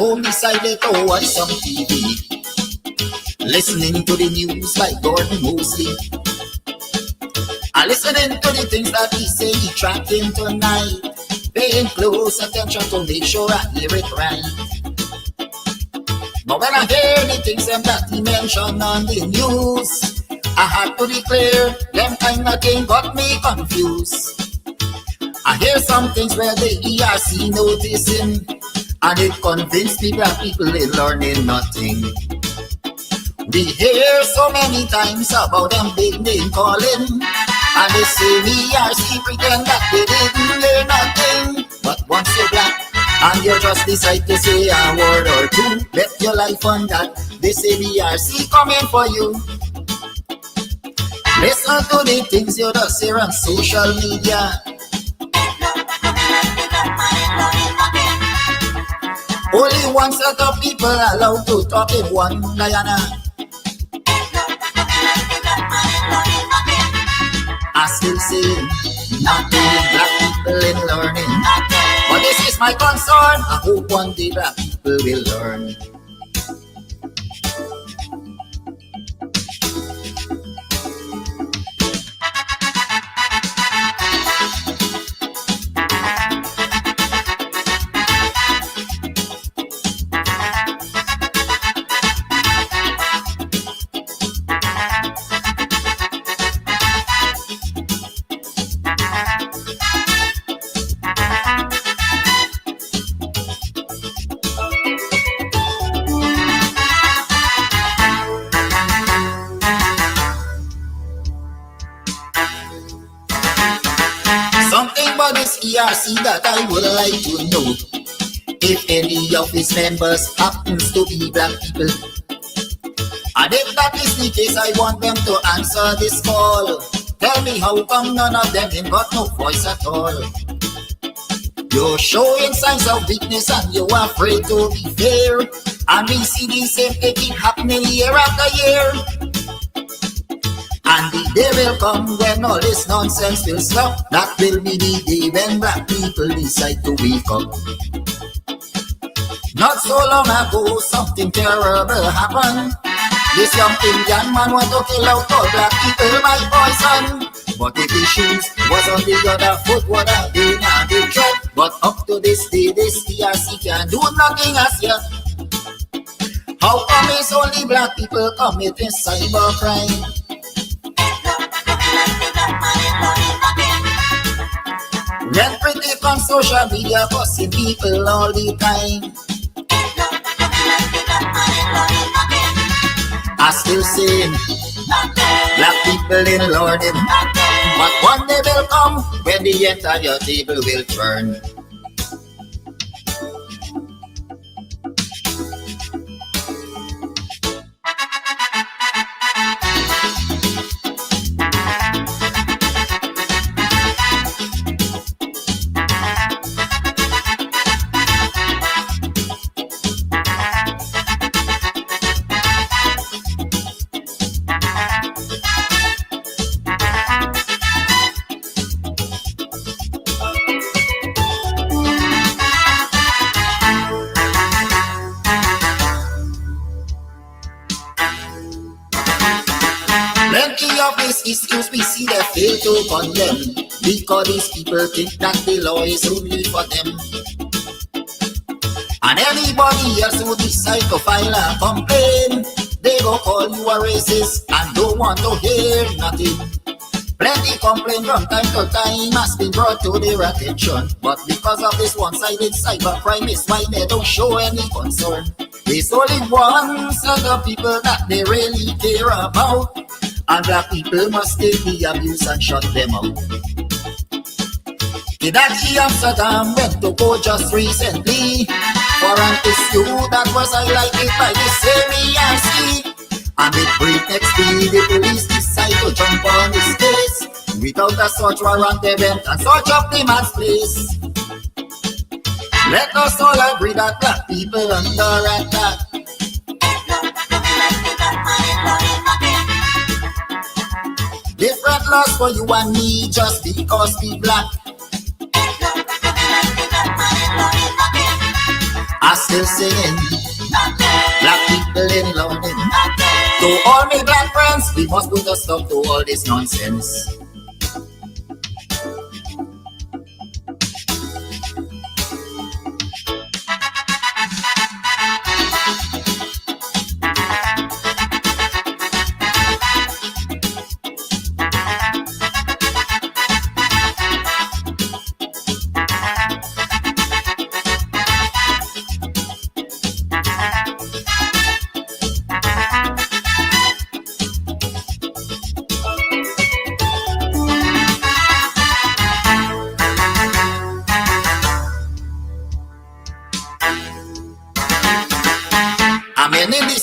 home decided to watch some TV, listening to the news like Gordon Mosley. I listening to the things that he say he tracking tonight, paying close attention to make sure I hear it right. But when I hear the things that he mentioned on the news, I had to declare them kind of thing got me confused. I hear some things where the ERC noticing, and it convinced me that people ain't learning nothing. We hear so many times about them big name calling, and they say ERC pretend that they didn't hear nothing. But once you're black and you just decide to say a word or two, bet your life on that they say ERC coming for you. Listen to the things you just hear on social media. Only one set of people allowed to talk in one Guyana. I still say nothing, black people in learning. But this is my concern. I hope one day black people will learn. ERC that I would like to know, if any of its members happens to be black people. And if that is the case, I want them to answer this call. Tell me how come none of them ain't got no voice at all. You're showing signs of weakness and you're afraid to be fair, and we see the same thing keep happening year after year. And the day will come when all this nonsense will stop. That will be the day when black people decide to wake up. Not so long ago, something terrible happened. This young Indian man want to kill out all black people by poison. But if his shoes was on the other foot, would have been a big threat. But up to this day, this ERC can do nothing as yet. How come it's only black people committing cybercrime? When pretty on social media fussing people all the time, I still saying black people in learning. But one day will come when the entire table will turn. Excuse me, see they fail to condemn, because these people think that the law is only for them. And anybody else who decide to file a complaint, they go call you a racist and don't want to hear nothing. Plenty complaint from time to time has been brought to their attention, but because of this one-sided cybercrime is why they don't show any concern. There's only one set of people that they really care about, and black people must take the abuse and shut them out. Kidaki Amsterdam went to court just recently for an issue that was highlighted by the same ERC. And with breakneck speed, the police decide to jump on his case without a search warrant event and search up the man's place. Let us all agree that black people under attack. Different laws for you and me just because we black. I still singing. Black people in London. To all my black friends, we must put a stop to all this nonsense.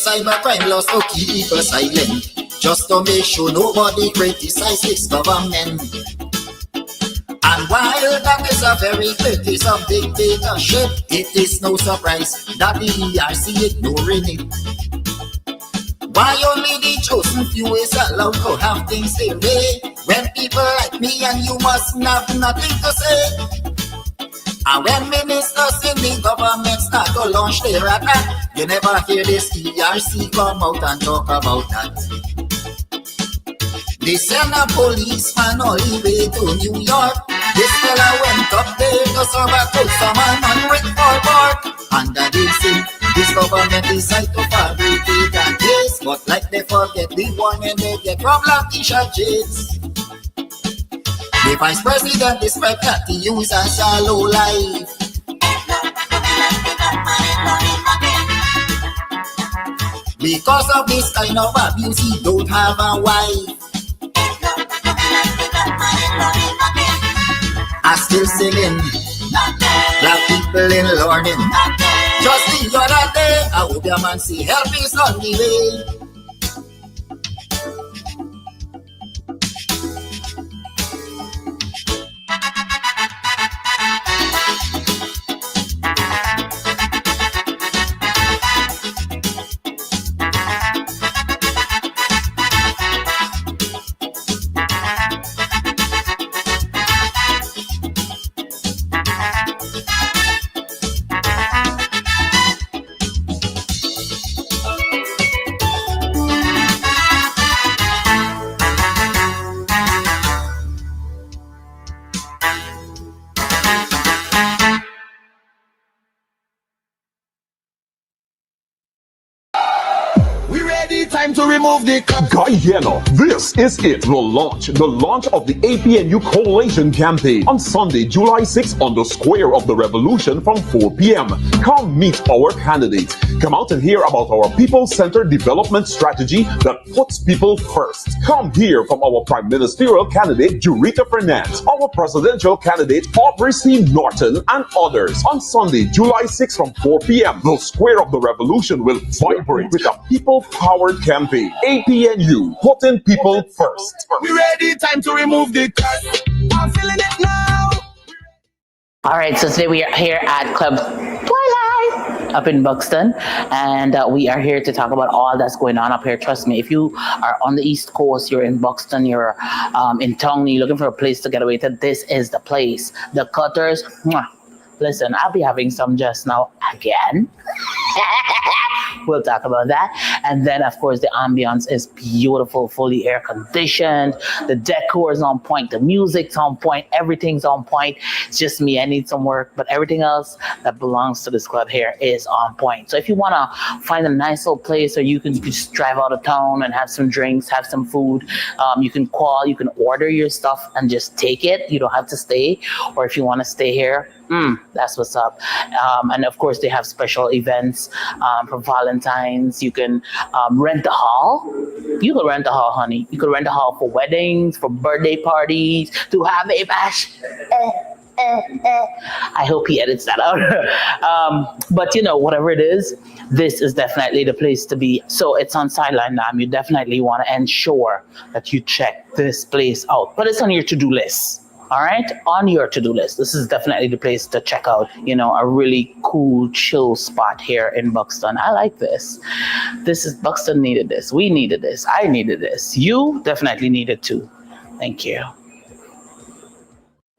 Cybercrime laws to keep people silent, just to make sure nobody criticizes this government. And while that is a very clear case of dictatorship, it is no surprise that the ERC ignoring it. Why only the chosen few is allowed to have things their way, when people like me and you must have nothing to say? And when ministers in the government start to launch their attack, you never hear this ERC come out and talk about that. They send a policeman all the way to New York. This fella went up there to serve a cold summer on Rickford Park. Under this this government decide to fabricate a case, but like they forget the warning they get from Black T-shirt jails. The vice president is prepared to use as a low life. Because of this kind of abuse, he don't have a wife. I still singing. Black people in learning. Just the other day, I hope your man see help is on the way. To remove the Guyana. This is it. The launch of the APNU Coalition campaign on Sunday, July 6th on the Square of the Revolution from 4 p.m. Come meet our candidates. Come out and hear about our people-centered development strategy that puts people first. Come hear from our Prime Ministerial candidate, Jurita Fernandez, our presidential candidate, Aubrey C. Norton, and others. On Sunday, July 6th from 4 p.m., the Square of the Revolution will vibrate with a people-powered campaign. APNU, putting people first. We ready, time to remove the curse. I'm feeling it now. All right, so today we are here at Club Twilight up in Buxton, and we are here to talk about all that's going on up here. Trust me, if you are on the East Coast, you're in Buxton, you're in Tongue, you're looking for a place to get away to, this is the place. The Cutters, mwah. Listen, I'll be having some just now again. We'll talk about that. And then, of course, the ambience is beautiful, fully air conditioned. The decor is on point. The music's on point. Everything's on point. It's just me. I need some work. But everything else that belongs to this club here is on point. So if you want to find a nice little place where you can just drive out of town and have some drinks, have some food, you can call, you can order your stuff and just take it. You don't have to stay. Or if you want to stay here, that's what's up. And of course, they have special events for Valentine's. You can rent a hall. You can rent a hall, honey. You can rent a hall for weddings, for birthday parties, to have a bash. I hope he edits that out. But you know, whatever it is, this is definitely the place to be. So it's on Sideline Dam. You definitely want to ensure that you check this place out. But it's on your to-do list. All right, on your to-do list. This is definitely the place to check out, you know, a really cool, chill spot here in Buxton. I like this. This is, Buxton needed this. We needed this. I needed this. You definitely needed too. Thank you.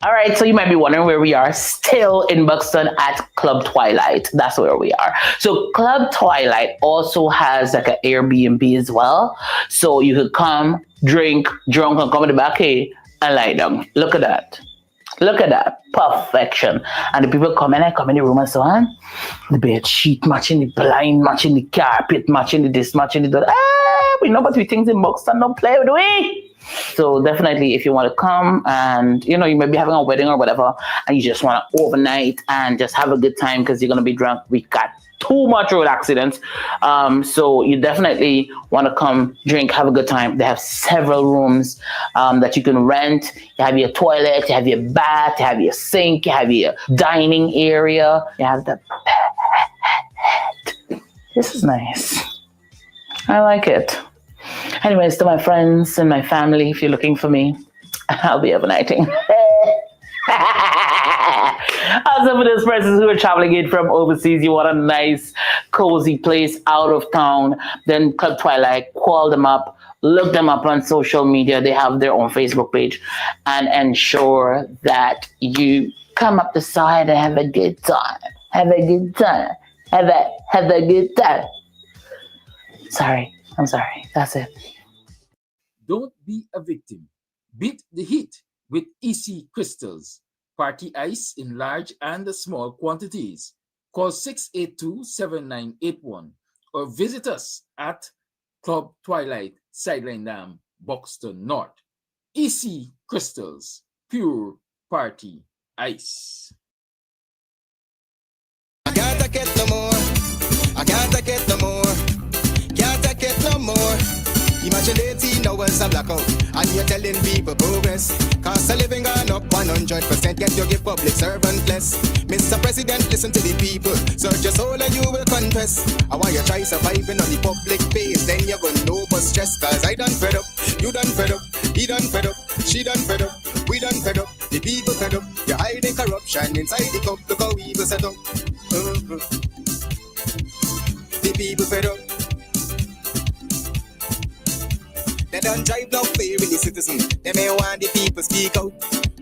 All right, so you might be wondering where we are. Still in Buxton at Club Twilight. That's where we are. So Club Twilight also has like an Airbnb as well. So you could come, drink, drunk, and come in the back here and lie down. Look at that. Look at that. Perfection. And the people come in the room and so on. The bed sheet matching the blind, matching the carpet, matching the this, matching the that. We know but we things in Buxton don't play with we. So definitely if you want to come and you may be having a wedding or whatever and you just want to overnight and just have a good time because you're going to be drunk. We got too much road accidents. So you definitely want to come drink, have a good time. They have several rooms that you can rent. You have your toilet, you have your bath, you have your sink, you have your dining area. You have the bed. This is nice. I like it. Anyways, to my friends and my family, if you're looking for me, I'll be overnighting. Also for those persons who are traveling in from overseas, you want a nice, cozy place out of town, then Club Twilight, call them up, look them up on social media. They have their own Facebook page and ensure that you come up the side and have a good time. Have a good time. Have a good time. Sorry. I'm sorry. That's it. Don't be a victim. Beat the heat with EC Crystals. Party ice in large and small quantities. Call 682-7981 or visit us at Club Twilight, Sideline Dam, Buxton North. EC Crystals. Pure party ice. I can't take it no more. I can't take it no more. Can't take it no more. Imagine 18 hours of blackout and you're telling people progress. Cost of living gone up 100%, yet you give public servant less. Mr. President, listen to the people. Search your soul and you will confess. I want you try surviving on the public face, then you're gonna know but stress. Cause I done fed up, you done fed up, he done fed up, she done fed up, we done fed up, the people fed up. You're hiding corruption inside the cup, look how we will set up. The people fed up. They don't drive no fear in the citizen. They may want the people speak out.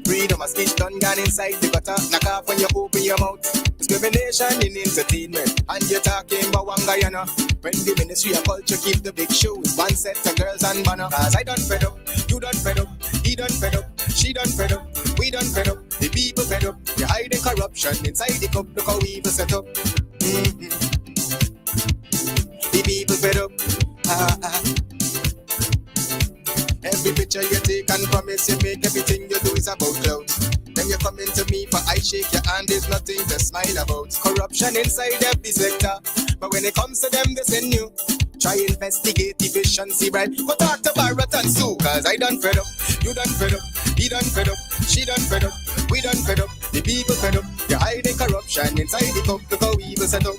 Freedom of speech done gone inside the gutter. Knock off when you open your mouth. Discrimination in entertainment. And you're talking about one Guyana. When the Ministry of Culture keep the big shows. One set of girls and banner. Cause I done fed up, you done fed up, he done fed up, she done fed up, we done fed up, the people fed up. You're hiding corruption inside the cup. Look how we will set up. The people fed up. Every picture you take and promise you make, everything you do is about clout. Then you come into me for I shake your hand, there's nothing to smile about. Corruption inside every sector, but when it comes to them, they send you. Try investigate efficiency, right? Go talk to Barrett and Sue, cause I done fed up, you done fed up, he done fed up, she done fed up, we done fed up, the people fed up. You're hiding corruption inside the cup, look how we will set up.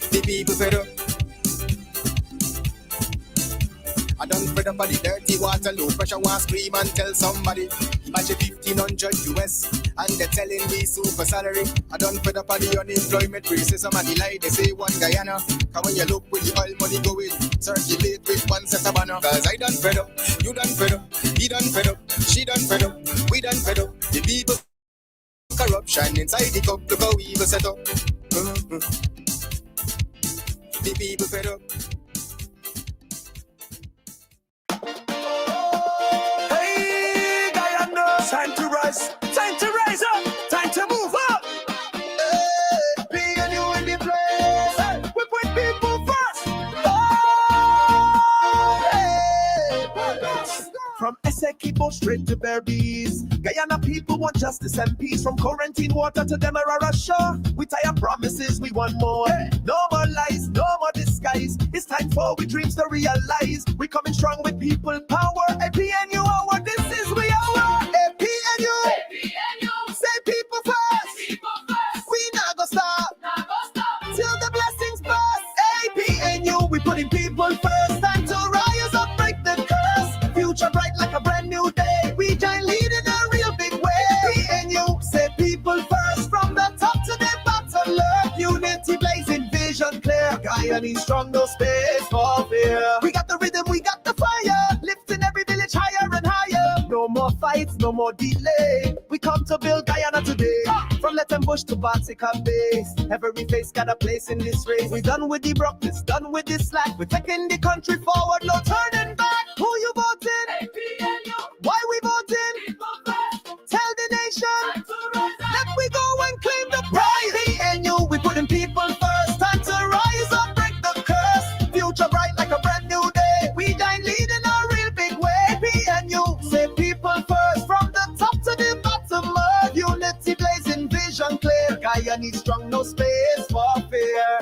The people fed up. I done fed up on the dirty water, low pressure, want scream and tell somebody. Imagine 1,500 US, and they're telling me super salary. I done fed up on the unemployment, racism and the lie, they say one Guyana. Cause when you look with the oil money going, circulate with one set of banner. Cause I done fed up, you done fed up, he done fed up, she done fed up, we done fed up, the people corruption inside the cup, look how we will set up. The people fed up. Time to rise up, time to move up. Hey, be a new in the place. Hey, we put people first. Oh, hey. From Essequibo straight to Berbice, Guyana people want justice and peace. From quarantine water to Demerara Shore, we tie up promises, we want more. Hey. No more lies, no more disguise. It's time for we dreams to realize. We coming strong with people power. APNU hour, this is we hour. APNU, say people first. We not gonna stop till the blessings burst. APNU, we putting people first. Time to rise up, break the curse. Future bright like a brand new day. We giant lead in a real big way. APNU, say people first. From the top to the bottom, love, unity blazing, vision clear. Guyanese strong, no space for fear. We got the rhythm, we got the fire, lifting every village higher and higher. No No more fights, no more delay. We come to build Guyana today. From Lettenbush to Bartica Base, every face got a place in this race. We done with the brokenness, done with the slack. We're taking the country forward, no turning back. Who you voting? APNU. Why we voting? Tell the nation. Let we go and claim the prize. APNU, we putting people first. Time to rise up, break the curse. Future bright like a brand new day. We join lead in a real big way. APNU, say people first. From the top to the bottom, earth. Unity blazing, vision clear. Guyanese strong, no space for fear.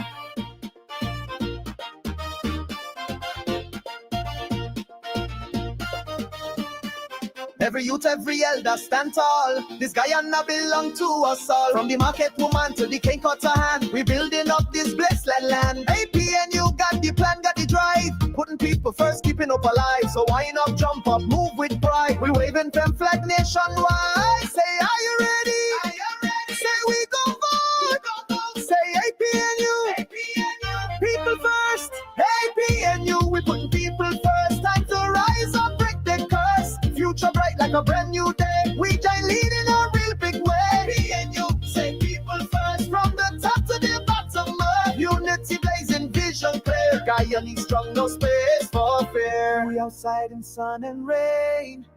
Every youth, every elder stand tall. This Guyana belong to us all. From the market woman to the king cutter hand, we building up this blessed land. APNU got the plan, got the drive. Putting people first, keeping up alive. So wind up, jump up, move with pride. We waving fem flag nationwide. Say, are you ready? Are you ready? Say, we go vote. Say, APNU. APNU. People first. APNU, we putting people first. Time to rise up, break the curse. Future bright like a brand new day. We join lead in a real big way. APNU, say people first. From the top to the bottom, unity blazing, vision clear. Guyanese strong, no space for fear. We outside in sun and rain.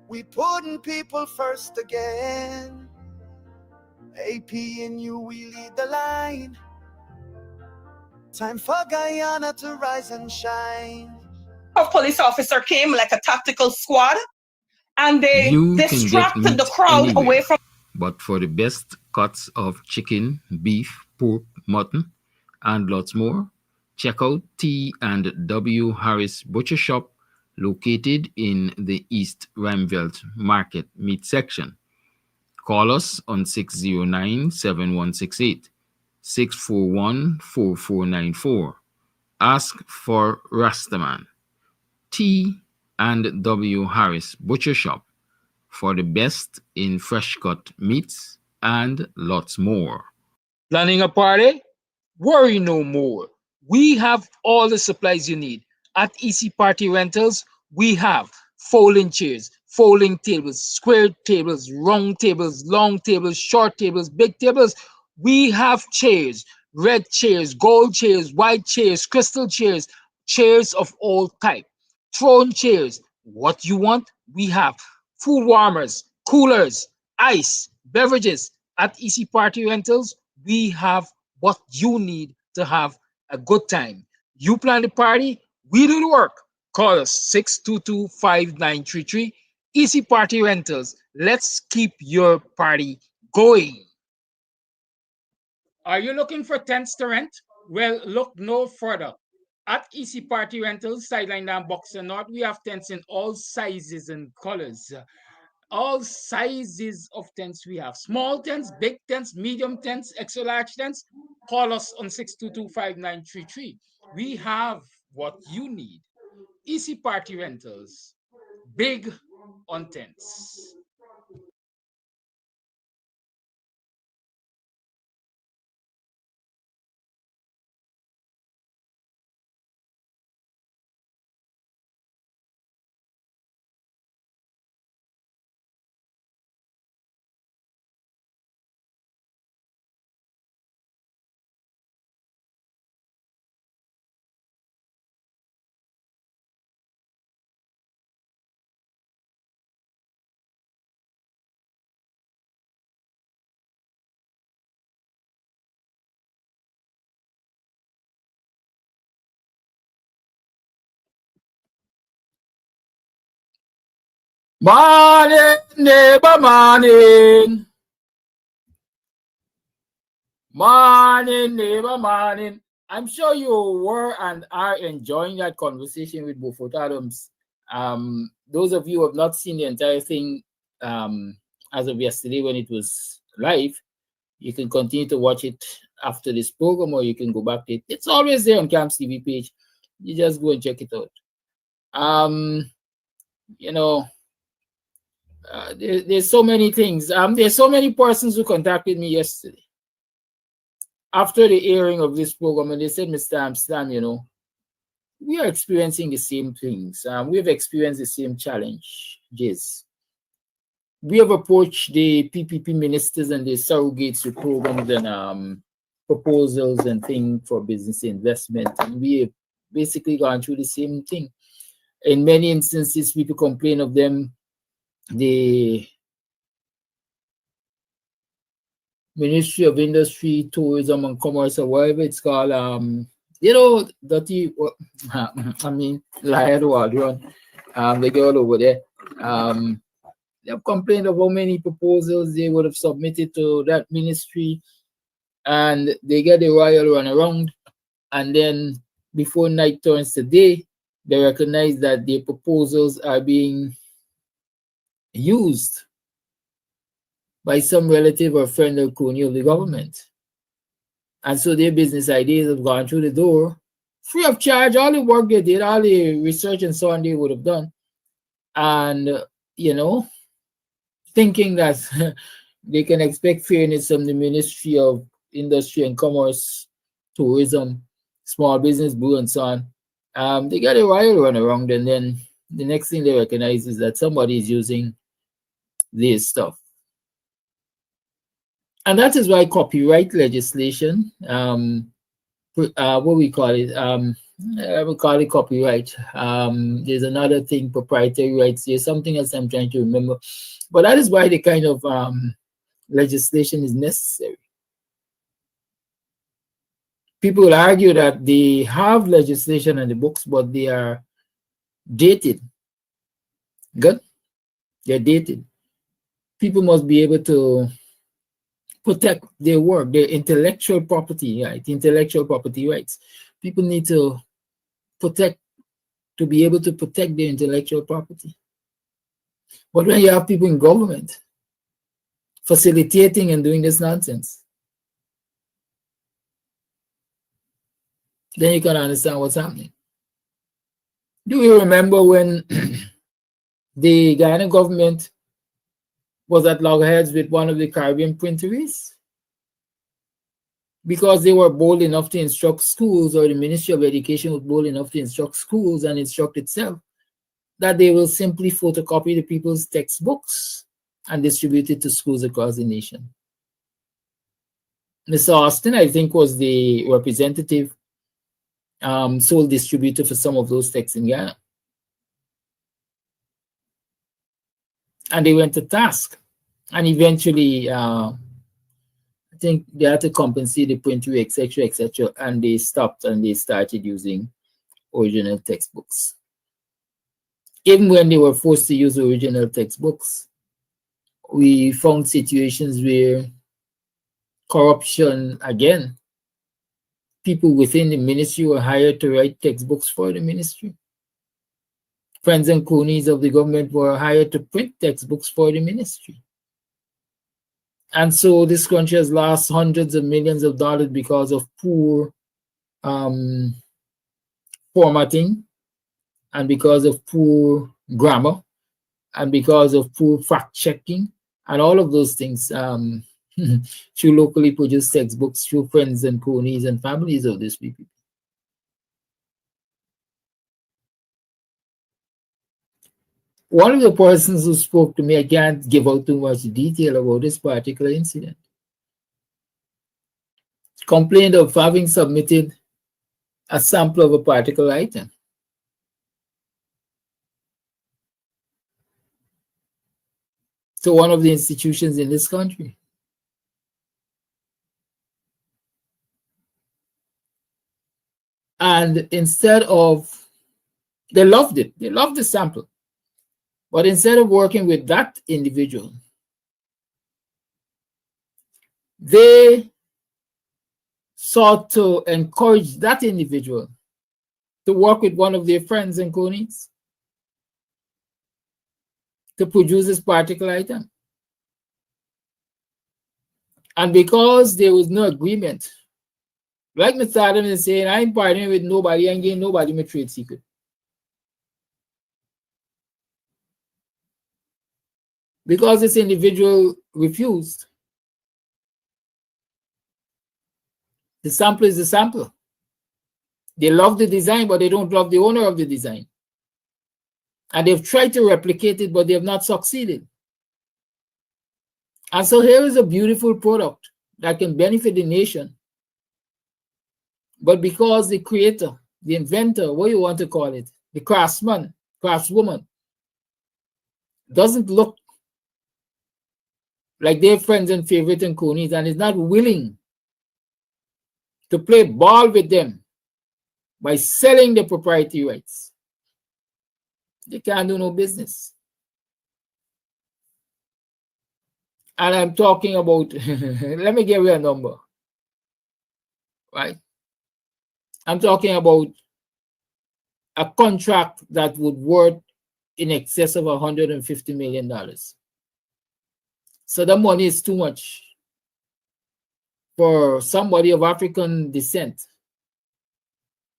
We putting people first again. APNU, we lead the line. Time for Guyana to rise and shine. A police officer came like a tactical squad, and they distracted the crowd anywhere, away from. But for the best cuts of chicken, beef, pork, mutton, and lots more, check out T&W Harris Butcher Shop, located in the East Ramveld Market Meat Section. Call us on 609-7168, 641-4494. Ask for Rastaman. T&W Harris Butcher Shop for the best in fresh cut meats and lots more. Planning a party? Worry no more. We have all the supplies you need. At EC Party Rentals, we have folding chairs, folding tables, square tables, round tables, long tables, short tables, big tables. We have chairs, red chairs, gold chairs, white chairs, crystal chairs, chairs of all type. Throne chairs, what you want, we have. Food warmers, coolers, ice, beverages. At EC Party Rentals, we have what you need to have a good time. You plan the party, we do the work. Call us 622-5933. EC Party Rentals. Let's keep your party going. Are you looking for tents to rent? Well, look no further. At EC Party Rentals, Sideline Dam, Buxton North, we have tents in all sizes and colors. All sizes of tents we have. Small tents, big tents, medium tents, extra large tents. Call us on 622-5933. We have what you need. EC Party Rentals. Big on tents. Morning, neighbor, morning. Morning, neighbor, morning. I'm sure you were and are enjoying that conversation with Beaufort Adams. Those of you who have not seen the entire thing as of yesterday when it was live, you can continue to watch it after this program, or you can go back to it. It's always there on Camps TV page. You just go and check it out. You know, there's so many things. There's so many persons who contacted me yesterday after the airing of this program, and they said, Mr. Amstam, you know, we are experiencing the same things. We have experienced the same challenges. We have approached the PPP ministers and the surrogates with programs and proposals and things for business investment, and we have basically gone through the same thing. In many instances, people complain of them. The Ministry of Industry, Tourism and Commerce, or whatever it's called, dirty, I mean, lie to all run. They go all over there. They have complained of how many proposals they would have submitted to that ministry, and they get the royal run around, and then before night turns to day, they recognize that their proposals are being used by some relative or friend or crony of the government. And so their business ideas have gone through the door, free of charge, all the work they did, all the research and so on they would have done. And, thinking that they can expect fairness from the Ministry of Industry and Commerce, Tourism, Small Business Bureau, and so on. They got a royal run around, and then the next thing they recognize is that somebody is using this stuff. And that is why copyright legislation, what we call it, we call it copyright. There's another thing, proprietary rights. There's something else I'm trying to remember. But that is why the kind of legislation is necessary. People will argue that they have legislation in the books, but they are dated. Good? They're dated. People must be able to protect their work, their intellectual property, right? Intellectual property rights. People need to be able to protect their intellectual property. But when you have people in government facilitating and doing this nonsense, then you can understand what's happening. Do you remember when the Guyana government was at loggerheads with one of the Caribbean printeries? Because they were bold enough to instruct schools, or the Ministry of Education was bold enough to instruct schools and instruct itself, that they will simply photocopy the people's textbooks and distribute it to schools across the nation. Mr. Austin, I think, was the representative sole distributor for some of those texts in Ghana. And they went to task. And eventually, I think they had to compensate the printer, etc., etc., and they stopped and they started using original textbooks. Even when they were forced to use original textbooks, we found situations where corruption, again, people within the ministry were hired to write textbooks for the ministry. Friends and cronies of the government were hired to print textbooks for the ministry. And so this country has lost hundreds of millions of dollars because of poor formatting, and because of poor grammar, and because of poor fact-checking, and all of those things through locally produced textbooks, through friends and cronies and families of these people. One of the persons who spoke to me, I can't give out too much detail about this particular incident, complained of having submitted a sample of a particular item. To one of the institutions in this country. And instead of, they loved it, they loved the sample. But instead of working with that individual, they sought to encourage that individual to work with one of their friends and cronies to produce this particular item. And because there was no agreement, like Mr. Adams is saying, I ain't partnering with nobody, I ain't getting nobody my trade secret. Because this individual refused, the sample is the sample. They love the design, but they don't love the owner of the design. And they've tried to replicate it, but they have not succeeded. And so here is a beautiful product that can benefit the nation. But because the creator, the inventor, what you want to call it, the craftsman, craftswoman, doesn't look like their friends and favorite and cronies and is not willing to play ball with them by selling the proprietary rights, they can't do no business. And I'm talking about, let me give you a number, right? I'm talking about a contract that would worth in excess of $150 million. So the money is too much for somebody of African descent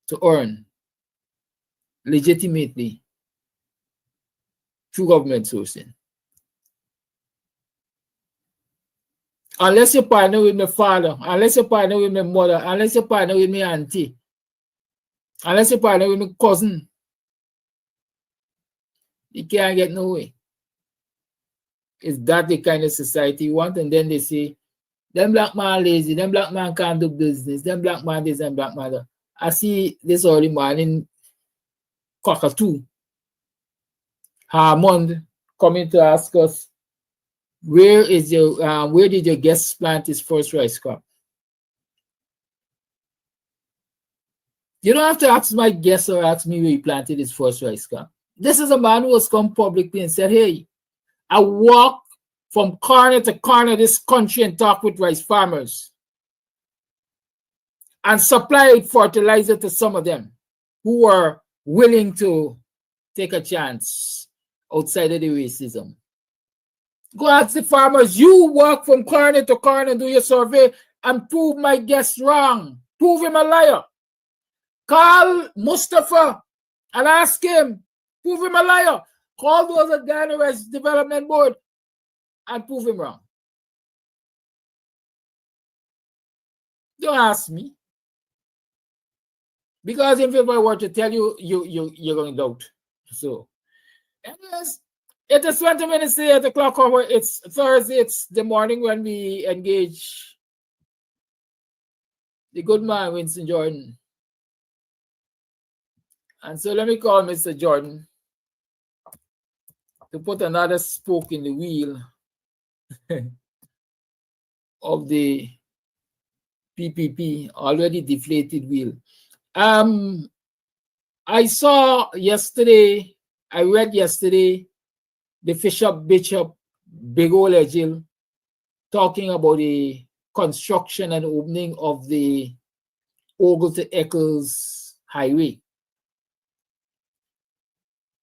to earn legitimately through government sourcing. Unless you partner with my father, unless you partner with my mother, unless you partner with my auntie, unless you partner with my cousin, you can't get no way. Is that the kind of society you want? And then they say, them black man lazy, them black man can't do business, them black man this and black man that. I see this early morning, cockatoo, Harmond coming to ask us, where did your guest plant his first rice crop? You don't have to ask my guest or ask me where he planted his first rice crop. This is a man who has come publicly and said, hey, I walk from corner to corner of this country and talk with rice farmers and supplied fertilizer to some of them who are willing to take a chance outside of the racism. Go ask the farmers, you walk from corner to corner, do your survey, and prove my guest wrong. Prove him a liar. Call Mustafa and ask him, prove him a liar. Call those at Guyana Rice Development Board and prove him wrong. Don't ask me. Because if I were to tell you, you're going to doubt. So, anyways, it is 20 minutes to 8 o'clock hour. It's Thursday. It's the morning when we engage the good man, Winston Jordan. And so let me call Mr. Jordan to put another spoke in the wheel of the PPP, already deflated wheel. I saw yesterday, I read yesterday, the Bishop Big Ol Ejil talking about the construction and opening of the Ogle to Eccles Highway.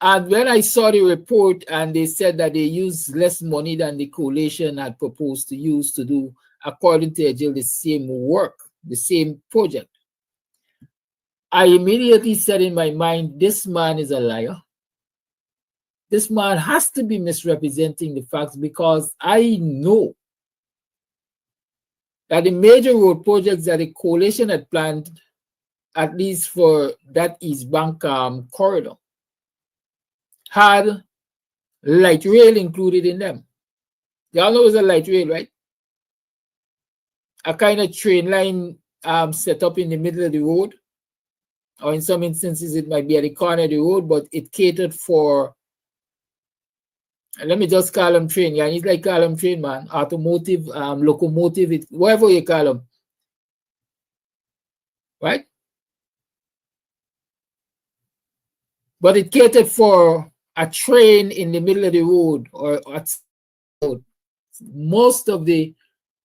And when I saw the report and they said that they used less money than the coalition had proposed to use to do, according to Ejil, the same work, the same project, I immediately said in my mind, this man is a liar. This man has to be misrepresenting the facts because I know that the major road projects that the coalition had planned, at least for that East Bank corridor, had light rail included in them. Y'all know it was a light rail, right? A kind of train line set up in the middle of the road, or in some instances it might be at the corner of the road, but it catered for, let me just call them train. Yeah, it's like call them train, man. Automotive, locomotive, whatever you call them. Right? But it catered for a train in the middle of the road or at road. Most of the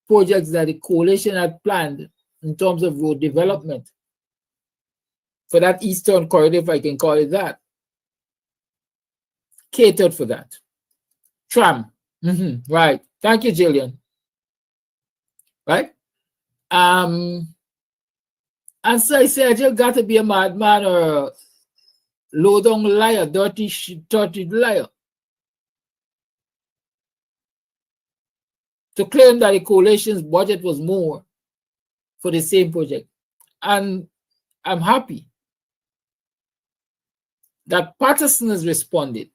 projects that the coalition had planned in terms of road development for that eastern corridor, if I can call it that, catered for that. Tram. Right. Thank you, Jillian. Right? And so I say, I just got to be a madman or a low-down liar, dirty liar, to claim that the coalition's budget was more for the same project. And I'm happy that Patterson has responded.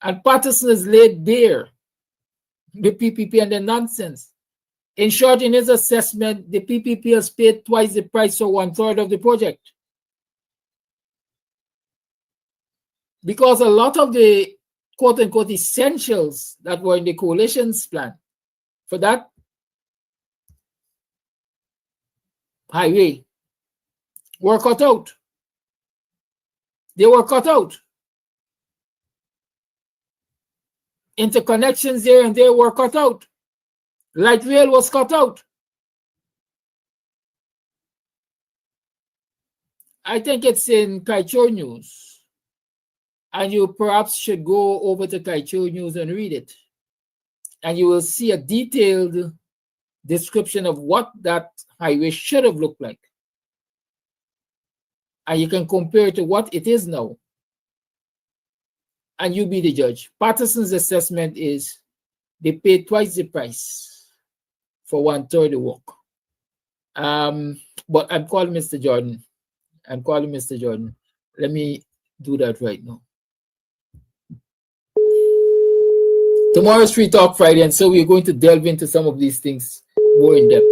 And Patterson has laid bare the PPP and the nonsense. In short, in his assessment, the PPP has paid twice the price for 1/3 of the project. Because a lot of the quote-unquote essentials that were in the coalition's plan for that highway were cut out. They were cut out. Interconnections here and there were cut out. Light rail was cut out. I think it's in Kaicho News. And you perhaps should go over to Kaicho News and read it. And you will see a detailed description of what that highway should have looked like. And you can compare it to what it is now. And you be the judge. Patterson's assessment is they paid twice the price for 1/3 the work. But I'm calling Mr. Jordan. I'm calling Mr. Jordan. Let me do that right now. Tomorrow is Free Talk Friday, and so we're going to delve into some of these things more in depth.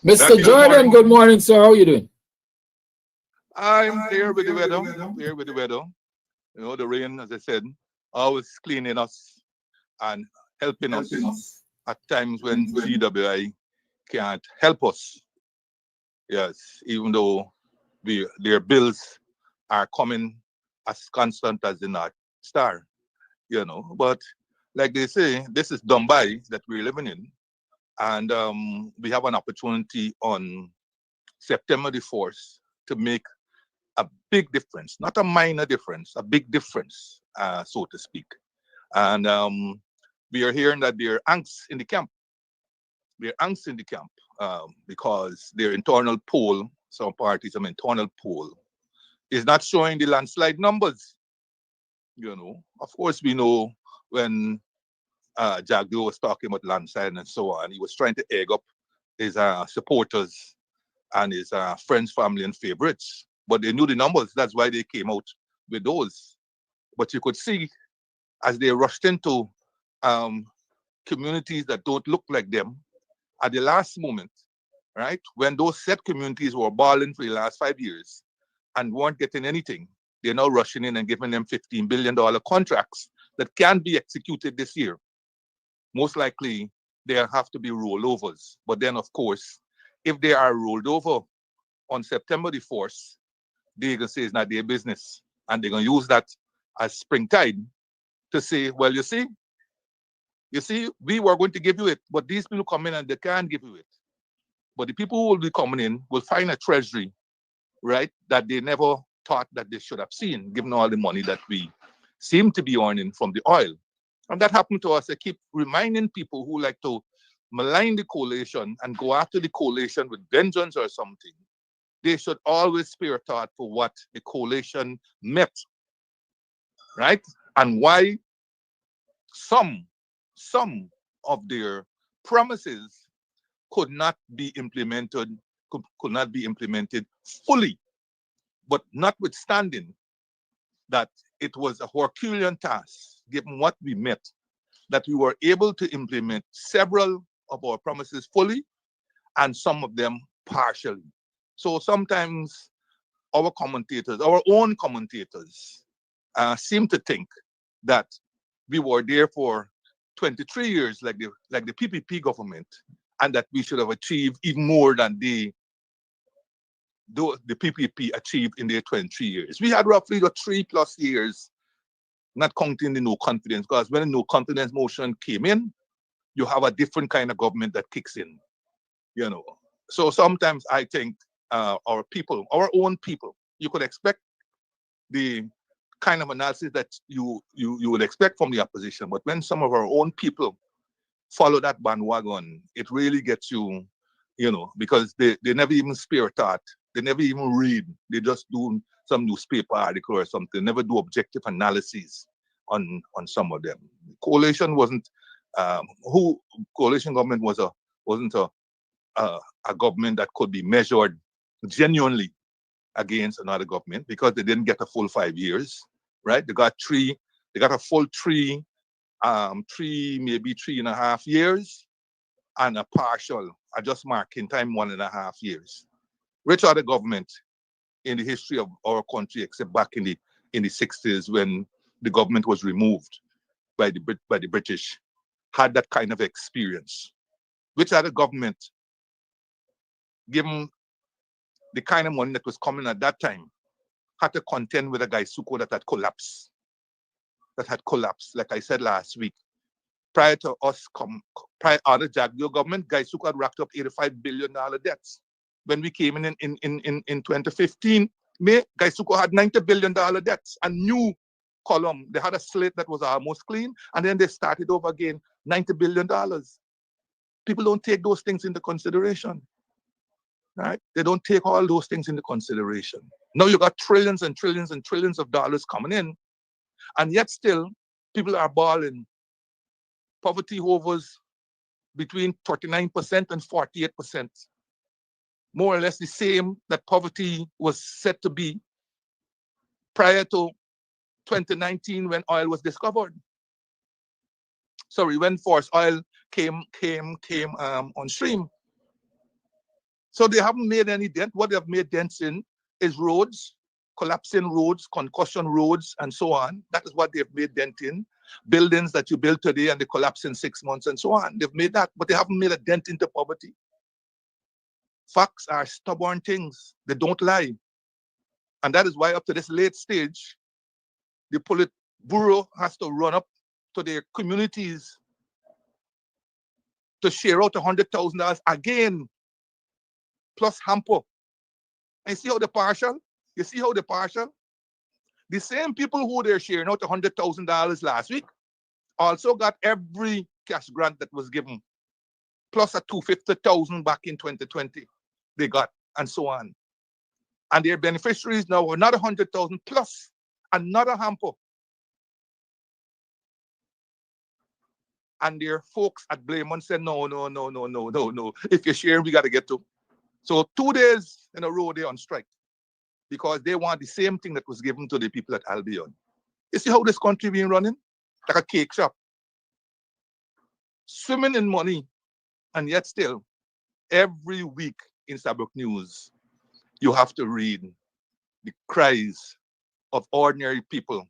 Mr. Jordan, good morning, sir. How are you doing? I'm there with the weather. Here with the weather. You know, the rain, as I said, always cleaning us and helping us at times when GWI can't help us. Yes, even though their bills are coming as constant as the North Star, you know. But like they say, this is Dubai that we're living in. And we have an opportunity on September the 4th to make a big difference, not a minor difference, a big difference, so to speak. And we are hearing that there are angst in the camp. There are angst in the camp because their internal poll, some parties, some internal poll, is not showing the landslide numbers. You know, of course, we know when Jagdo was talking about landslide and so on, he was trying to egg up his supporters and his friends, family, and favorites. But they knew the numbers. That's why they came out with those. But you could see as they rushed into communities that don't look like them at the last moment, right? When those set communities were balling for the last 5 years and weren't getting anything, they're now rushing in and giving them $15 billion contracts that can be executed this year. Most likely, there have to be rollovers. But then, of course, if they are rolled over on September the 4th, they're going to say it's not their business. And they're going to use that as springtide to say, well, you see, we were going to give you it, but these people come in and they can't give you it. But the people who will be coming in will find a treasury, right, that they never thought that they should have seen, given all the money that we seem to be earning from the oil. And that happened to us. I keep reminding people who like to malign the coalition and go after the coalition with vengeance or something. They should always spare thought for what the coalition met, right? And why some of their promises could not be implemented fully. But notwithstanding that it was a Herculean task, given what we met, that we were able to implement several of our promises fully and some of them partially. So sometimes our commentators, our own commentators, seem to think that we were there for 23 years like the PPP government, and that we should have achieved even more than the PPP achieved in their 23 years. We had roughly 3+ years, not counting the no confidence, because when the no confidence motion came in, you have a different kind of government that kicks in, you know. So sometimes I think our people, our own people, you could expect the kind of analysis that you would expect from the opposition, but when some of our own people follow that bandwagon, it really gets you, you know, because they never even spare thought, they never even read, they just do some newspaper article or something, never do objective analysis on some of them. The coalition wasn't who coalition government wasn't a government that could be measured genuinely against another government because they didn't get a full 5 years, right? They got a full three, maybe 3.5 years, and a partial, I just marking time 1.5 years. Which other government in the history of our country, except back in the 60s when the government was removed by the British, had that kind of experience? Which other government, given the kind of money that was coming at that time, had to contend with a Gaisuko that had collapsed? Like I said last week. Prior to us, prior to the Jagdeo government, Gaisuko had racked up $85 billion debts. When we came in 2015, Gaisuko had $90 billion debts, a new column. They had a slate that was almost clean, and then they started over again, $90 billion. People don't take those things into consideration, right? They don't take all those things into consideration. Now you got trillions and trillions and trillions of dollars coming in, and yet still people are balling. Poverty hovers between 39% and 48%. More or less the same that poverty was said to be prior to 2019 when oil was discovered. Sorry, when forced oil came on stream. So they haven't made any dent. What they have made dents in is roads, collapsing roads, concussion roads, and so on. That is what they've made dent in. Buildings that you build today and they collapse in 6 months and so on. They've made that, but they haven't made a dent into poverty. Facts are stubborn things. They don't lie. And that is why up to this late stage, the Politburo has to run up to their communities to share out $100,000 again, plus hamper. And you see how the partial? You see how the partial? The same people who they're sharing out $100,000 last week also got every cash grant that was given, plus a $250,000 back in 2020 they got, and so on. And their beneficiaries now are another 100,000 plus another hamper. And their folks at Blaymont said, no. If you're sharing, we got to get to. So 2 days in a row, they're on strike because they want the same thing that was given to the people at Albion. You see how this country being running? Like a cake shop. Swimming in money. And yet still, every week in Sabuk News, you have to read the cries of ordinary people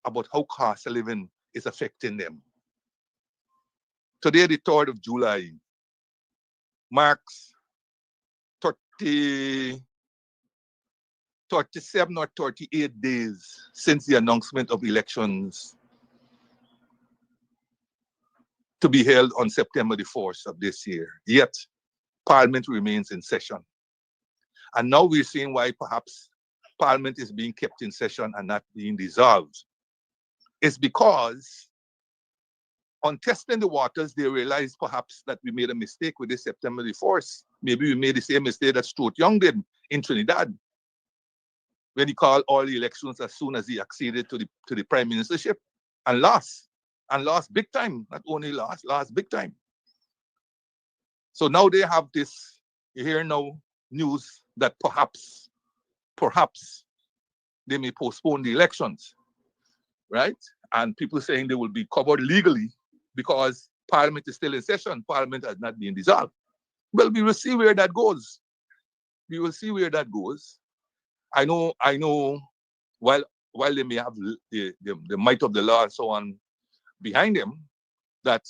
about how cost of living is affecting them. Today, the 3rd of July, marks 37 or 38 days since the announcement of elections to be held on September the 4th of this year. Yet, Parliament remains in session. And now we're seeing why perhaps Parliament is being kept in session and not being dissolved. It's because on testing the waters, they realized perhaps that we made a mistake with this September the 4th. Maybe we made the same mistake that Stuart Young did in Trinidad when he called all the elections as soon as he acceded to the prime ministership and lost big time. Not only lost big time. So now they have this, you hear now news that perhaps they may postpone the elections, right? And people saying they will be covered legally because Parliament is still in session. Parliament has not been dissolved. Well, we will see where that goes. We will see where that goes. I know, while they may have the might of the law and so on behind them, that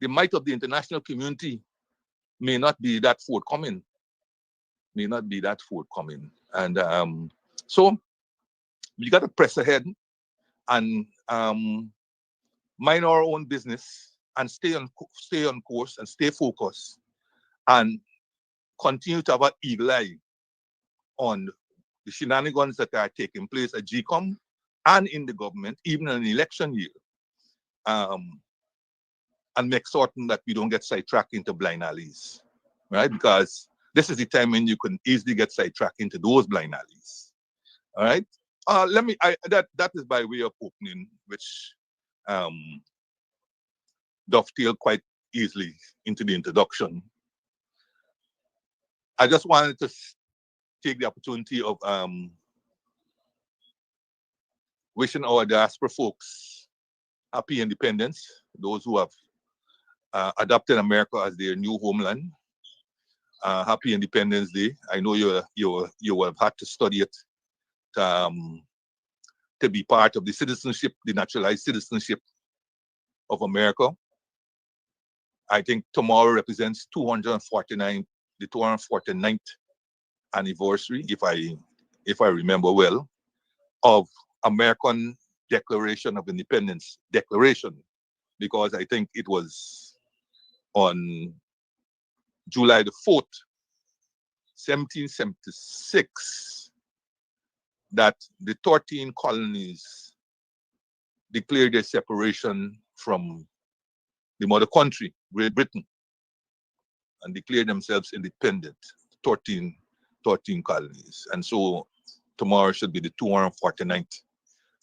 the might of the international community may not be that forthcoming. And so we got to press ahead and mind our own business and stay on course and stay focused and continue to have an eagle eye on the shenanigans that are taking place at GCOM and in the government, even in an election year, and make certain that we don't get sidetracked into blind alleys, right? Because this is the time when you can easily get sidetracked into those blind alleys, all right? That is by way of opening, which dovetail quite easily into the introduction. I just wanted to take the opportunity of wishing our diaspora folks happy independence, those who have adopted America as their new homeland. Happy Independence Day. I know you have had to study it to be part of the citizenship, the naturalized citizenship of America. I think tomorrow represents the 249th anniversary, if I remember well, of American Declaration of Independence declaration, because I think it was on July the 4th, 1776, that the 13 colonies declared their separation from the mother country, Great Britain, and declared themselves independent, 13 colonies. And so tomorrow should be the 249th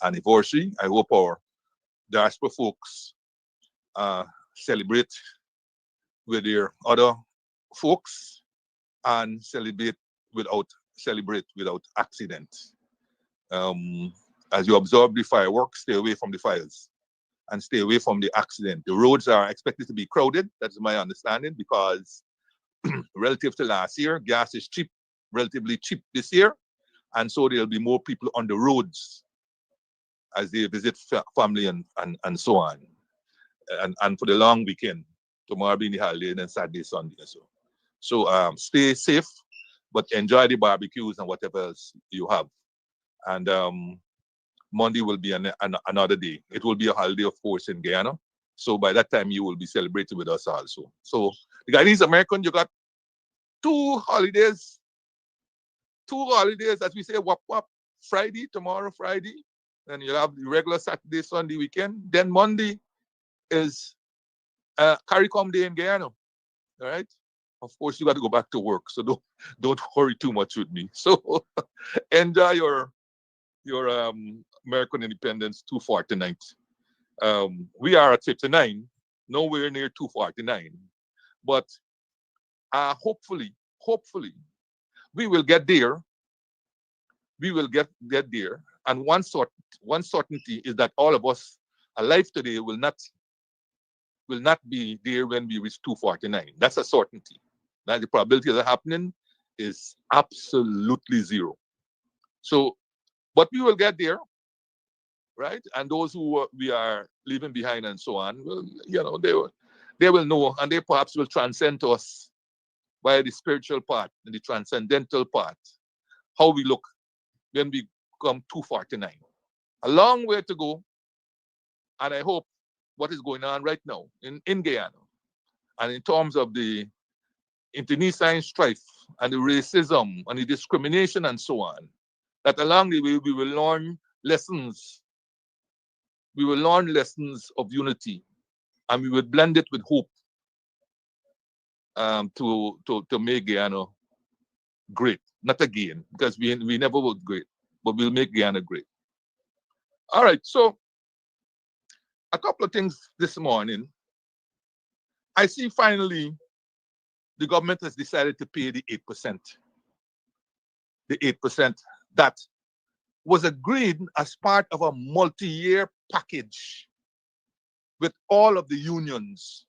anniversary. I hope our diaspora folks celebrate with their other folks and celebrate without accident. As you observe the fireworks, stay away from the fires and stay away from the accident. The roads are expected to be crowded, that's my understanding, because relative to last year, gas is cheap, relatively cheap this year, and so there'll be more people on the roads as they visit family and so on. And for the long weekend, tomorrow being the holiday, and then Saturday, Sunday, and so. So stay safe, but enjoy the barbecues and whatever else you have. And Monday will be another day. It will be a holiday, of course, in Guyana. So by that time, you will be celebrating with us also. So the Guyanese American, you got two holidays, as we say, wap wap, Friday, tomorrow, Friday. Then you have the regular Saturday, Sunday weekend. Then Monday is CARICOM Day in Guyana. All right. Of course, you got to go back to work, so don't worry too much with me. So enjoy your American Independence 249th. We are at 59, nowhere near 249, but hopefully we will get there. We will get there, and one certainty is that all of us alive today will not be there when we reach 249. That's a certainty. Now the probability of that happening is absolutely zero. So, but we will get there, right? And those who we are leaving behind and so on, well, they will know, and they perhaps will transcend us by the spiritual part and the transcendental part, how we look when we come 249. A long way to go, and I hope what is going on right now in Guyana, and in terms of the internecine strife and the racism and the discrimination and so on, that along the way we will learn lessons. We will learn lessons of unity, and we will blend it with hope to make Guyana great. Not again, because we never were great, but we'll make Guyana great. All right, so a couple of things this morning. I see finally the government has decided to pay the 8%. The 8% that was agreed as part of a multi-year package with all of the unions,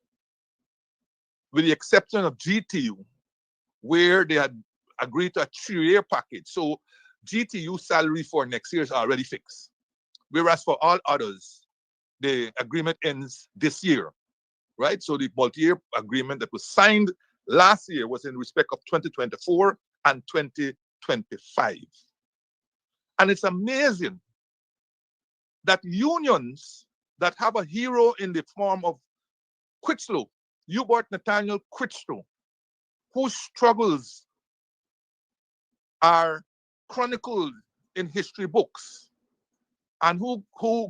with the exception of GTU, where they had agreed to a 3-year package. So GTU salary for next year is already fixed. Whereas for all others, the agreement ends this year, right? So the multi-year agreement that was signed last year was in respect of 2024 and 2025. And it's amazing that unions that have a hero in the form of Critchlow, Hubert Nathaniel Critchlow, whose struggles are chronicled in history books, and who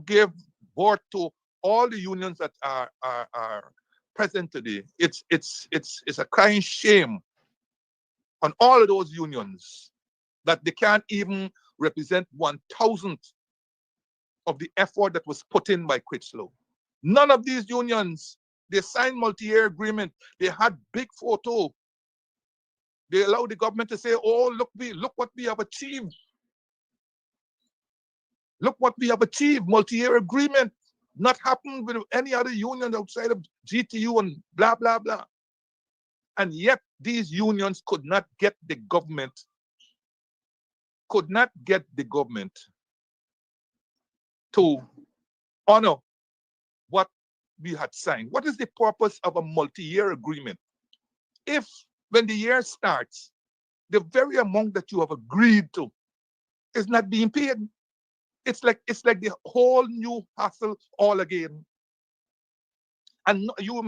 gave birth to all the unions that are present today. It's a crying shame on all of those unions that they can't even represent 1,000th of the effort that was put in by Critchlow. None of these unions They signed multi-year agreement. They had big photo. They allowed the government to say, oh, look what we have achieved. Look what we have achieved. Multi-year agreement. Not happened with any other union outside of GTU and blah, blah, blah. And yet these unions could not get the government to honor what we had signed. What is the purpose of a multi-year agreement? If when the year starts, the very amount that you have agreed to is not being paid, it's like the whole new hassle all again. And you all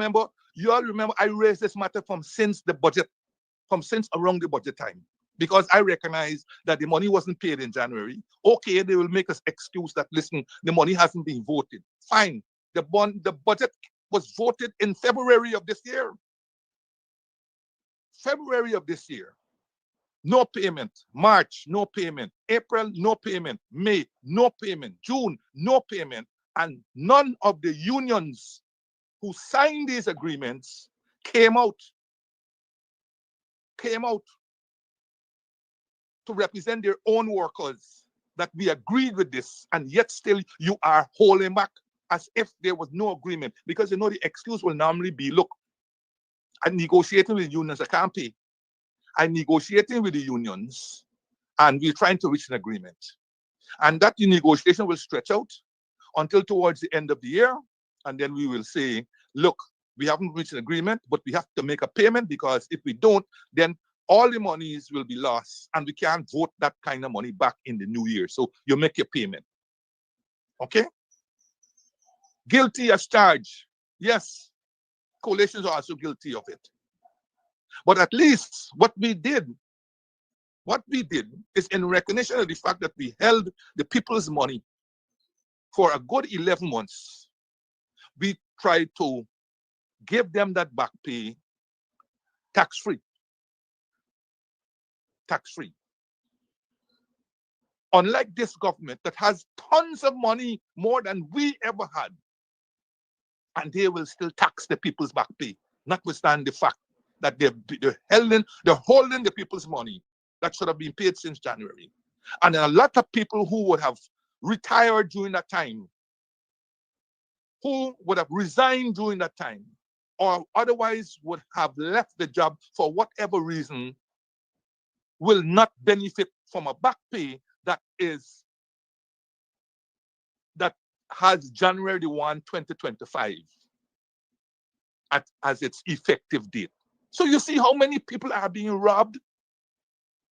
remember I raised this matter from since around the budget time. Because I recognize that the money wasn't paid in January. Okay, they will make us excuse that, listen, the money hasn't been voted. Fine. The budget was voted in February of this year. February of this year. No payment. March, no payment. April, no payment. May, no payment. June, no payment. And none of the unions who signed these agreements came out to represent their own workers, that we agreed with this, and yet still you are holding back as if there was no agreement. Because you know the excuse will normally be, look, I'm negotiating with the unions, I can't pay. I'm negotiating with the unions, and we're trying to reach an agreement. And that negotiation will stretch out until towards the end of the year, and then we will say, look, we haven't reached an agreement, but we have to make a payment, because if we don't, then all the monies will be lost, and we can't vote that kind of money back in the new year. So you make your payment. Okay? Guilty as charged. Yes, coalitions are also guilty of it. But at least what we did is in recognition of the fact that we held the people's money for a good 11 months. We tried to give them that back pay tax-free. Tax-free. Unlike this government that has tons of money, more than we ever had, and they will still tax the people's back pay, notwithstanding the fact that they're holding the people's money that should have been paid since January. And a lot of people who would have retired during that time, who would have resigned during that time, or otherwise would have left the job for whatever reason, will not benefit from a back pay that has January 1, 2025 as its effective date. So you see how many people are being robbed?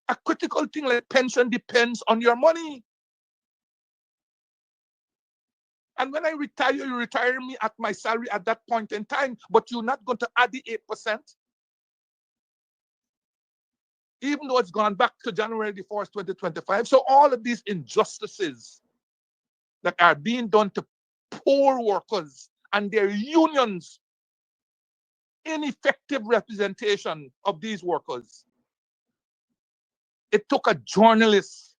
A critical thing like pension depends on your money. And when I retire, you retire me at my salary at that point in time, but you're not going to add the 8%. Even though it's gone back to January 1st, 2025. So all of these injustices that are being done to poor workers and their unions, ineffective representation of these workers. It took a journalist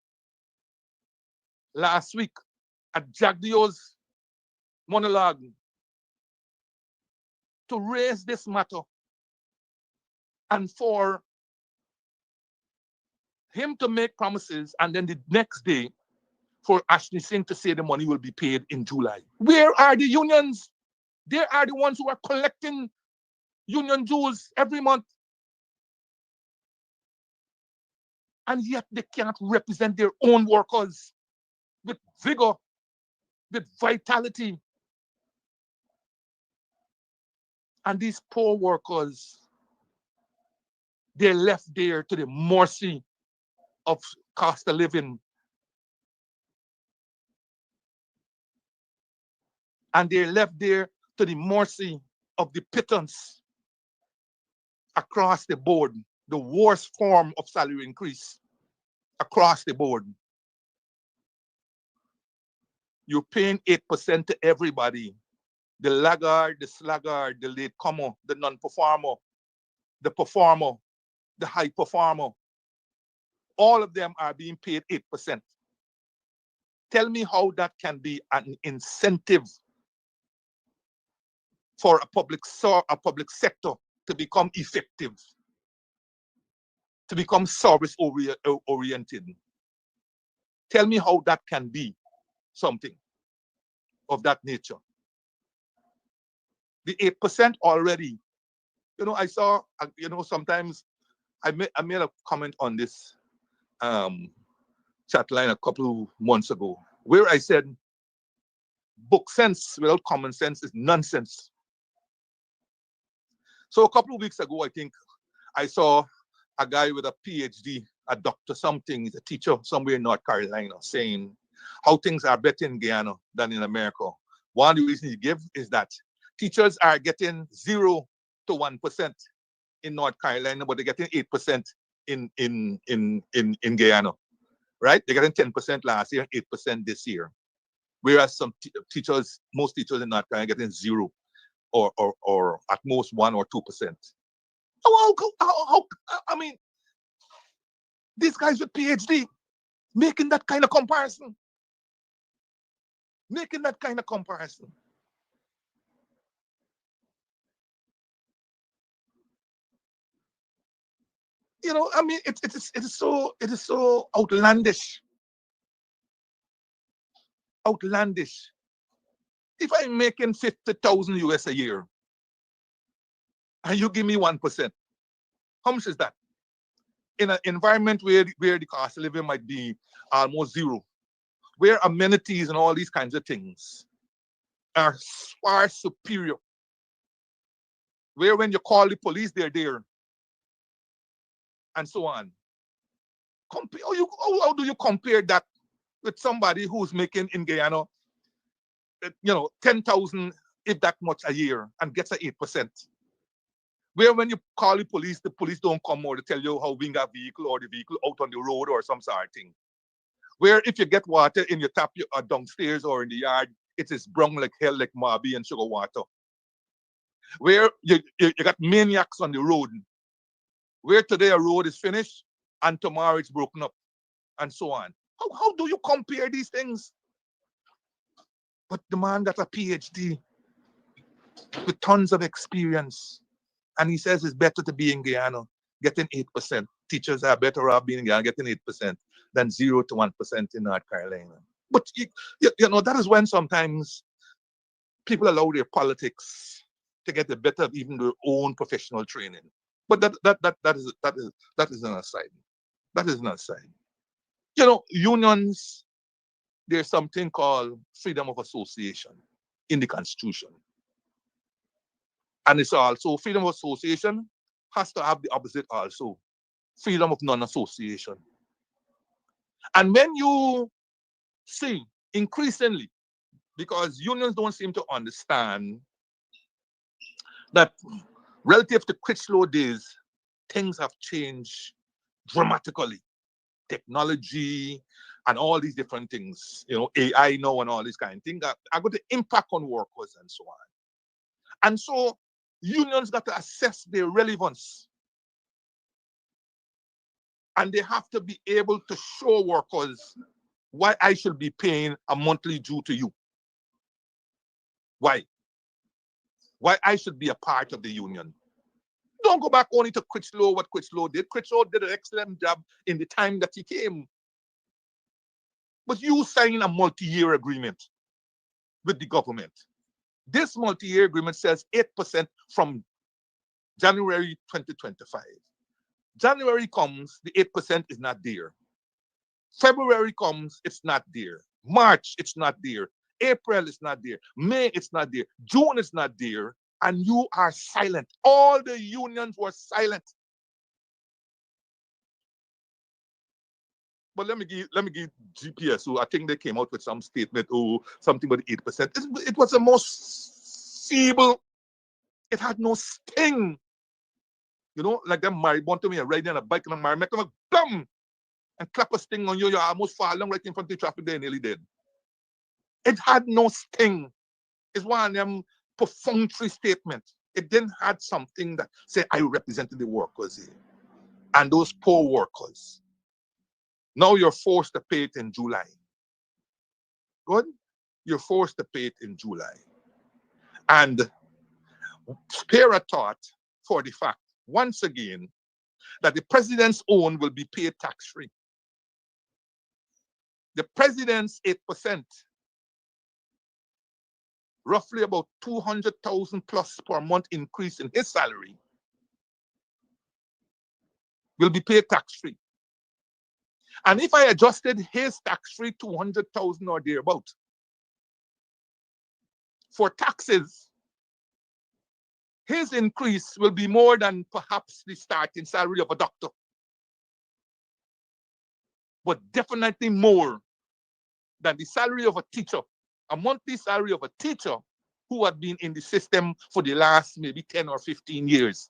last week at Jagdio's monologue to raise this matter, and for him to make promises and then the next day for Ashley Singh to say the money will be paid in July. Where are the unions? They are the ones who are collecting union dues every month. And yet they cannot represent their own workers with vigor, with vitality. And these poor workers, they're left there to the mercy of cost of living. And they're left there to the mercy of the pittance across the board, the worst form of salary increase across the board. You're paying 8% to everybody. The laggard, the sluggard, the latecomer, the non-performer, the performer, the high performer. All of them are being paid 8%. Tell me how that can be an incentive for a public sector to become effective, to become service oriented. Tell me how that can be something of that nature. The 8% already, I saw, sometimes I made a comment on this chat line a couple of months ago, where I said, book sense without common sense is nonsense. So a couple of weeks ago, I think I saw a guy with a PhD, a doctor something, he's a teacher somewhere in North Carolina, saying how things are better in Guyana than in America. One of the reasons he gives is that teachers are getting 0 to 1% in North Carolina, but they're getting 8% in Guyana, right? They're getting 10% last year, 8% this year. Whereas some teachers, most teachers in North Carolina are getting 0 or at most 1 or 2%. I mean, these guys with PhD making that kind of comparison. Making that kind of comparison. I mean, it is so outlandish. Outlandish. If I'm making 50,000 US a year, and you give me 1%, how much is that? In an environment where the cost of living might be almost 0, where amenities and all these kinds of things are far superior, where when you call the police, they're there, and so on. How do you compare that with somebody who's making in Guyana, 10,000, if that much a year, and gets a 8%? Where when you call the police don't come or to tell you how being a vehicle or the vehicle out on the road or some sort of thing. Where if you get water in your tap downstairs or in the yard, it is brown like hell, like Marby and sugar water. Where you got maniacs on the road. Where today a road is finished and tomorrow it's broken up, and so on. How do you compare these things? But the man got a PhD with tons of experience, and he says it's better to be in Guyana, getting 8%. Teachers are better off being in Guyana, getting 8% than 0 to 1% in North Carolina. But that is when sometimes people allow their politics to get the better of even their own professional training. But that is an aside. That is an aside. Unions, there's something called freedom of association in the Constitution. And it's also freedom of association has to have the opposite also, freedom of non-association. And when you see increasingly, because unions don't seem to understand that relative to Critchlow days, things have changed dramatically. Technology and all these different things, AI now and all these kind of things are going to impact on workers and so on. And so unions got to assess their relevance. And they have to be able to show workers why I should be paying a monthly due to you. Why? Why I should be a part of the union. Don't go back only to Critchlow, what Critchlow did. Critchlow did an excellent job in the time that he came. But you signed a multi-year agreement with the government. This multi-year agreement says 8% from January 2025. January comes, the 8% is not there. February comes, it's not there. March, it's not there. April, it's not there. May, it's not there. June, it's not there. And you are silent. All the unions were silent. But let me give GPS, who I think they came out with some statement, something about 8%. It was the most feeble. It had no sting. Like them married one to me, riding on a bike and a married, make them bam, and clap a sting on you. You almost fall down right in front of the traffic there, nearly dead. It had no sting. It's one of them perfunctory statements. It didn't have something that say I represented the workers here and those poor workers. Now you're forced to pay it in July. Good? You're forced to pay it in July. And spare a thought for the fact, once again, that the president's own will be paid tax-free. The president's 8%, roughly about 200,000 plus per month increase in his salary, will be paid tax-free. And if I adjusted his tax-free 200,000 or thereabout for taxes, his increase will be more than perhaps the starting salary of a doctor, but definitely more than the salary of a teacher, a monthly salary of a teacher who had been in the system for the last maybe 10 or 15 years.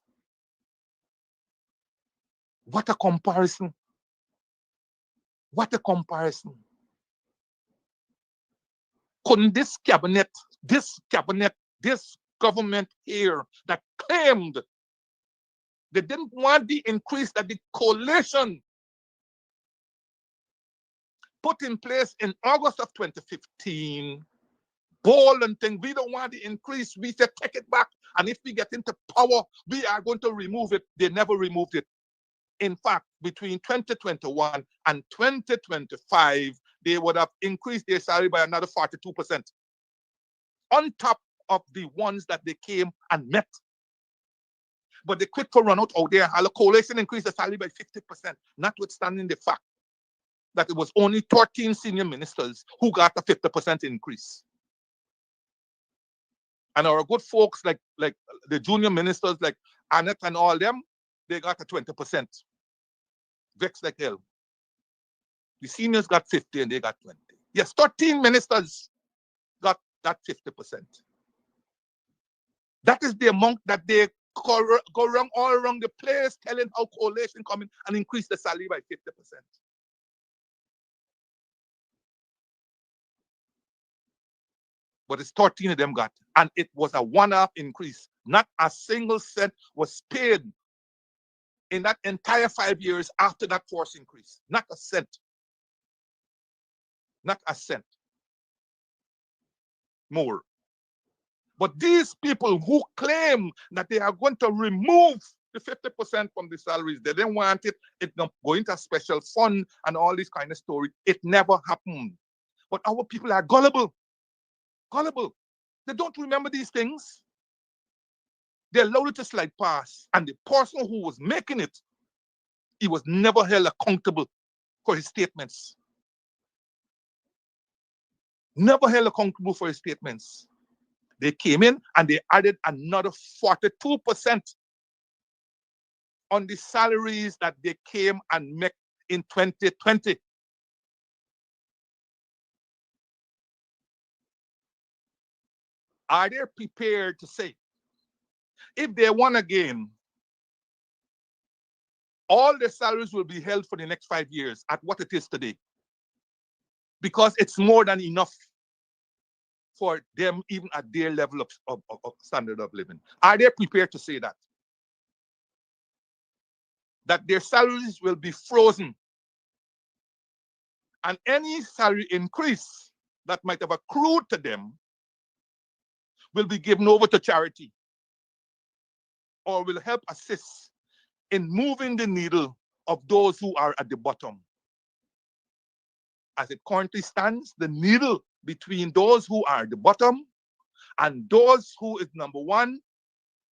What a comparison. What a comparison. Couldn't this government here that claimed they didn't want the increase that the coalition put in place in August of 2015, bold and thing, we don't want the increase, we said take it back, and if we get into power, we are going to remove it. They never removed it. In fact, between 2021 and 2025, they would have increased their salary by another 42%, on top of the ones that they came and met. But they quit for run out there, and the coalition increased the salary by 50%, notwithstanding the fact that it was only 13 senior ministers who got a 50% increase. And our good folks like the junior ministers like Annette and all them, they got a 20%. Vexed like hell. The seniors got 50 and they got 20. Yes, 13 ministers got that 50%. That is the amount that they go around all around the place telling how coalition come in and increase the salary by 50%. But it's 13 of them got, and it was a one-off increase. Not a single cent was paid in that entire 5 years after that forced increase. Not a cent. Not a cent more. But these people who claim that they are going to remove the 50% from the salaries, they didn't want it, it's not going to a special fund and all this kind of story. It never happened. But our people are gullible. Gullible. They don't remember these things. They allowed it to slide past. And the person who was making it, he was never held accountable for his statements. Never held accountable for his statements. They came in and they added another 42% on the salaries that they came and met in 2020. Are they prepared to say, if they won again, all their salaries will be held for the next 5 years at what it is today? Because it's more than enough for them, even at their level of standard of living. Are they prepared to say that? That their salaries will be frozen and any salary increase that might have accrued to them will be given over to charity or will help assist in moving the needle of those who are at the bottom. As it currently stands, the needle between those who are at the bottom and those who is number one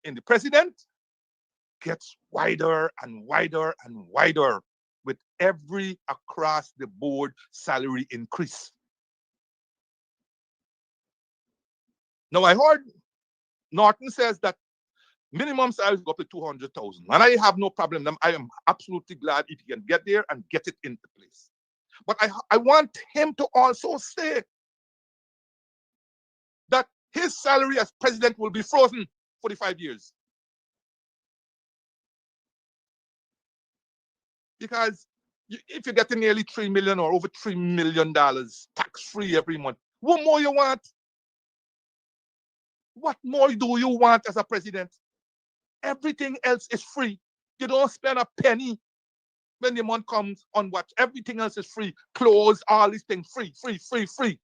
in the president gets wider and wider and wider with every across the board salary increase. Now I heard Norton says that minimum salaries go up to 200,000, and I have no problem. I am absolutely glad if he can get there and get it into place. But I want him to also say that his salary as president will be frozen for the 5 years. Because if you're getting nearly $3 million or over $3 million tax-free every month, what more you want? What more do you want as a president? Everything else is free. You don't spend a penny when the month comes on what? Everything else is free. Clothes, all these things, free, free, free, free.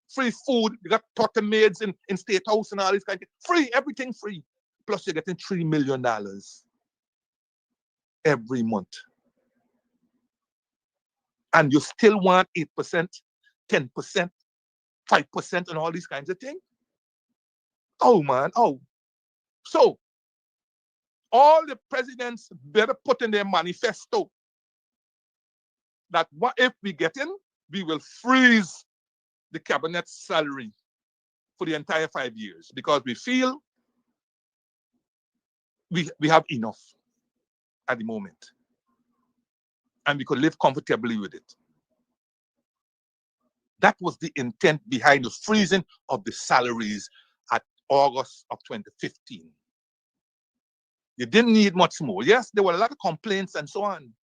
Free food. You got 30 maids in State House and all this kind of thing. Free, everything free. plus you're getting $3 million every month. And you still want 8%, 10%, 5%, and all these kinds of things? Oh, man, oh. So, all the presidents better put in their manifesto that what if we get in, we will freeze the cabinet's salary for the entire 5 years because we feel we have enough at the moment. And we could live comfortably with it. That was the intent behind the freezing of the salaries at August of 2015. You didn't need much more. Yes, there were a lot of complaints and so on.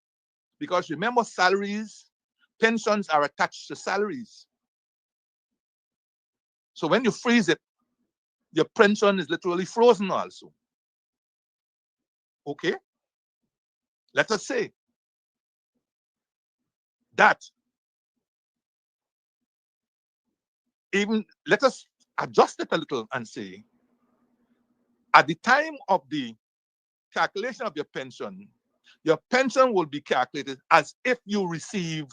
Because remember, salaries, pensions are attached to salaries. So when you freeze it, your pension is literally frozen also. Okay? Let us say that even, let us adjust it a little and say, at the time of the calculation of your pension will be calculated as if you receive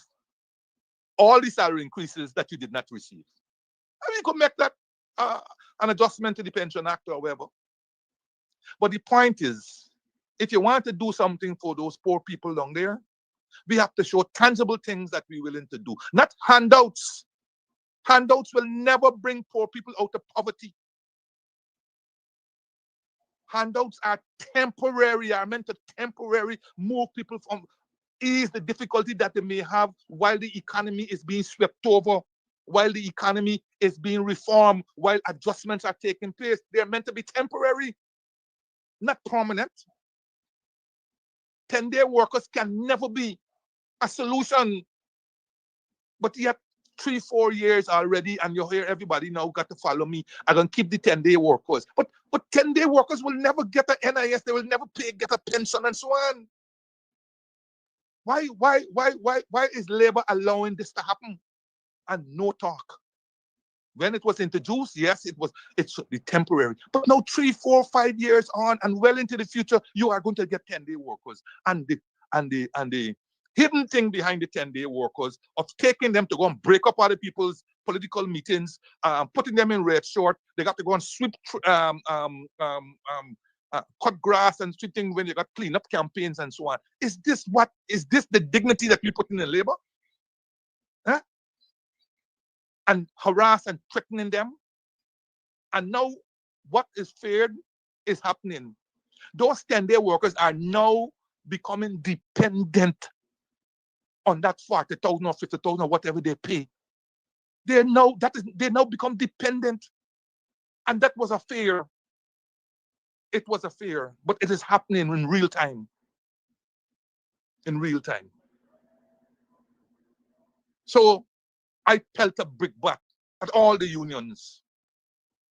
all the salary increases that you did not receive. I mean, you could make that an adjustment to the Pension Act or whatever. But the point is, if you want to do something for those poor people down there, we have to show tangible things that we're willing to do, not handouts. Handouts will never bring poor people out of poverty. Handouts are temporary, are meant to temporarily move people from, ease the difficulty that they may have while the economy is being swept over, while the economy is being reformed, while adjustments are taking place. They're meant to be temporary, not permanent. 10-day workers can never be a solution. But yet, 3-4 years already, and you hear everybody now got to follow me. I'm going to keep the 10-day workers. But 10-day workers will never get a NIS. They will never get a pension and so on. Why is labor allowing this to happen? And no talk. When it was introduced, yes, it should be temporary. But now 3, 4, 5 years on and well into the future, you are going to get 10-day workers. And the hidden thing behind the 10-day workers of taking them to go and break up other people's political meetings, putting them in red short. They got to go and sweep, cut grass and sweeping when you got cleanup campaigns and so on. Is this the dignity that we put in the labor? Huh? And harass and threatening them. And now what is feared is happening. Those 10-day workers are now becoming dependent on that 40,000 or 50,000 or whatever they pay. They now become dependent. And that was a fear. It was a fear, but it is happening in real time. In real time. So I felt a brickbat at all the unions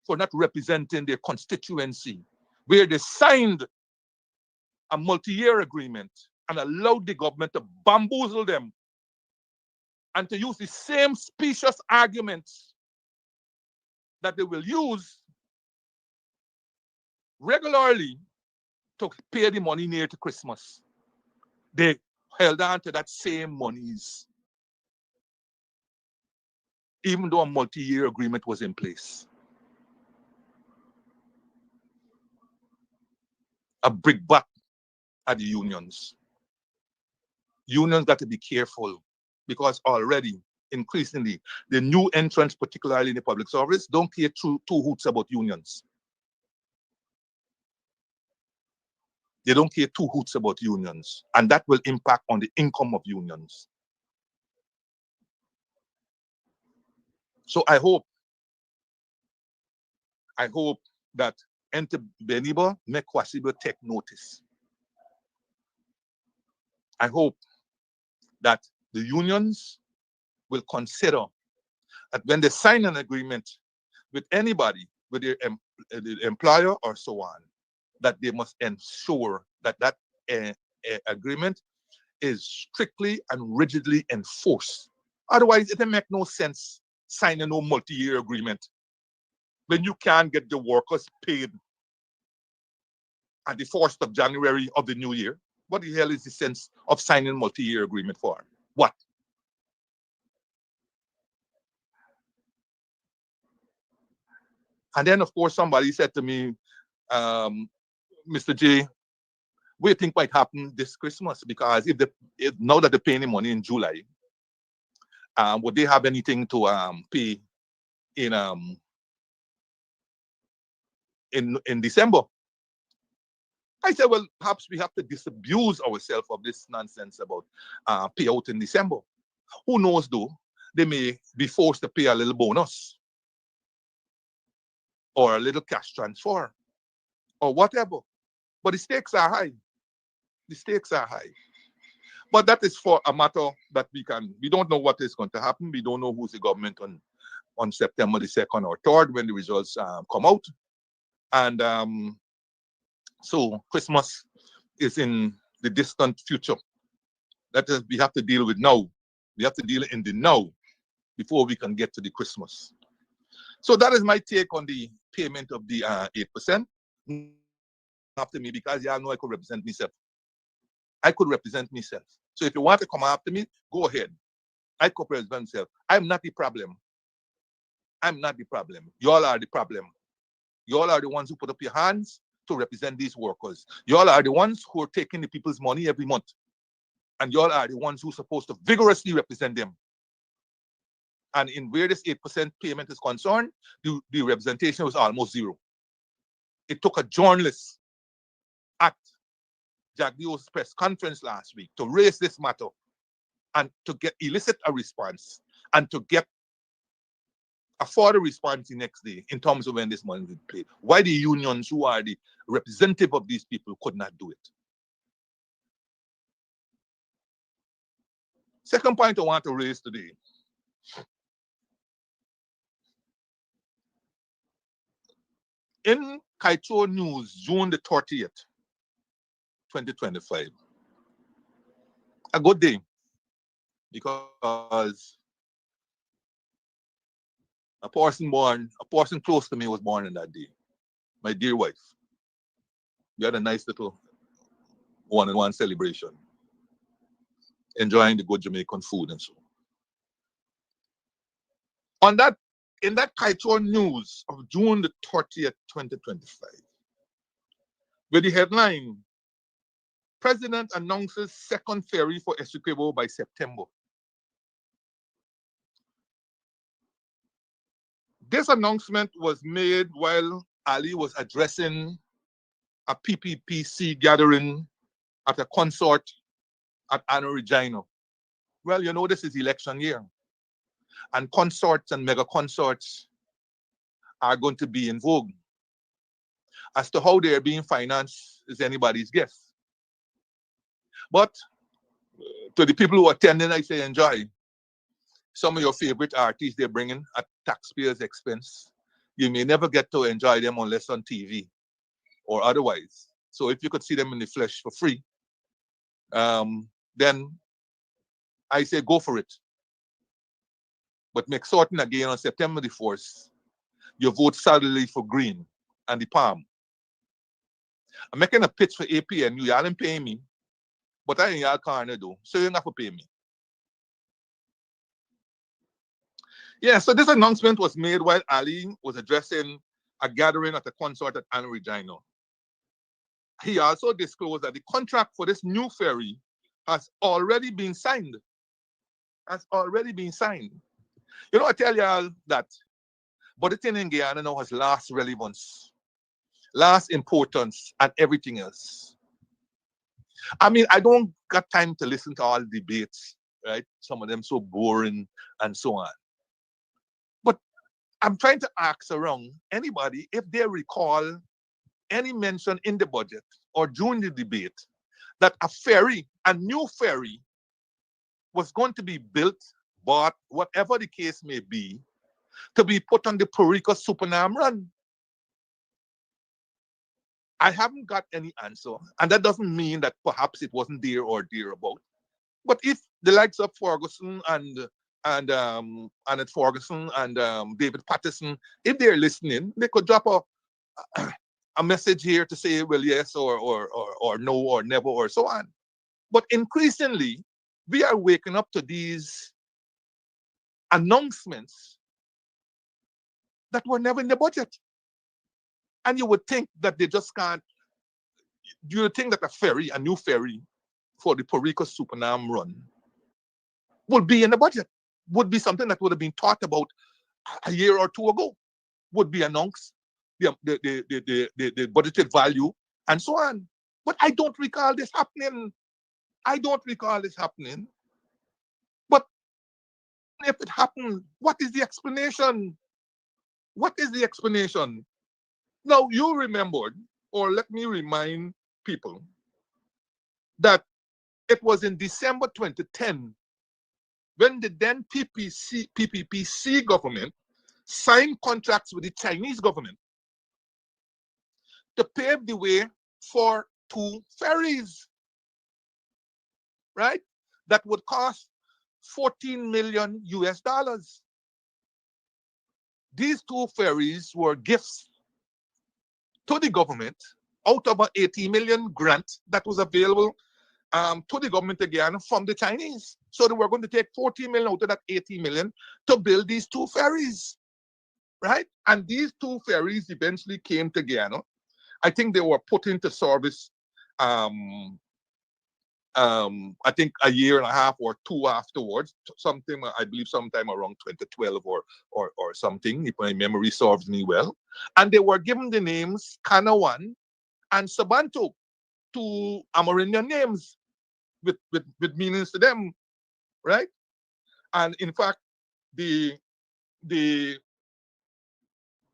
for not representing their constituency, where they signed a multi-year agreement and allowed the government to bamboozle them and to use the same specious arguments that they will use regularly to pay the money near to Christmas. They held on to that same monies, even though a multi-year agreement was in place. A brickbat at the unions. Unions got to be careful because already, increasingly, the new entrants, particularly in the public service, don't care two hoots about unions. They don't care 2 hoots about unions, and that will impact on the income of unions. So I hope that Ente Beniba Mekwasibo take notice. I hope that the unions will consider that when they sign an agreement with anybody, with their employer or so on, that they must ensure that that agreement is strictly and rigidly enforced. Otherwise, it will make no sense signing no multi-year agreement when you can't get the workers paid at the 1st of January of the new year? What the hell is the sense of signing multi-year agreement for? What? And then, of course, somebody said to me, Mr. J, what do you think might happen this Christmas? Because if now that they're paying the money in July, would they have anything to pay in December? I said, well, perhaps we have to disabuse ourselves of this nonsense about payout in December. Who knows, though? They may be forced to pay a little bonus or a little cash transfer or whatever. But the stakes are high. The stakes are high. But that is for a matter that we don't know what is going to happen. We don't know who's the government on September the 2nd or 3rd when the results come out. And so Christmas is in the distant future. That is, we have to deal with now. We have to deal in the now before we can get to the Christmas. So that is my take on the payment of the 8%. After me, because y'all know I could represent myself. I could represent myself. So if you want to come after me, go ahead. I could represent myself. I'm not the problem. I'm not the problem. Y'all are the problem. Y'all are the ones who put up your hands to represent these workers. Y'all are the ones who are taking the people's money every month. And y'all are the ones who are supposed to vigorously represent them. And in where this 8% payment is concerned, the representation was almost zero. It took a journalist at Jagdio's press conference last week to raise this matter and to elicit a response and to get a further response the next day in terms of when this money will be paid. Why the unions, who are the representative of these people, could not do it. Second point I want to raise today. In Kaito News, June the 30th, 2025. A good day, because a person close to me was born on that day. My dear wife. We had a nice little one-on-one celebration, enjoying the good Jamaican food and so on. In that Kaito News of June the 30th, 2025, with the headline, President announces second ferry for Essequibo by September. This announcement was made while Ali was addressing a PPPC gathering at a concert at Anna Regina. Well, you know, this is election year, and concerts and mega concerts are going to be in vogue. As to how they're being financed is anybody's guess. But to the people who are attending, I say enjoy. Some of your favorite artists they're bringing at taxpayers' expense. You may never get to enjoy them unless on TV or otherwise. So if you could see them in the flesh for free, then I say go for it. But make certain again on September the 4th, you vote solidly for Green and the Palm. I'm making a pitch for APNU. Y'all ain't paying me, but I ain't y'all corner though, so you don't have to pay me. Yeah, so this announcement was made while Ali was addressing a gathering at a concert at Anna Regina. He also disclosed that the contract for this new ferry has already been signed. Has already been signed. You know, I tell y'all that budgeting in Guyana now has last relevance, last importance, and everything else. I mean, I don't got time to listen to all the debates, right? Some of them so boring and so on. But I'm trying to ask around anybody if they recall any mention in the budget or during the debate that a ferry, a new ferry, was going to be built, bought, whatever the case may be, to be put on the Porica Supernam run. I haven't got any answer, and that doesn't mean that perhaps it wasn't there or thereabout. But if the likes of Ferguson and Annette Ferguson and David Patterson, if they're listening, they could drop a message here to say, well, yes, or no, or never, or so on. But increasingly, we are waking up to these announcements that were never in the budget. And you would think that they just can't, you would think that a new ferry for the Puerto Rico Supernam run would be in the budget, would be something that would have been thought about a year or two ago, would be announced, the budgeted value, and so on. But I don't recall this happening. I don't recall this happening. But if it happened, what is the explanation? What is the explanation? Now, you remembered, or let me remind people, that it was in December 2010 when the then PPPC government signed contracts with the Chinese government to pave the way for 2 ferries, right? That would cost 14 million US dollars. These 2 ferries were gifts to the government out of an 80 million grant that was available to the government again from the Chinese. So they were going to take 40 million out of that 80 million to build these 2 ferries, right? And these 2 ferries eventually came to Guyana. I think they were put into service, I think a year and a half or 2 afterwards, something, I believe sometime around 2012 or something, if my memory serves me well. And they were given the names Kanawan and Sabanto, 2 Amerindian names with meanings to them, right? And in fact, the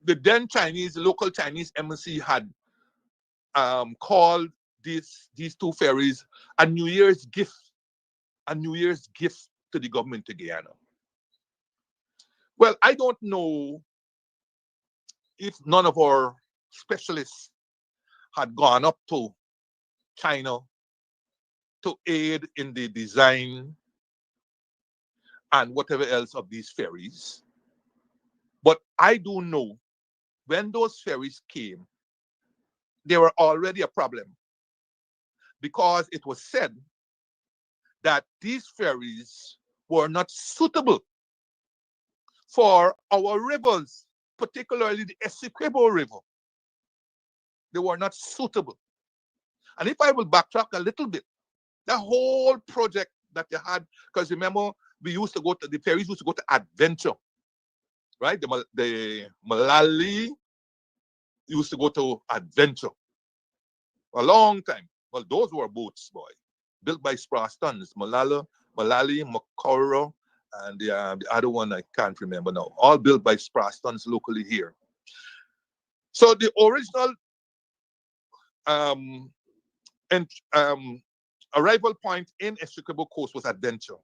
then local Chinese embassy had called these 2 ferries a New Year's gift to the government of Guyana. Well, I don't know if none of our specialists had gone up to China to aid in the design and whatever else of these ferries. But I do know when those ferries came, they were already a problem, because it was said that these ferries were not suitable for our rivers, particularly the Essequibo River. They were not suitable. And if I will backtrack a little bit, the whole project that they had, because remember, the ferries used to go to Adventure, right? The Malali used to go to Adventure a long time. Well, those were boats, boy, built by Sprastons, Malali, Macoro, and the other one I can't remember now. All built by Sprastons locally here. So the original arrival point in Essequibo Coast was Adventure.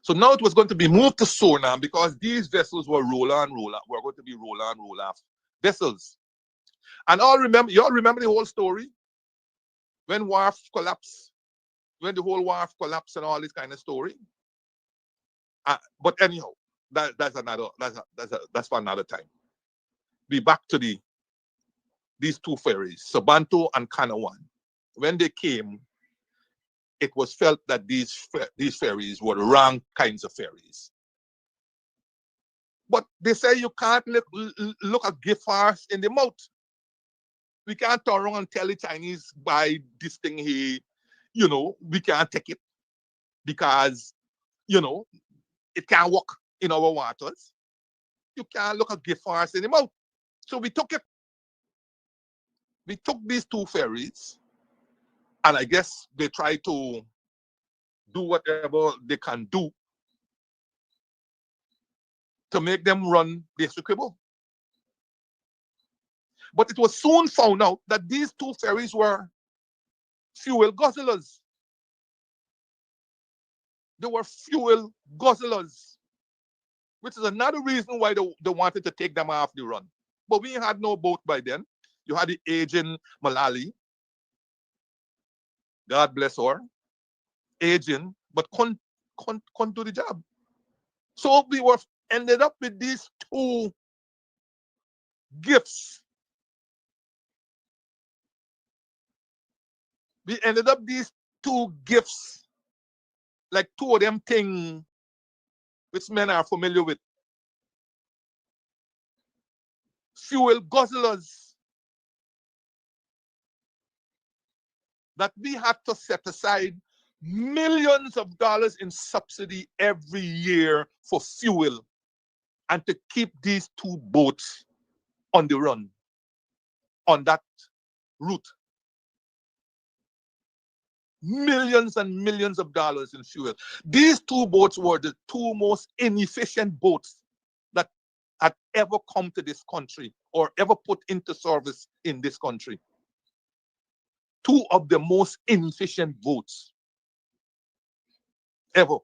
So now it was going to be moved to Sonam because these vessels were roll on, roll off. Were going to be roll on, roll off vessels. And you all remember the whole story? When wharf collapsed, when the whole wharf collapsed and all this kind of story. But anyhow, that's for another time. Be back to these 2 ferries, Sabanto and Kanawan. When they came, it was felt that these ferries were the wrong kinds of ferries. But they say you can't look a gift horse in the mouth. We can't turn around and tell the Chinese, buy this thing here, we can't take it because, it can't work in our waters. You can't look a gift horse in the mouth. So we took it. We took these 2 ferries, and I guess they try to do whatever they can do to make them run the Essequibo. But it was soon found out that these 2 ferries were fuel guzzlers. They were fuel guzzlers, which is another reason why they wanted to take them off the run. But we had no boat by then. You had the aging Malali. God bless her. Aging, but couldn't do the job. So we ended up with these 2 gifts We ended up these two gifts, like two of them things which men are familiar with. Fuel guzzlers that we had to set aside millions of dollars in subsidy every year for fuel and to keep these two boats on the run on that route. Millions and millions of dollars in fuel. These two boats were the two most inefficient boats that had ever come to this country or ever put into service in this country. Two of the most inefficient boats ever.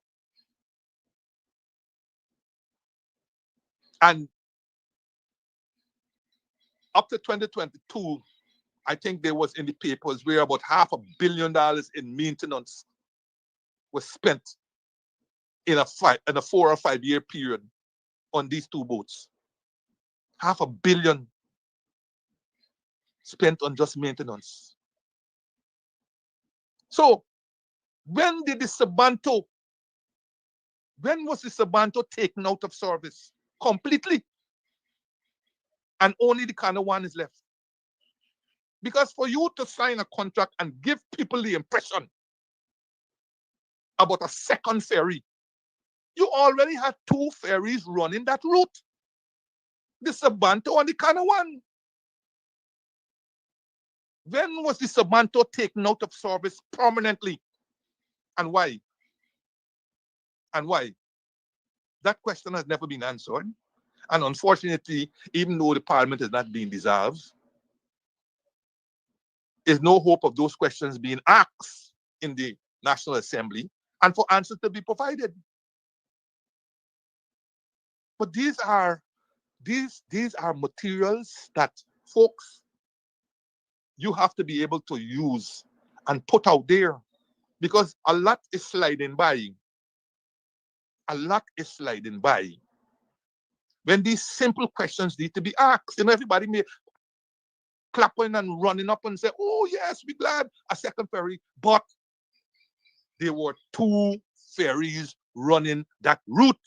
And up to 2022, I think there was in the papers where about $500 million in maintenance was spent in a 4 or 5 year period on these two boats. $500 million spent on just maintenance. So when was the Sabanto taken out of service? Completely. And only the Kana one is left. Because for you to sign a contract and give people the impression about a second ferry, you already had two ferries running that route. The Sabanto and the Kana one. When was the Sabanto taken out of service permanently? And why? And why? That question has never been answered. And unfortunately, even though the parliament is not being dissolved, there's no hope of those questions being asked in the National Assembly and for answers to be provided. But these are materials that, folks, you have to be able to use and put out there, because a lot is sliding by. A lot is sliding by. When these simple questions need to be asked, everybody may clapping and running up and say, oh yes, we're glad a second ferry, but there were two ferries running that route.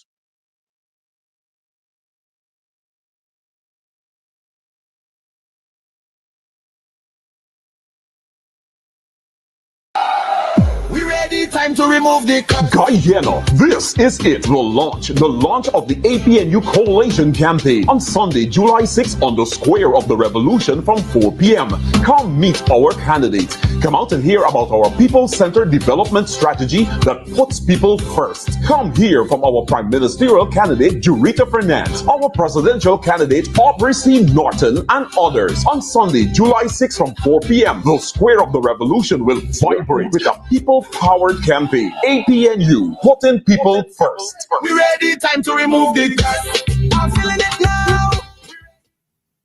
Time to remove the Guyana, this is it, the launch of the APNU Coalition Campaign on Sunday, July 6th on the Square of the Revolution from 4 p.m. Come meet our candidates. Come out and hear about our people-centered development strategy that puts people first. Come hear from our Prime Ministerial candidate, Jurita Fernandez, our presidential candidate, Aubrey C. Norton, and others. On Sunday, July 6th from 4 p.m., the Square of the Revolution will vibrate with a people-powered campaign. APNU, putting people first. We ready, time to remove the gas. I'm feeling it now.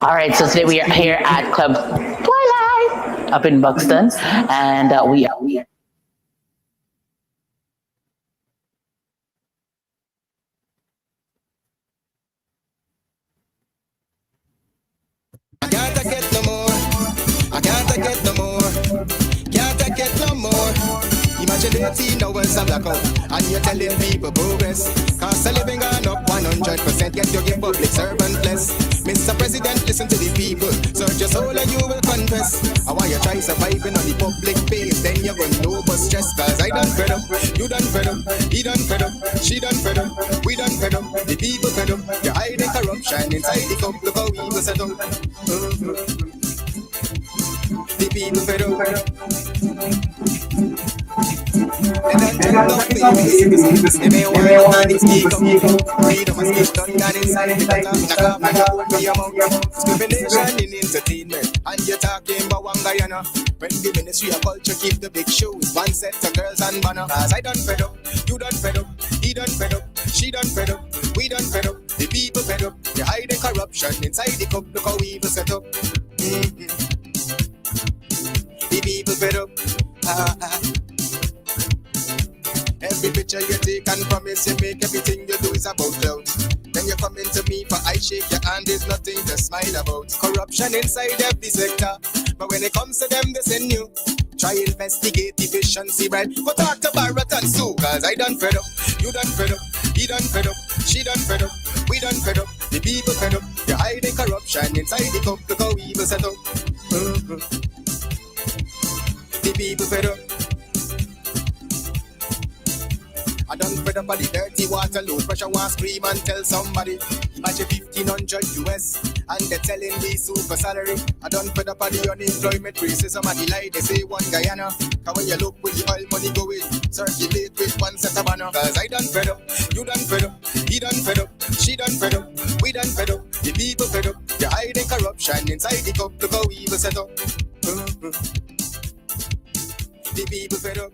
All right, so today we are here at Club Twilight up in Buxton, and we are. I can't take it no more. I can't take it no more. Can't take it no more. Imagine 18 hours of blackout and you're telling people progress. Cost of living gone up 100%, yet you give public servant less. Mr. President, listen to the people. Search your soul and you will confess. And while you try surviving on the public base, then you're gonna know but stress. Cause I done fed up, you done fed up, he done fed up, she done fed up, we done fed up, the people fed up. You're hiding corruption inside the cup, look how we go set up. The people fed up. And I tell the babies, they may worry about the speak up. Freedom must be done down inside the knock up for your mouth. Discrimination in entertainment, and you're talking about one Guyana. When the Ministry of Culture keep the big shows, one set of girls and banner. Cause I done fed up, you done fed up, he done fed up, she done fed up, we done fed up, the people fed up. You're hiding corruption inside the cup, look how we will set up. The people fed up. Every picture you take and promise you make, everything you do is about clout. Then you come into me for I shake your hand, there's nothing to smile about. Corruption inside every sector, but when it comes to them they send you. Try investigate efficiency, right? Go talk to Barrett and Sue, cause I done fed up. You done fed up. He done fed up. She done fed up. We done fed up. The people fed up. You're hiding corruption inside the cup. Look how evil set up. The people fed up. I done fed up of the dirty water, low pressure, want scream and tell somebody. Imagine 1,500 US, and they're telling me super salary. I done fed up of the unemployment racism and the lie they say one Guyana. Cause when you look with the oil money going, circulate with one set of banner. Cause I done fed up, you done fed up, he done fed up, she done fed up, we done fed up, the people fed up. You're hiding corruption inside the cup, look how evil set up. The people fed up.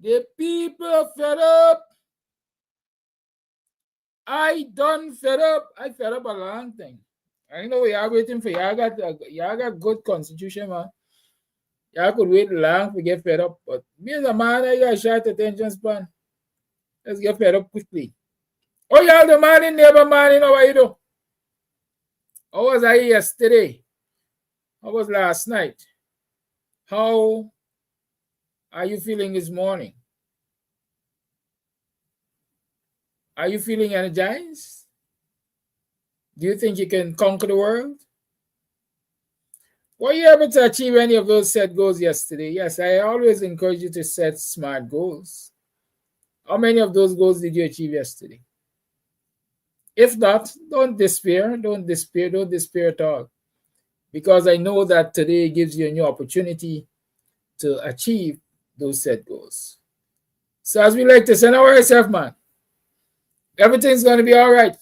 The people fed up. I done fed up. I fed up a long time. I know y'all waiting for y'all got good constitution, man. Y'all could wait long to get fed up, but me as a man, I got short attention span. Let's get fed up quickly. Oh, y'all the morning, neighbor morning, how are you doing? How was I yesterday? How was last night? How are you feeling this morning? Are you feeling energized? Do you think you can conquer the world? Were you able to achieve any of those set goals yesterday? Yes, I always encourage you to set smart goals. How many of those goals did you achieve yesterday? If not, don't despair. Don't despair. Don't despair at all. Because I know that today gives you a new opportunity to achieve those set goals. So as we like to say, now ourselves, man, everything's going to be all right.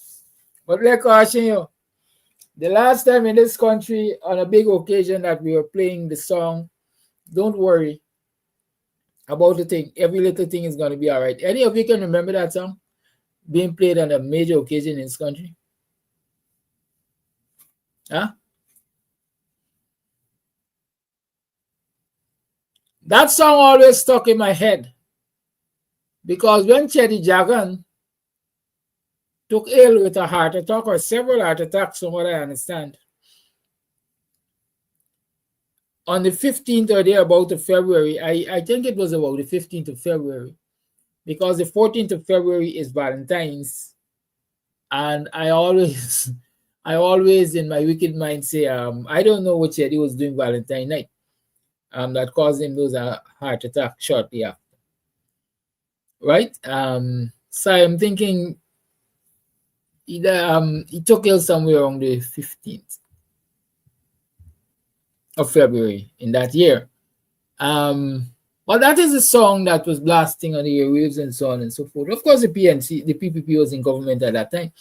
But let me caution you. The last time in this country, on a big occasion that we were playing the song, don't worry about the thing. Every little thing is going to be all right. Any of you can remember that song being played on a major occasion in this country? Huh? That song always stuck in my head because when Chetty Jagan took ill with a heart attack or several heart attacks, from what I understand, on the 15th or thereabout of February, I think it was about the 15th of February, because the 14th of February is Valentine's, and I always in my wicked mind say, I don't know what Chetty was doing Valentine night, that caused him those heart attack shortly after, right? So I'm thinking either he took ill somewhere around the 15th of February in that year. Well, that is a song that was blasting on the airwaves and so on and so forth. Of course, the PPP was in government at that time.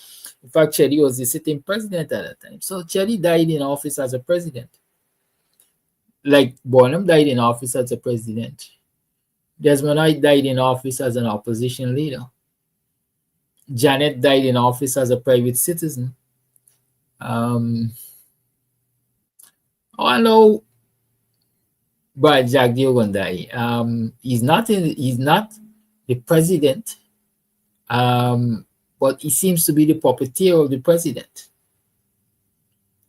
In fact, Chetty was the sitting president at that time. So Chetty died in office as a president. Like Bonham died in office as a president. Desmond White died in office as an opposition leader. Janet died in office as a private citizen. I know, but Jack Diogon died. He's not the president, but he seems to be the puppeteer of the president.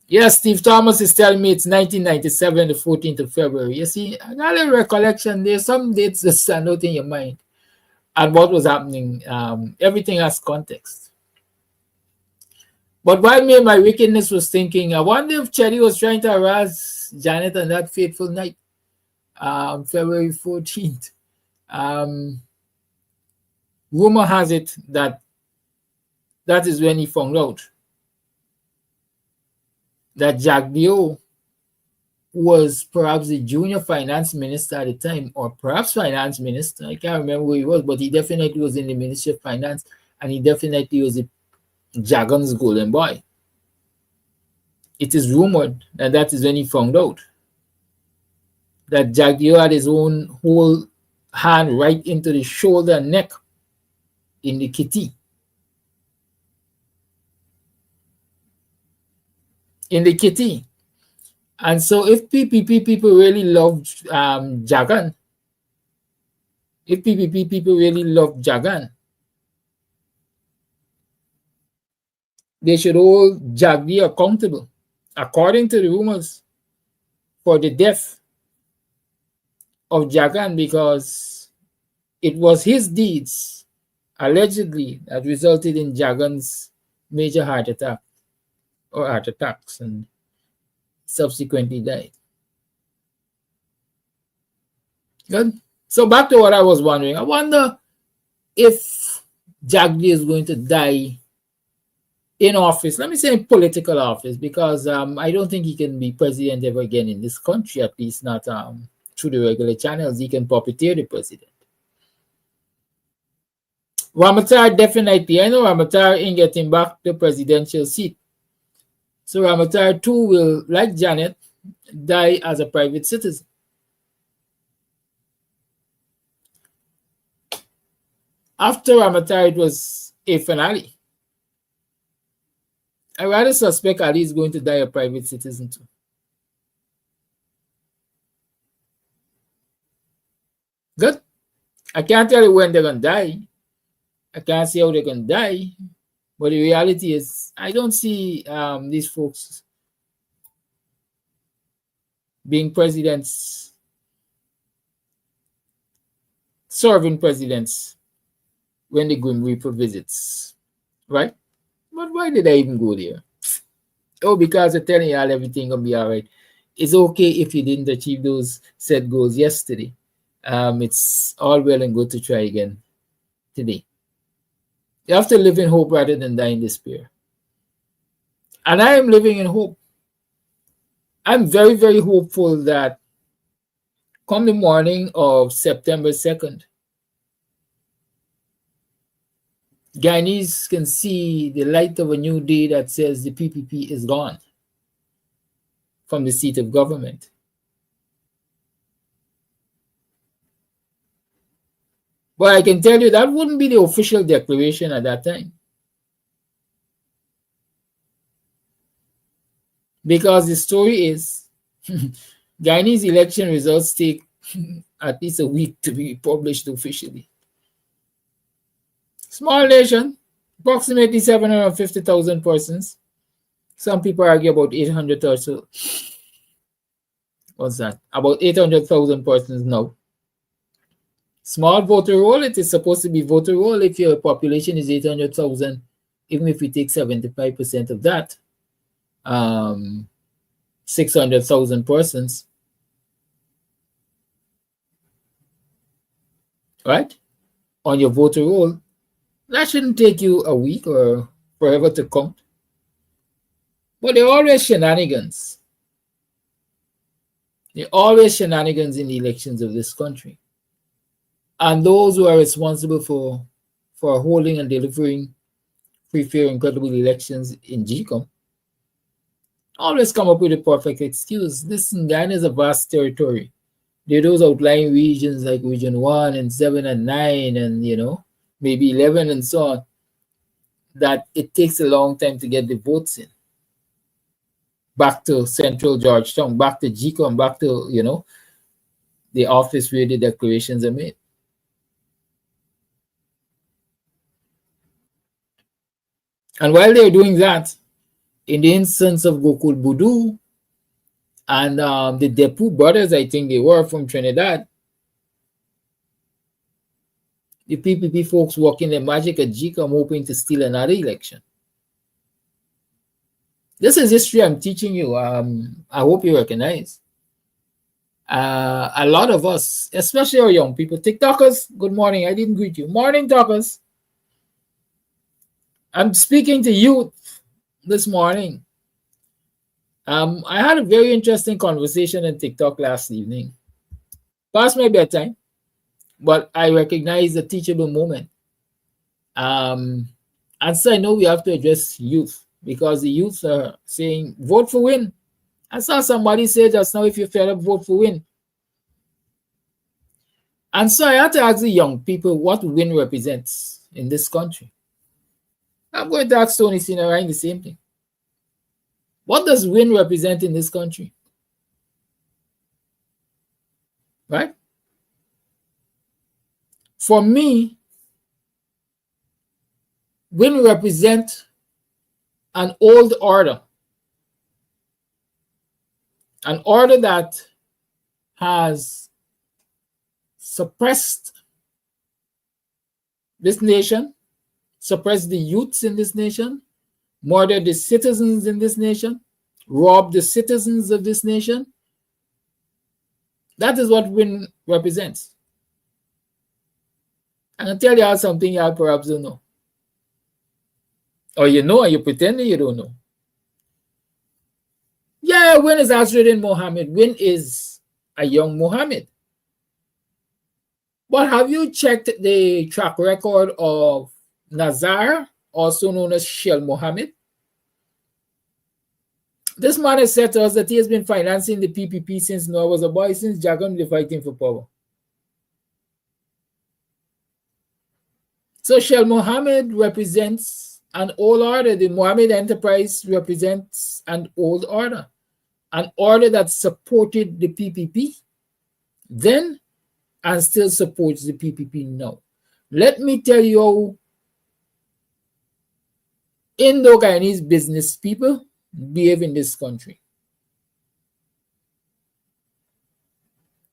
Yes, Steve Thomas is telling me it's 1997, the 14th of February. You see, I got a recollection. There's some dates that stand out in your mind and what was happening. Everything has context. But while me and my wickedness was thinking, I wonder if Chetty was trying to harass Janet on that fateful night, February 14th. Rumor has it that is when he found out that Jack Dio was perhaps the junior finance minister at the time, or perhaps finance minister. I can't remember who he was, but he definitely was in the Ministry of Finance, and he definitely was the Jagan's golden boy. It is rumored that is when he found out that Jack Dio had his own whole hand right into the shoulder and neck in the kitty. In the kitty. And so if PPP people really love Jagan, if PPP people really love Jagan, they should hold Jagdi accountable, according to the rumors, for the death of Jagan, because it was his deeds, allegedly, that resulted in Jagan's major heart attack or heart attacks, and subsequently died. Good. So back to what I was wondering. I wonder if Jagdi is going to die in office. Let me say in political office, because I don't think he can be president ever again in this country, at least not through the regular channels. He can puppeteer the president. Ramatar definitely. I know Ramatar ain't getting back the presidential seat. So Ramatar too will, like Janet, die as a private citizen. After Ramatar, it was a finale. I rather suspect Ali is going to die a private citizen too. Good. I can't tell you when they're going to die. I can't see how they're going to die. But the reality is, I don't see these folks being presidents, serving presidents when the Grim Reaper visits, right? But why did I even go there? Oh, because I'm telling y'all everything gonna be all right. It's okay if you didn't achieve those set goals yesterday. It's all well and good to try again today. You have to live in hope rather than die in despair. And I am living in hope. I'm very, very hopeful that come the morning of September 2nd, Guyanese can see the light of a new day that says the PPP is gone from the seat of government. But I can tell you that wouldn't be the official declaration at that time. Because the story is Guyanese election results take at least a week to be published officially. Small nation, approximately 750,000 persons. Some people argue about 800 or so. What's that? About 800,000 persons now. Small voter roll, it is supposed to be voter roll if your population is 800,000, even if we take 75% of that, 600,000 persons, right? On your voter roll, that shouldn't take you a week or forever to count. But there are always shenanigans. There are always shenanigans in the elections of this country. And those who are responsible for holding and delivering free, fair, and credible elections in GCOM always come up with a perfect excuse. Listen, Guyana is a vast territory. There are those outlying regions like Region 1 and 7 and 9 and, maybe 11 and so on, that it takes a long time to get the votes in. Back to Central Georgetown, back to GCOM, back to, the office where the declarations are made. And while they're doing that, in the instance of Gokul Budu and the Depu brothers, I think they were from Trinidad, the PPP folks working their magic at GCOM hoping to steal another election. This is history I'm teaching you. I hope you recognize. A lot of us, especially our young people, TikTokers, good morning. I didn't greet you. Morning, talkers. I'm speaking to youth this morning. I had a very interesting conversation in TikTok last evening. Past my bedtime, but I recognize a teachable moment. And so I know we have to address youth because the youth are saying, vote for win. I saw somebody say just now, if you're fed up, vote for win. And so I had to ask the young people what win represents in this country. I'm going to ask Tony Sinarine the same thing. What does win represent in this country? right? For me, WIN represent an old order, an order that has suppressed this nation, suppressed the youths in this nation, murdered the citizens in this nation, robbed the citizens of this nation. That is what WIN represents. And I'll tell you something you perhaps don't know. Or you know, and you're pretending you don't know. Yeah, WIN is Azruddin Mohammed. WIN is a young Mohammed. But have you checked the track record of Nazar, also known as Shell Mohammed? This man has said to us that he has been financing the PPP since Noah was a boy, since Jagan was fighting for power. So Shell Mohammed represents an old order. The Mohammed Enterprise represents an old order, an order that supported the PPP then and still supports the PPP now. Let me tell you how Indo-Guyanese business people behave in this country.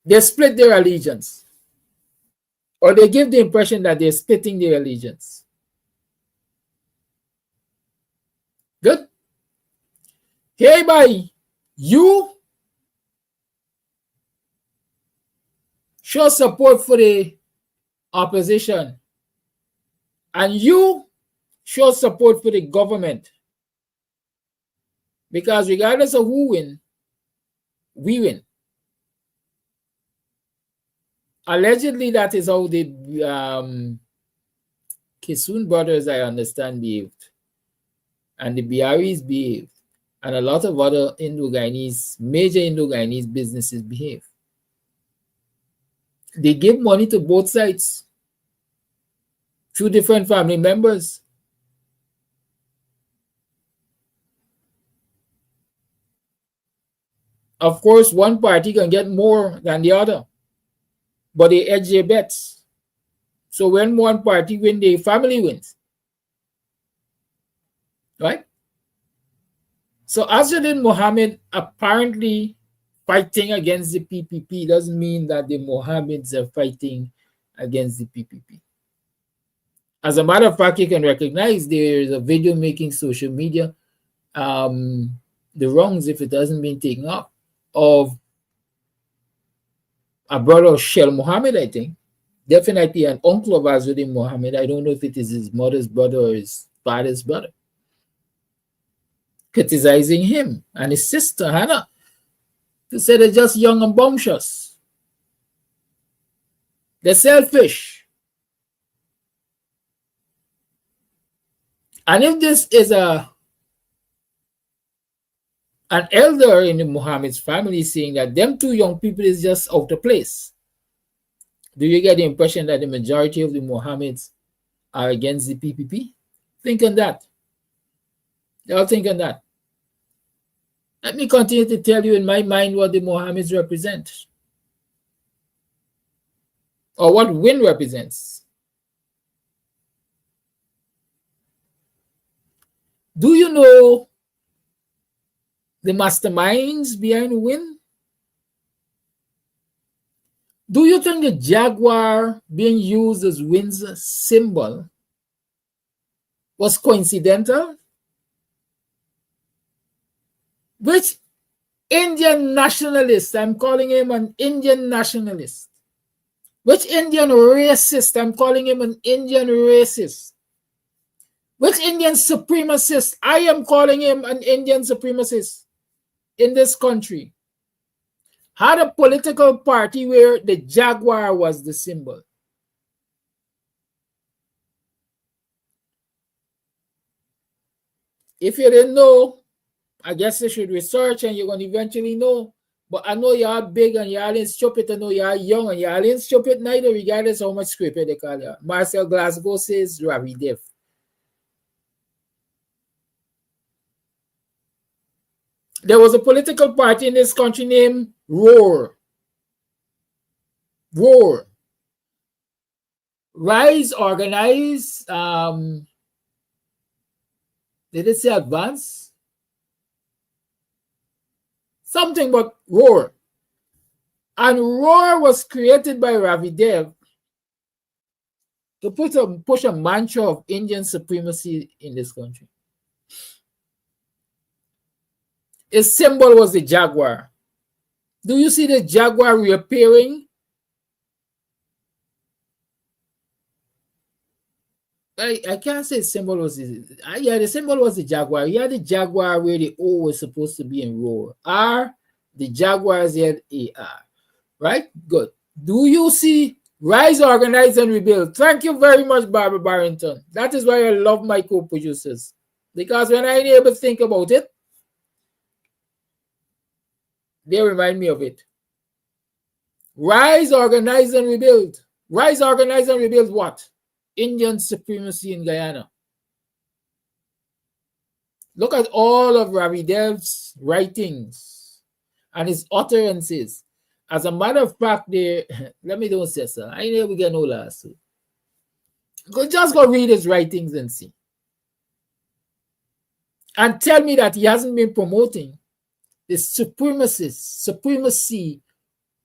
They split their allegiance, or they give the impression that they're splitting their allegiance. Good. Hereby, you show support for the opposition, and you show support for the government. Because regardless of who win, we win. Allegedly, that is how the Kisun brothers, I understand, behaved. And the Biaris behaved. And a lot of other Indo-Guyanese, major Indo-Guyanese businesses behave. They give money to both sides through different family members. Of course, one party can get more than the other, but they hedge their bets. So when one party wins, the family wins. Right? So Azruddin Mohammed apparently fighting against the PPP doesn't mean that the Mohammeds are fighting against the PPP. As a matter of fact, you can recognize there is a video making social media, the wrongs, if it hasn't been taken up, of a brother of Shell Mohammed, I think. Definitely an uncle of Azruddin Mohammed. I don't know if it is his mother's brother or his father's brother. Criticizing him and his sister, Hannah, to say they're just young and bumptious. They're selfish. And if this is an elder in the Mohammed's family saying that them two young people is just out of place, do you get the impression that the majority of the Mohammeds are against the PPP? Think on that. Y'all think on that. Let me continue to tell you in my mind what the Mohammeds represent, or what WIN represents. Do you know the masterminds behind WIN? Do you think the jaguar being used as WIN's symbol was coincidental? Which Indian nationalist, I'm calling him an Indian nationalist. Which Indian racist, I'm calling him an Indian racist. Which Indian supremacist, I am calling him an Indian supremacist in this country, had a political party where the jaguar was the symbol. If you didn't know, I guess you should research and you're going to eventually know. But I know y'all big and y'all ain't stupid. I know y'all young and y'all ain't stupid neither, regardless of how much scripted they call you. Marcel Glasgow says Ravi Dev. There was a political party in this country named ROAR. Roar. Rise, organize. Did it say advance? Something but roar. And roar was created by Ravi Dev to push a mantra of Indian supremacy in this country. His symbol was the jaguar. Do you see the jaguar reappearing? I can't say symbol was the symbol was the jaguar. You had the jaguar where the O was supposed to be in roar. R, the jaguar Z-A-R. Right? Good. Do you see rise, organize, and rebuild? Thank you very much, Barbara Barrington. That is why I love my co-producers. Because when I able to think about it, they remind me of it. Rise, organize, and rebuild. Rise, organize, and rebuild what? Indian supremacy in Guyana. Look at all of Ravi Dev's writings and his utterances. As a matter of fact, let me don't say so. I never get no lawsuit. Just go read his writings and see. And tell me that he hasn't been promoting the supremacy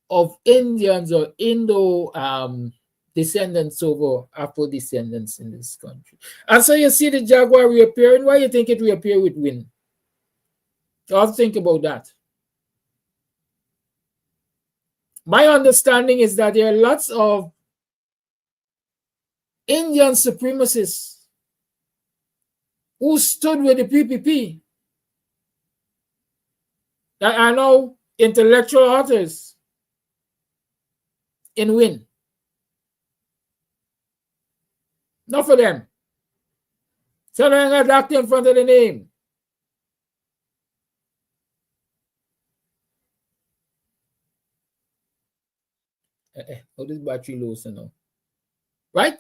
of Indians or Indo descendants over Afro descendants in this country. And so you see the jaguar reappearing. Why do you think it reappeared with wind? I'll think about that. My understanding is that there are lots of Indian supremacists who stood with the PPP that are now intellectual authors in WIN. Not for them. So they got doctor in front of the name. Oh, this battery low so now. Right?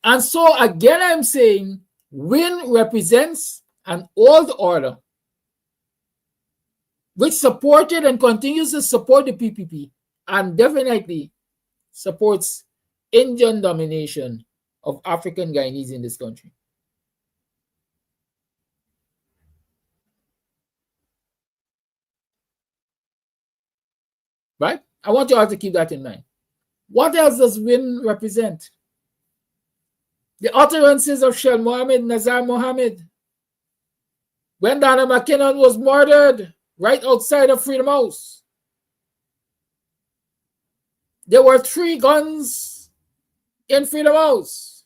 And so again, I'm saying WIN represents an old order which supported and continues to support the PPP and definitely supports Indian domination of African Guyanese in this country. Right? I want you all to keep that in mind. What else does WIN represent? The utterances of Shel Mohammed, Nazar Mohammed. When Donna McKinnon was murdered right outside of Freedom House, there were 3 guns in Freedom House.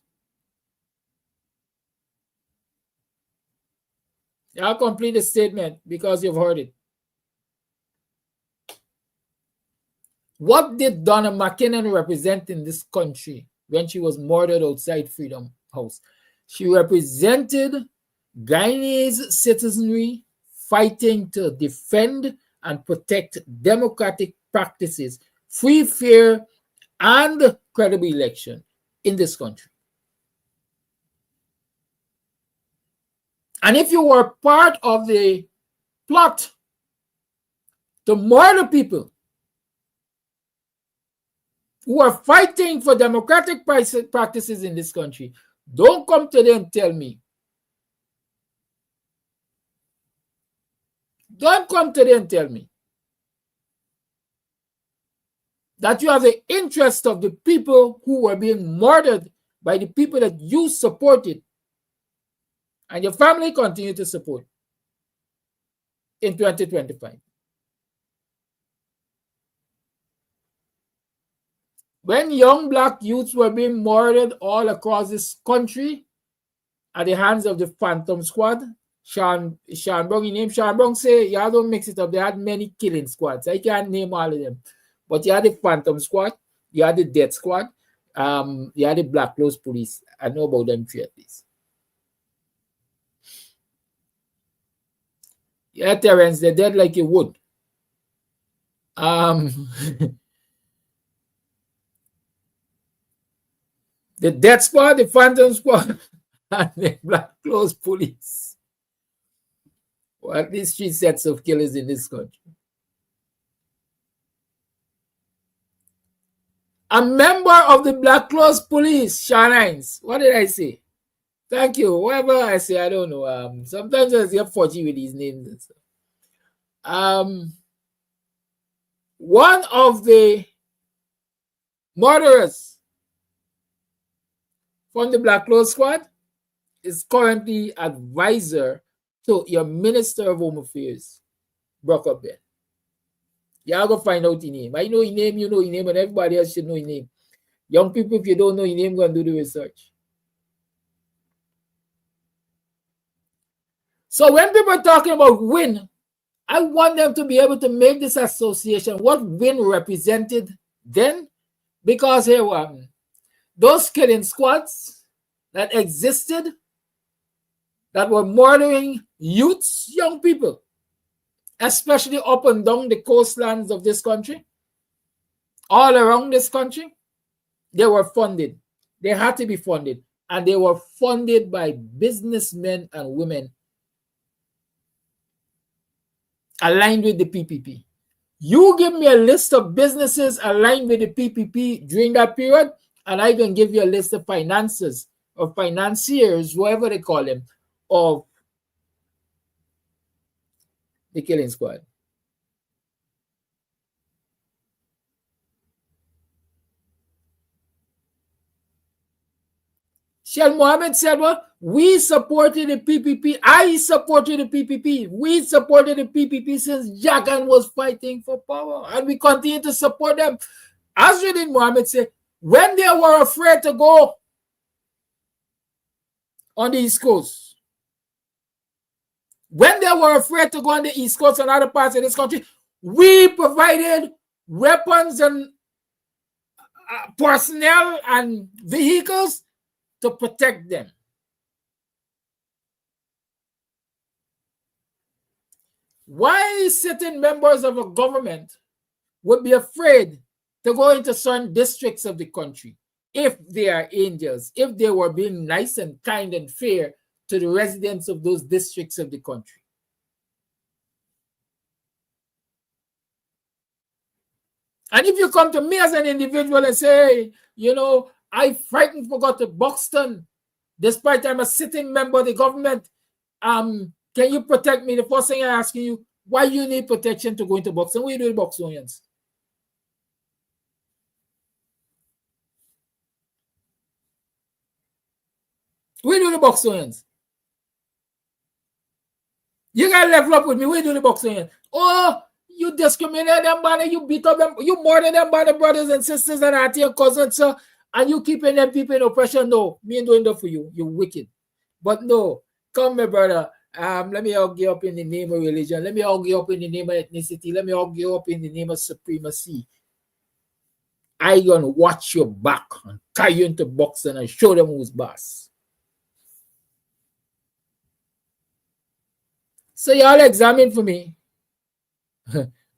I'll complete the statement because you've heard it. What did Donna McKinnon represent in this country when she was murdered outside Freedom House? She represented Guyanese citizenry fighting to defend and protect democratic practices, free, fair, and credible election in this country. And if you were part of the plot to murder people who are fighting for democratic practices in this country, don't come today and tell me. Don't come today and tell me that you have the interest of the people who were being murdered by the people that you supported and your family continue to support in 2025. When young black youths were being murdered all across this country at the hands of the Phantom Squad, Sean Brown, he named Sean Brown, say, y'all don't mix it up. They had many killing squads. I can't name all of them. But you had the Phantom Squad, you had the Death Squad, you had the Black Clothes Police. I know about them 3 at least. Yeah, Terrence, they're dead like you would. The Death Squad, the Phantom Squad, and the Black Clothes Police. Well, at least 3 sets of killers in this country. A member of the Black Clothes Police, Sean Hines. What did I say? Thank you. Whatever I say, I don't know. Sometimes I get fudgy with these names and stuff. One of the murderers from the Black Clothes Squad is currently advisor to your Minister of Home Affairs, Brock up there. Y'all go find out his name. I know his name, you know his name, and everybody else should know his name. Young people, if you don't know his name, go and do the research. So when people are talking about WIN, I want them to be able to make this association, what WIN represented then, because here those killing squads that existed, that were murdering youths, young people, especially up and down the coastlands of this country, all around this country, they were funded. They had to be funded. And they were funded by businessmen and women aligned with the PPP. You give me a list of businesses aligned with the PPP during that period, and I can give you a list of finances, of financiers, whatever they call them, of the killing squad. Sheikh Mohammed said, well, we supported the PPP. I supported the PPP. We supported the PPP since Jagan was fighting for power. And we continue to support them. Azruddin Mohammed said, when they were afraid to go on the East Coast, when they were afraid to go on the East Coast and other parts of this country, we provided weapons and personnel and vehicles to protect them. Why certain members of a government would be afraid to go into certain districts of the country if they are angels, if they were being nice and kind and fair to the residents of those districts of the country? And if you come to me as an individual and say, you know, I frightened for go to Buxton, despite I'm a sitting member of the government, can you protect me? The first thing I ask you, why you need protection to go into Buxton? What do you do with Buxtonians? What do you do with Buxtonians? You gotta level up with me. What do you do with Buxtonians? Oh, you discriminate them, man, you beat up them, you murder them, by the brothers and sisters and auntie and cousins, sir. And you keeping them people in oppression? No, me ain't doing that for you. You wicked. But no, come, my brother. Let me argue up in the name of religion. Let me argue up in the name of ethnicity. Let me argue up in the name of supremacy. I gonna watch your back and tie you into boxing and show them who's boss. So y'all examine for me.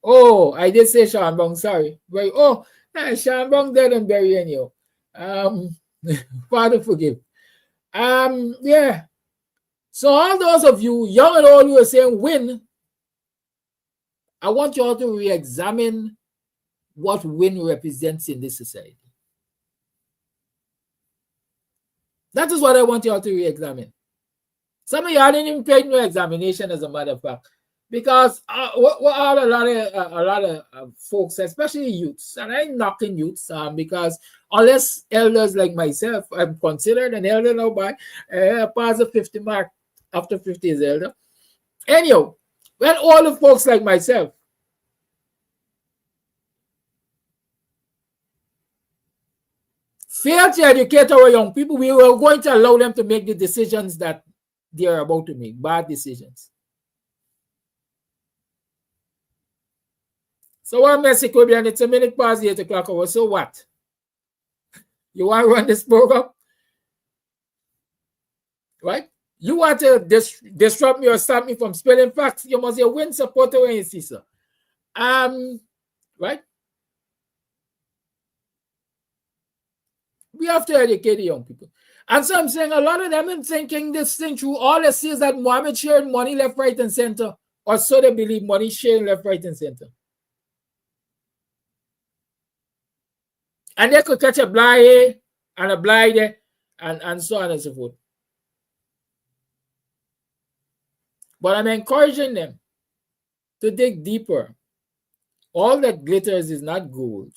Oh, I did say Sean Bong, sorry. Right. Oh, Sean Bong dead and burying you. Father forgive. Yeah. So all those of you, young and old, who are saying win, I want you all to re-examine what win represents in this society. That is what I want you all to re-examine. Some of y'all didn't even pay no examination, as a matter of fact, because what are a lot of folks, especially youths, and I'm knocking youths, because unless elders like myself, I'm considered an elder now by past the 50 mark. After 50 is elder. Anyhow, when all the folks like myself fail to educate our young people, we were going to allow them to make the decisions that they are about to make, bad decisions. So what message could be, and it's a minute past 8 o'clock hour, so what? You want to run this program? Right? You want to disrupt me or stop me from spelling facts? You must be a win supporter when you see so. Right? We have to educate the young people. And so I'm saying a lot of them are thinking this thing through. All they see is that Mohammed sharing money left, right, and center. Or so they believe, money sharing left, right, and center. And they could catch a blind here and a blind there and so on and so forth. But I'm encouraging them to dig deeper. All that glitters is not gold.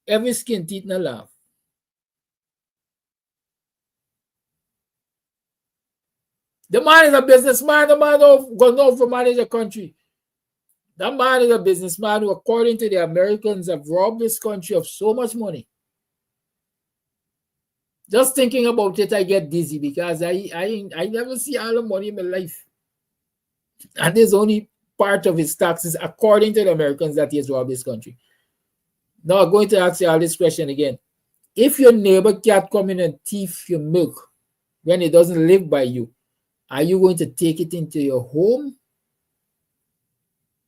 Every skin teeth no laugh. The man is a businessman. The man going to over manage a country. That man is a businessman who, according to the Americans, have robbed this country of so much money. Just thinking about it, I get dizzy because I never see all the money in my life. And there's only part of his taxes, according to the Americans, that he has robbed this country. Now, I'm going to ask you all this question again. If your neighbor cat come in and thief your milk when it doesn't live by you, are you going to take it into your home?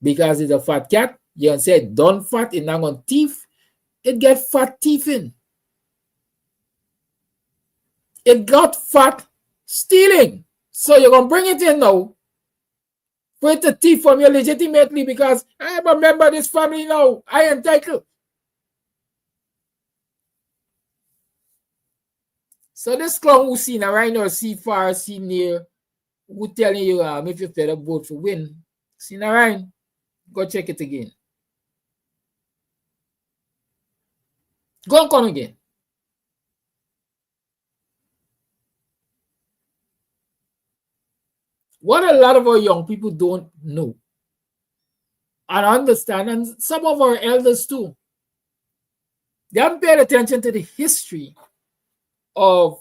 Because it's a fat cat, you can say done fat, it's not on thief. It get fat thieving. It got fat stealing. So you're going to bring it in now. Put the thief from you legitimately because I am a member of this family now. I am entitled. So this clown who see now right now, see far, see near, who telling you if you fed up vote for win, see now right, go check it again. Go and come again. What a lot of our young people don't know and understand, and some of our elders too, they haven't paid attention to the history of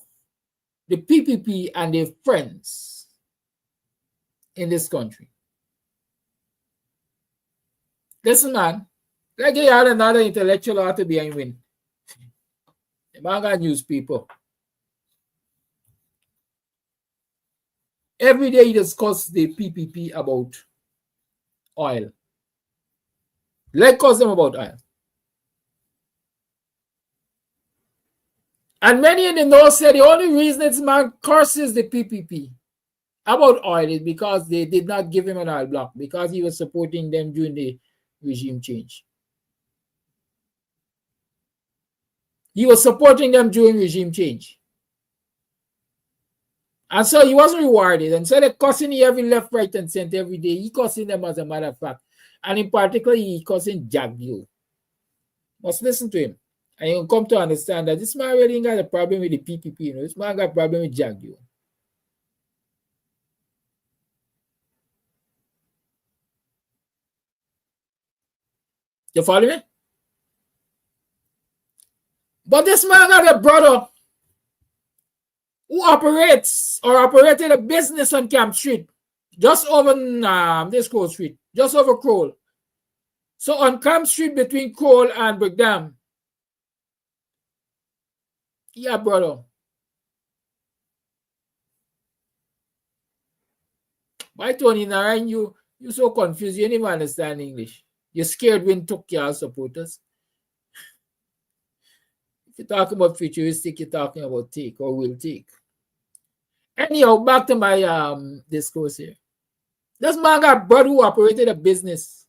the PPP and their friends in this country. Listen, man, like you had another intellectual out to behind win. The man got newspaper. Every day he discuss the PPP about oil. Let's cause them about oil. And many in the north said the only reason this man curses the PPP about oil is because they did not give him an oil block, because he was supporting them during the regime change. He was supporting them during regime change. And so he wasn't rewarded. And so they're cussing every left, right, and center every day. He cussing them as a matter of fact. And in particular, he cussing Jack Deal. Must listen to him. And you'll come to understand that this man really ain't got a problem with the PPP. You know? This man got a problem with Jack Deal. You follow me? But this man got a brother who operates or operated a business on Camp Street, just over this Crow Street, just over Kroll. So on Camp Street between Kroll and Brickdam, yeah, brother. Why, Tony Narayan, you so confused, you didn't even understand English. You're scared when took your supporters. If you're talking about futuristic, you're talking about take or will take. Anyhow, back to my discourse here. This man got a brother who operated a business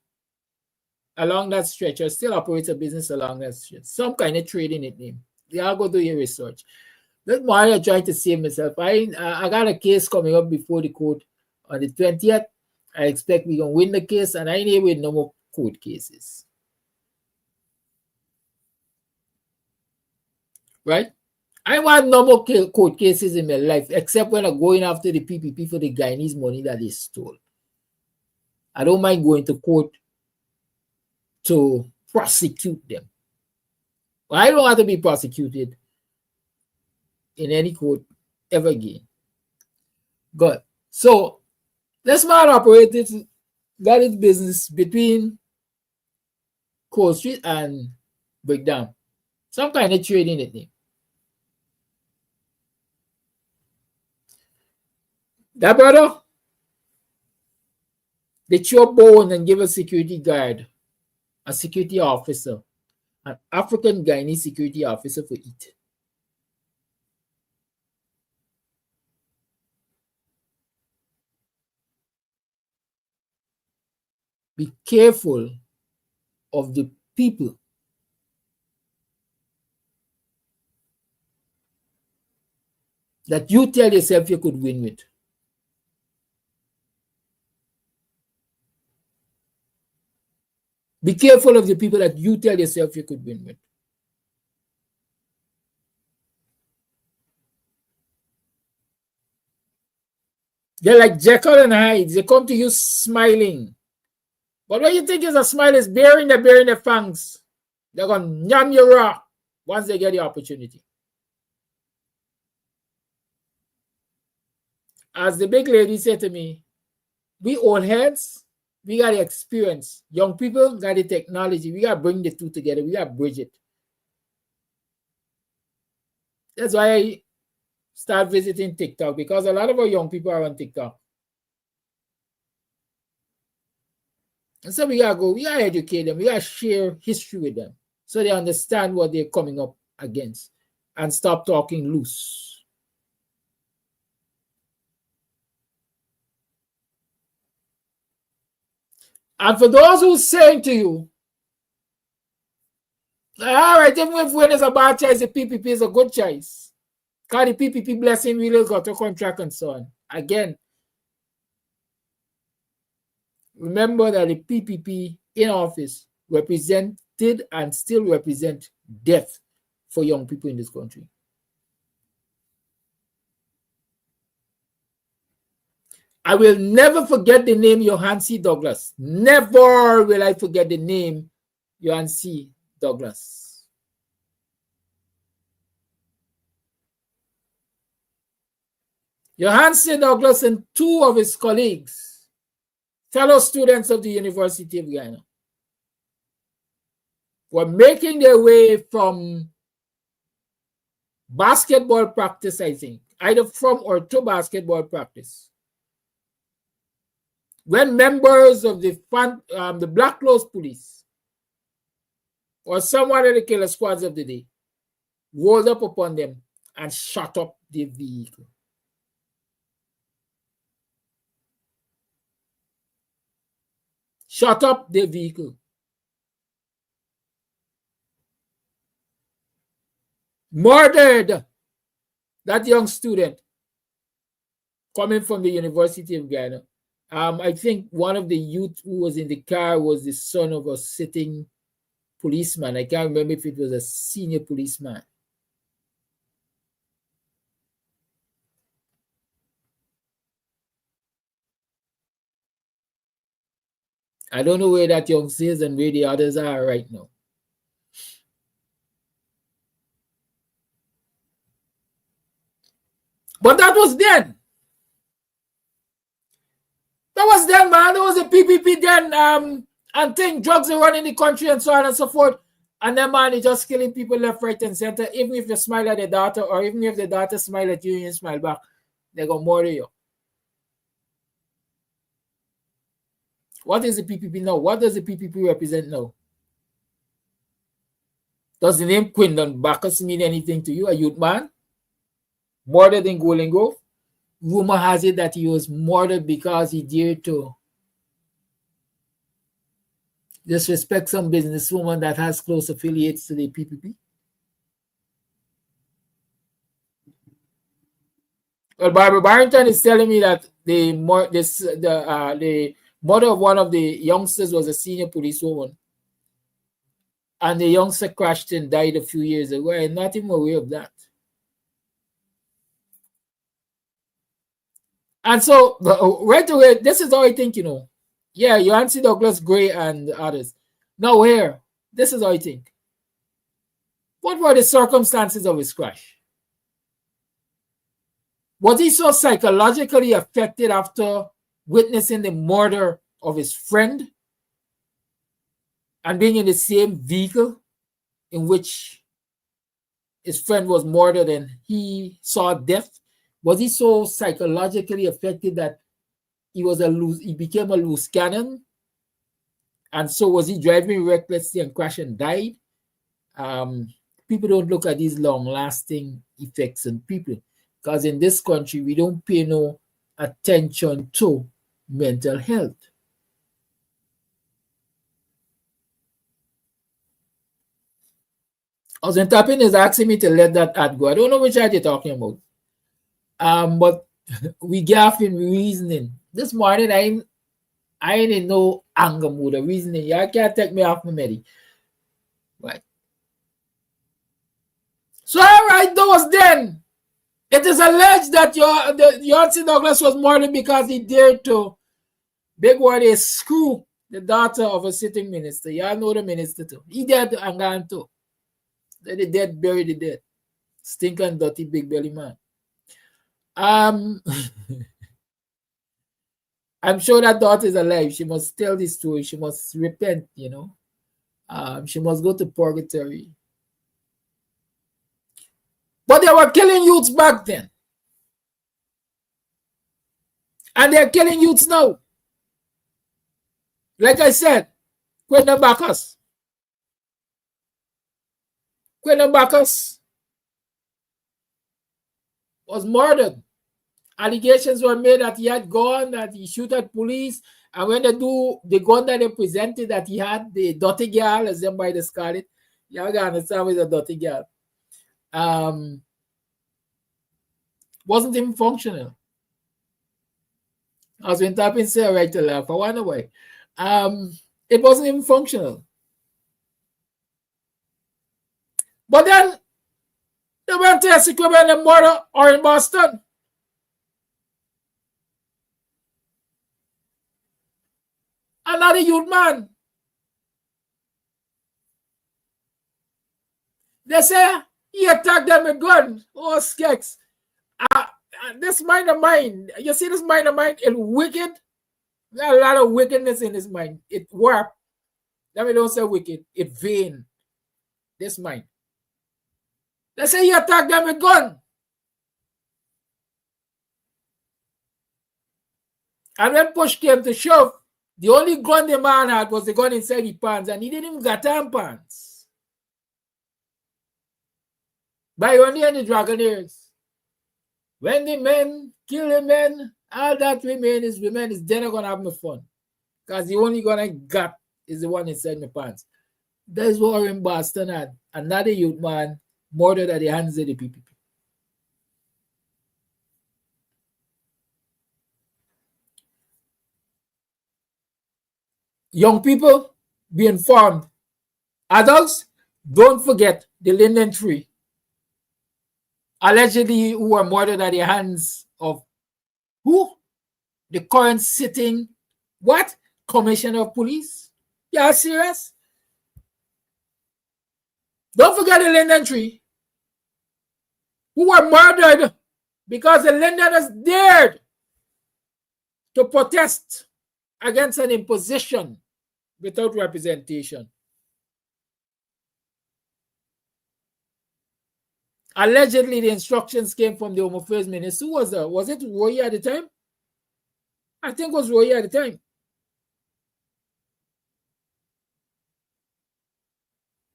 along that stretch, or still operates a business along that stretch. Some kind of trading it name. You all go do your research. This morning I'm trying to save myself. I got a case coming up before the court on the 20th. I expect we're going to win the case, and I ain't with no more court cases. Right? I want no more court cases in my life, except when I'm going after the PPP for the Guyanese money that they stole. I don't mind going to court to prosecute them. But I don't want to be prosecuted in any court ever again. Good. So, this man operated, got his business between Cold Street and Breakdown. Some kind of trading it name. That brother, they throw bone and give a security guard, a security officer, an African Guyanese security officer for it. Be careful of the people that you tell yourself you could win with. Be careful of the people that you tell yourself you could win with. They're like Jekyll and Hyde. They come to you smiling. But what you think is a smile is bearing their fangs. They're going to yam you raw once they get the opportunity. As the big lady said to me, we old heads, we got the experience. Young people got the technology. We got to bring the two together. We got to bridge it. That's why I start visiting TikTok, because a lot of our young people are on TikTok. And so we got to go, we got to educate them. We got to share history with them so they understand what they're coming up against and stop talking loose. And for those who saying to you, all right, even if when it's a bad choice, the PPP is a good choice. Because the PPP blessing really got a contract and so on. Again, remember that the PPP in office represented and still represent death for young people in this country. I will never forget the name Johann C. Douglas. Never will I forget the name Johann C. Douglas. Johann C. Douglas and two of his colleagues, fellow students of the University of Guyana, were making their way from basketball practice, I think, either from or to basketball practice, when members of the Black Clothes Police or some one of the killer squads of the day rolled up upon them and shot up the vehicle. Shot up the vehicle. Murdered that young student coming from the University of Guyana. I think one of the youth who was in the car was the son of a sitting policeman. I can't remember if it was a senior policeman. I don't know where that youngster is and where the others are right now. But that was then. That was then, man. There was a PPP then, and think drugs are running the country and so on and so forth. And then, man, it's just killing people left, right, and center. Even if you smile at the daughter, or even if the daughter smile at you and you smile back, they're going to murder you. What is the PPP now? What does the PPP represent now? Does the name Quindon Bacchus mean anything to you, a youth man? Murdered in Golden Grove? Rumor has it that he was murdered because he dared to disrespect some businesswoman that has close affiliates to the PPP. Well, Barbara Barrington is telling me that the mother of one of the youngsters was a senior policewoman, and the youngster crashed and died a few years ago. I'm not even aware of that. And so, right away, this is how I think, you know. Yeah, Johann C. Douglas, Gray, and others. Now, here, this is how I think. What were the circumstances of his crash? Was he so psychologically affected after witnessing the murder of his friend and being in the same vehicle in which his friend was murdered and he saw death? Was he so psychologically affected that he became a loose cannon? And so was he driving recklessly and crashed and died? People don't look at these long-lasting effects on people, because in this country, we don't pay no attention to mental health. Tapping is asking me to let that ad go. I don't know which ad you're talking about. But we gaffing reasoning. This morning I ain't in no anger mood or reasoning. Y'all can't take me off my meddy. Right. So all right, those then. It is alleged that Yancey Douglas was murdered because he dared to big word is screw the daughter of a sitting minister. Y'all know the minister too. He dead and gone too. The dead buried the dead. Stinking dirty big belly man. I'm sure that daughter is alive. She must tell this story. She must repent, you know. She must go to purgatory. But they were killing youths back then. And they're killing youths now. Like I said, Quentin Bacchus. Quentin Bacchus was murdered. Allegations were made that he had gone, that he shoot at police. And when they do the gun that they presented that he had, the dirty girl, as them by the Scarlet, you gotta understand with a dirty girl. Wasn't even functional. I was when tapping say right to left. I wonder why. It wasn't even functional. But then they went to execute and murder or in Boston. Another youth man. They say he attacked them with gun. Oh, skeks. This mind of mine, you see this mind of mine, it's wicked. There's a lot of wickedness in his mind. It warped. Let me don't say wicked. It vain. This mind. They say he attacked them with gun. And when push came to shove, the only gun the man had was the gun inside his pants, and he didn't even got on pants. By only any Dragonaires. When the men kill the men, all that women is then not gonna have no fun. Because the only gun I got is the one inside my pants. That's what in Boston had. Another youth man murdered at the hands of the PPP. Young people, be informed. Adults, don't forget the linden tree. Allegedly, who were murdered at the hands of who? The current sitting, what? Commissioner of Police? Yeah, serious? Don't forget the linden tree. Who were murdered because the Londoners dared to protest against an imposition without representation. Allegedly, the instructions came from the Home Affairs Minister. Who was that? Was it Roy at the time? I think it was Roy at the time.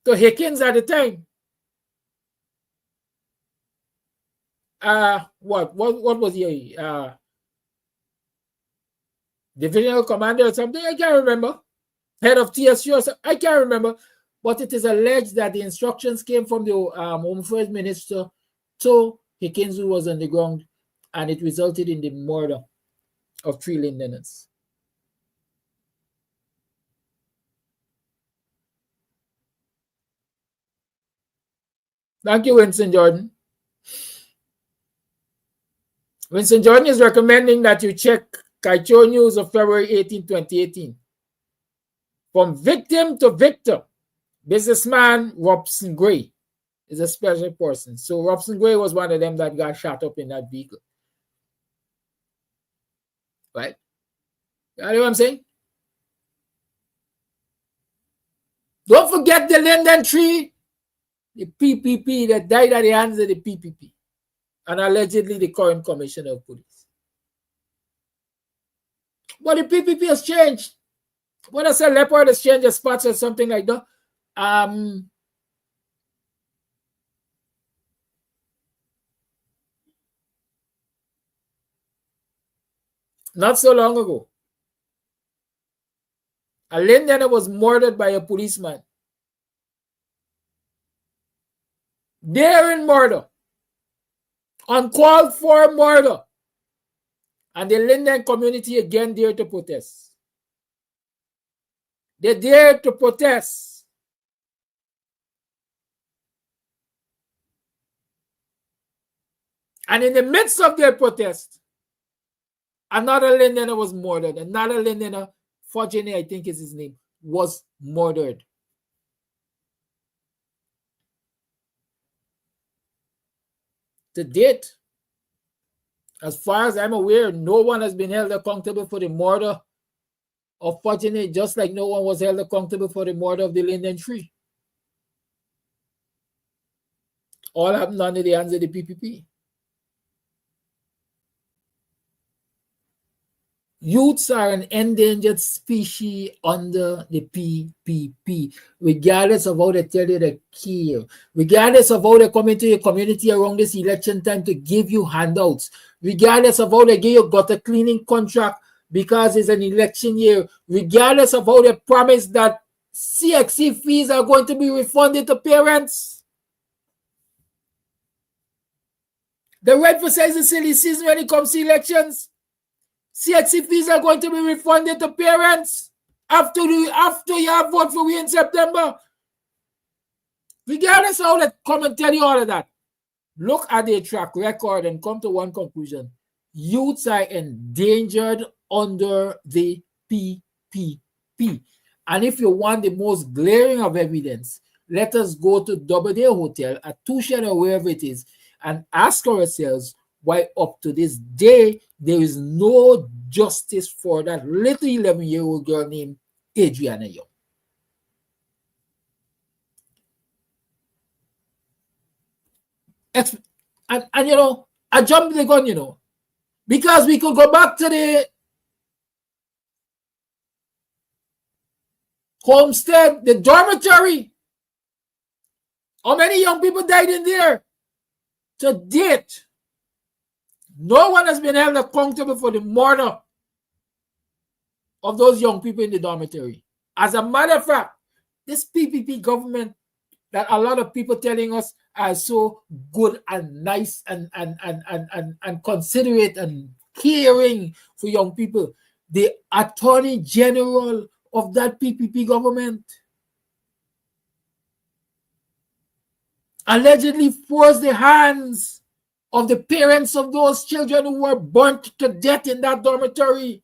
To Hickins at the time. What was he? Divisional commander or something? I can't remember. Head of TSU or something? I can't remember. But it is alleged that the instructions came from the Home Affairs Minister to Hickins, who was on the ground, and it resulted in the murder of 3 Londoners. Thank you, Winston Jordan. Winston Jordan is recommending that you check Kaicho News of February 18, 2018. From victim to victim, businessman Robson Gray is a special person. So Robson Gray was one of them that got shot up in that vehicle. Right? You know what I'm saying? Don't forget the linden tree, the PPP that died at the hands of the PPP, and allegedly the current commissioner of police. But the PPP has changed. When I say leopard has changed the spots or something like that, not so long ago, a Londoner was murdered by a policeman. Daring murder. Uncalled for murder. And the Linden community again dare to protest. They dare to protest. And in the midst of their protest, another Lindener was murdered. Another Lindener, Fortuny, I think is his name, was murdered. To date, as far as I'm aware, no one has been held accountable for the murder of Fortuny, just like no one was held accountable for the murder of the Linden tree. All happened under the hands of the PPP. Youths are an endangered species under the PPP, regardless of how they tell you they care, regardless of how they come into your community around this election time to give you handouts, regardless of how they give you gutter cleaning contract because it's an election year, regardless of how they promise that CXC fees are going to be refunded to parents. The red for says the silly season when it comes to elections. CXC fees are going to be refunded to parents after you have vote for we in September. Regardless of how they come and tell you all of that, look at their track record and come to one conclusion. Youths are endangered under the PPP. And if you want the most glaring of evidence, let us go to Doubleday Hotel at Tushan or wherever it is and ask ourselves why up to this day there is no justice for that little 11-year-old girl named Adriana Young. And you know, I jumped the gun, you know, because we could go back to the homestead, the dormitory. How many young people died in there? To date, no one has been held accountable for the murder of those young people in the dormitory. As a matter of fact, this PPP government that a lot of people telling us are so good and nice and considerate and caring for young people, the Attorney General of that PPP government allegedly forced the hands of the parents of those children who were burnt to death in that dormitory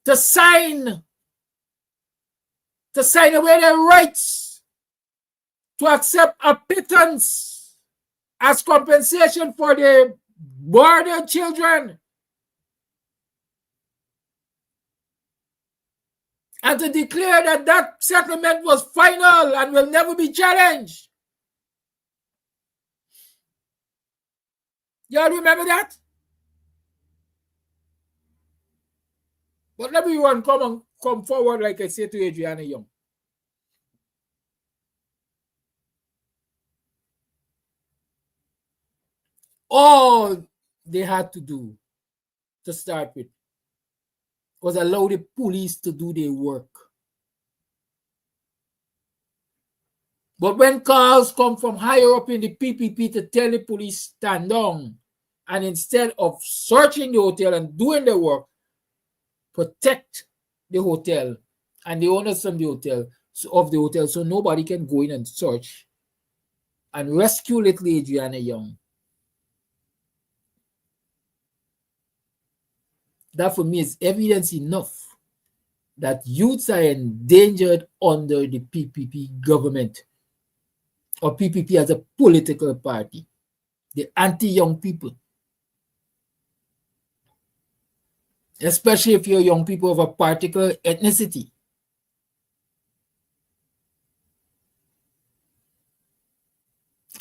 to sign away their rights to accept a pittance as compensation for their murdered children, and to declare that that settlement was final and will never be challenged. Y'all remember that? But let me come forward, like I said to Adriana Young. All they had to do to start with was allow the police to do their work. But when calls come from higher up in the PPP to tell the police stand down, and instead of searching the hotel and doing their work, protect the hotel and the owners of the hotel so nobody can go in and search and rescue little Adriana Young. That for me is evidence enough that youths are endangered under the PPP government, or PPP as a political party, the anti-young people. Especially if you're young people of a particular ethnicity.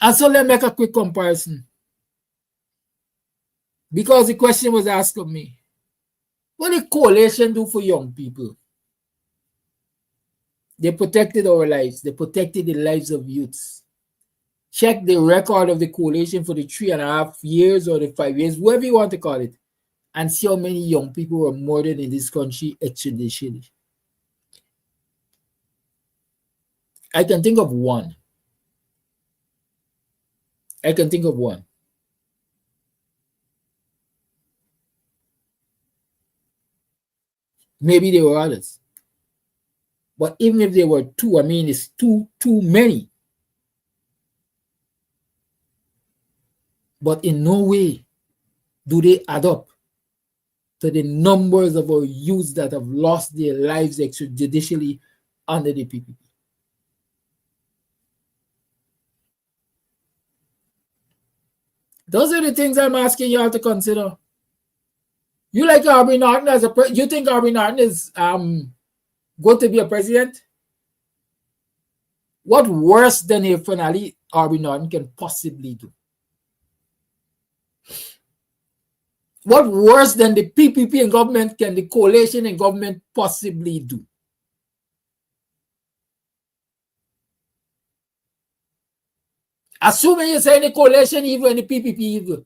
And so let's make a quick comparison. Because the question was asked of me, what did coalition do for young people? They protected our lives. They protected the lives of youths. Check the record of the coalition for the 3.5 years or the 5 years, whatever you want to call it, and see how many young people were murdered in this country extrajudicially. I can think of one. I can think of one. Maybe there were others. But even if there were two, I mean, it's too many. But in no way do they add up to the numbers of our youths that have lost their lives extrajudicially under the PPP. Those are the things I'm asking you all to consider. You like Aubrey Norton as a you think Aubrey Norton is going to be a president? What worse than a finale Aubrey Norton can possibly do? What worse than the PPP in government can the coalition in government possibly do? Assuming you say the coalition evil and the PPP evil,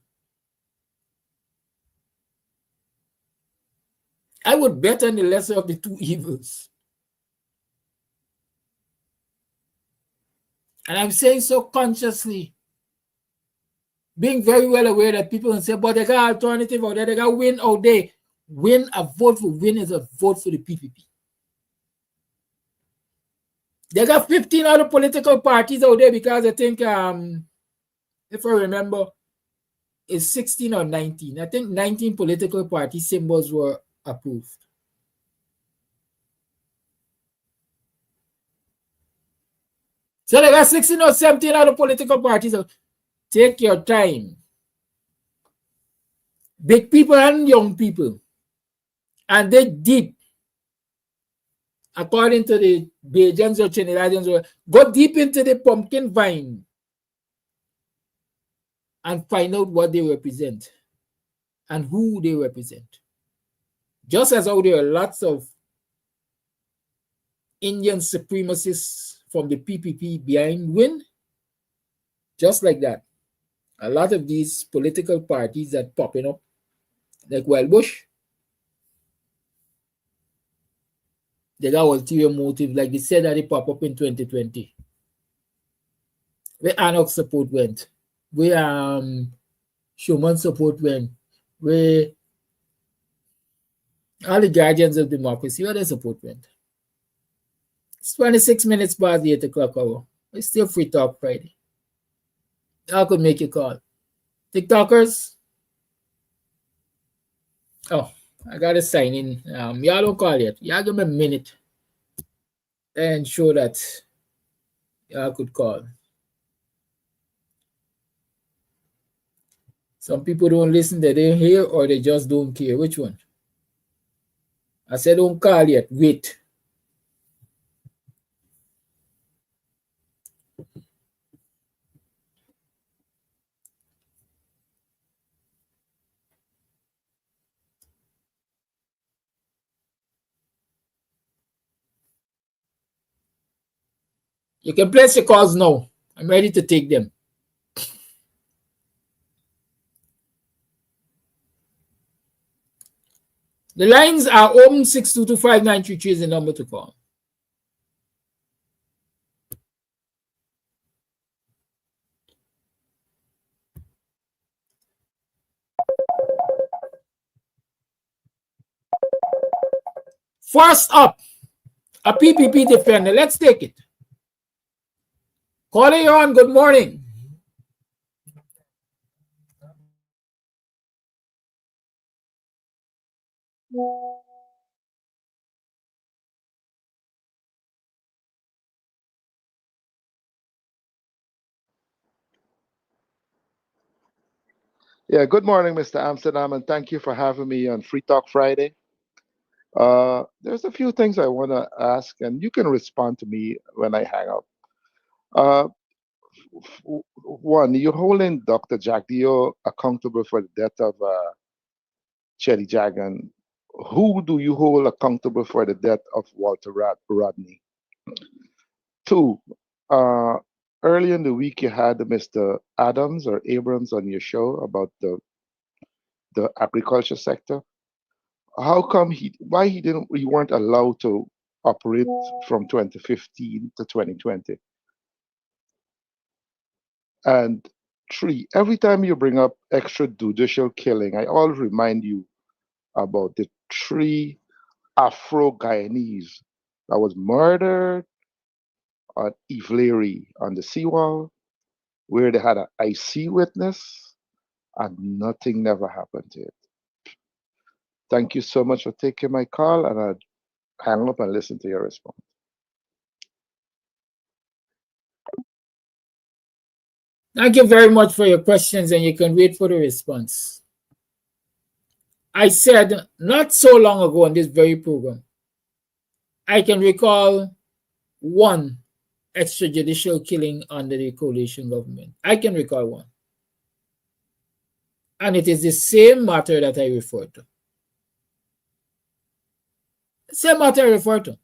I would bet on the lesser of the two evils. And I'm saying so consciously, being very well aware that people can say, but they got alternative out there, they got win out there. Win, a vote for win is a vote for the PPP. They got 15 other political parties out there because I think, if I remember, it's 16 or 19. I think 19 political party symbols were approved. So they got 16 or 17 other political parties. Take your time. Big people and young people. And they deep. According to the Bajans or Trinidadians, go deep into the pumpkin vine and find out what they represent and who they represent. Just as how there are lots of Indian supremacists from the PPP behind Win, just like that, a lot of these political parties that popping up, like Wild Bush, they got ulterior motive, like they said that they pop up in 2020. Where Anok support went, where Schumann support went, where all the guardians of democracy, where their support went. It's 26 minutes past the 8 o'clock hour. It's still Free Talk Friday. I could make a call. TikTokers. Oh, I got to sign in. Y'all don't call yet. Y'all give me a minute and show that y'all could call. Some people don't listen, they don't hear, or they just don't care. Which one? I said don't call yet. Wait. You can place your calls now. I'm ready to take them. The lines are open. 6225933 is the number to call. First up, a PPP defender. Let's take it. Caller, you on. Good morning. Yeah, good morning, Mr. Amsterdam, and thank you for having me on Free Talk Friday. There's a few things I want to ask, and you can respond to me when I hang up. Uh, One, you're holding Dr. Jack Dio accountable for the death of Chetty Jagan. Who do you hold accountable for the death of Walter Rodney? Two, early in the week you had Mr. Adams or Abrams on your show about the agriculture sector. How come he weren't allowed to operate from 2015 to 2020? And Three, every time you bring up extrajudicial killing, I always remind you about the three Afro-Guyanese that was murdered on Ivlery on the seawall, where they had an IC witness and nothing never happened to it. Thank you so much for taking my call, and I'll hang up and listen to your response. Thank you very much for your questions, and you can wait for the response. I said not so long ago on this very program, I can recall one extrajudicial killing under the coalition government. I can recall one. And it is the same matter that I referred to. Same matter I referred to.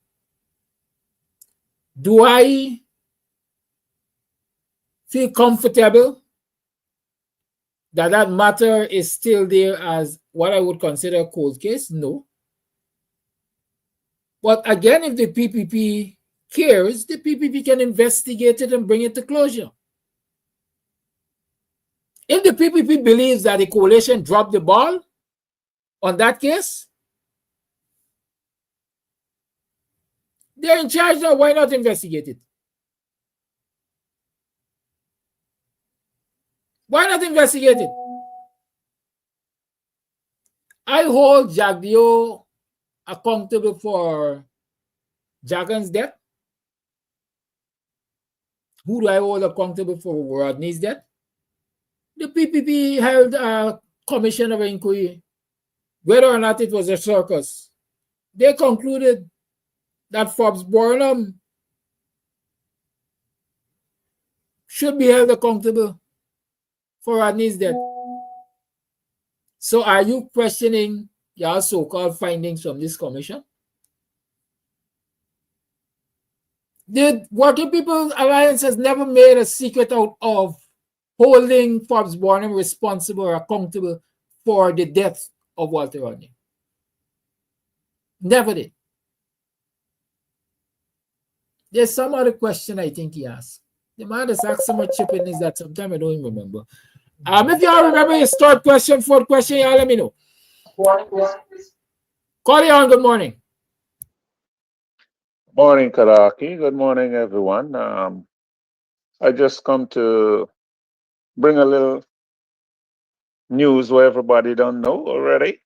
Do I feel comfortable that that matter is still there as what I would consider a cold case? No. But again, if the PPP cares, the PPP can investigate it and bring it to closure. If the PPP believes that the coalition dropped the ball on that case, they're in charge now. Why not investigate it? Why not investigate it? I hold Jagdio accountable for Jagan's death. Who do I hold accountable for Rodney's death? The PPP held a commission of inquiry, whether or not it was a circus. They concluded that Forbes Burnham should be held accountable for Rodney's death. So are you questioning your so-called findings from this commission? The Working People's Alliance has never made a secret out of holding Forbes Burnham responsible or accountable for the death of Walter Rodney. Never did. There's some other question I think he asked. The man has asked so much chipping is that sometimes I don't even remember. If y'all remember his third question, fourth question, y'all let me know. Call you on, good morning. Morning, Karaki. Good morning, everyone. I just come to bring a little news where everybody don't know already,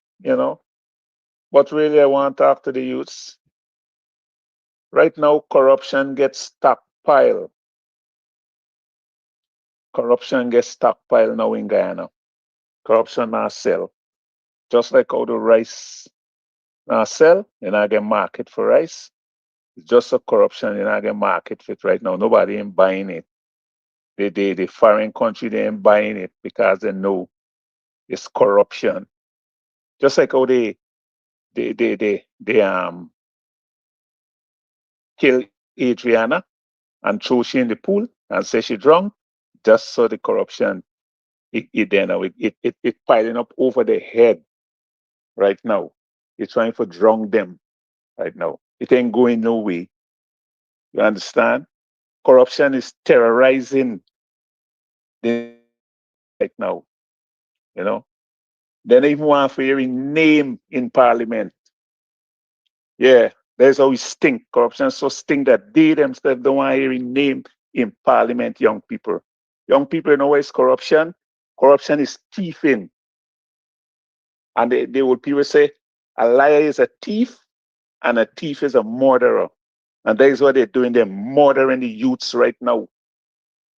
But really, I want to talk to the youths. Right now, corruption gets stockpiled. Corruption gets stockpiled now in Guyana. Corruption now sell. Just like how the rice now sell, get market for rice. It's just a corruption, get market for it right now. Nobody ain't buying it. The foreign country, they ain't buying it because they know it's corruption. Just like how they kill Adriana and throw she in the pool and say she drunk, just so the corruption it piling up over their head right now. It's trying to drown them right now. It ain't going no way. You understand? Corruption is terrorizing them right now. They don't even want to hear a name in parliament. Yeah, that's how it stink. Corruption so stink that they themselves don't want to hear a name in parliament, young people. Young people know what is corruption. Corruption is thieving. And they would people say a liar is a thief and a thief is a murderer. And that is what they're doing. They're murdering the youths right now.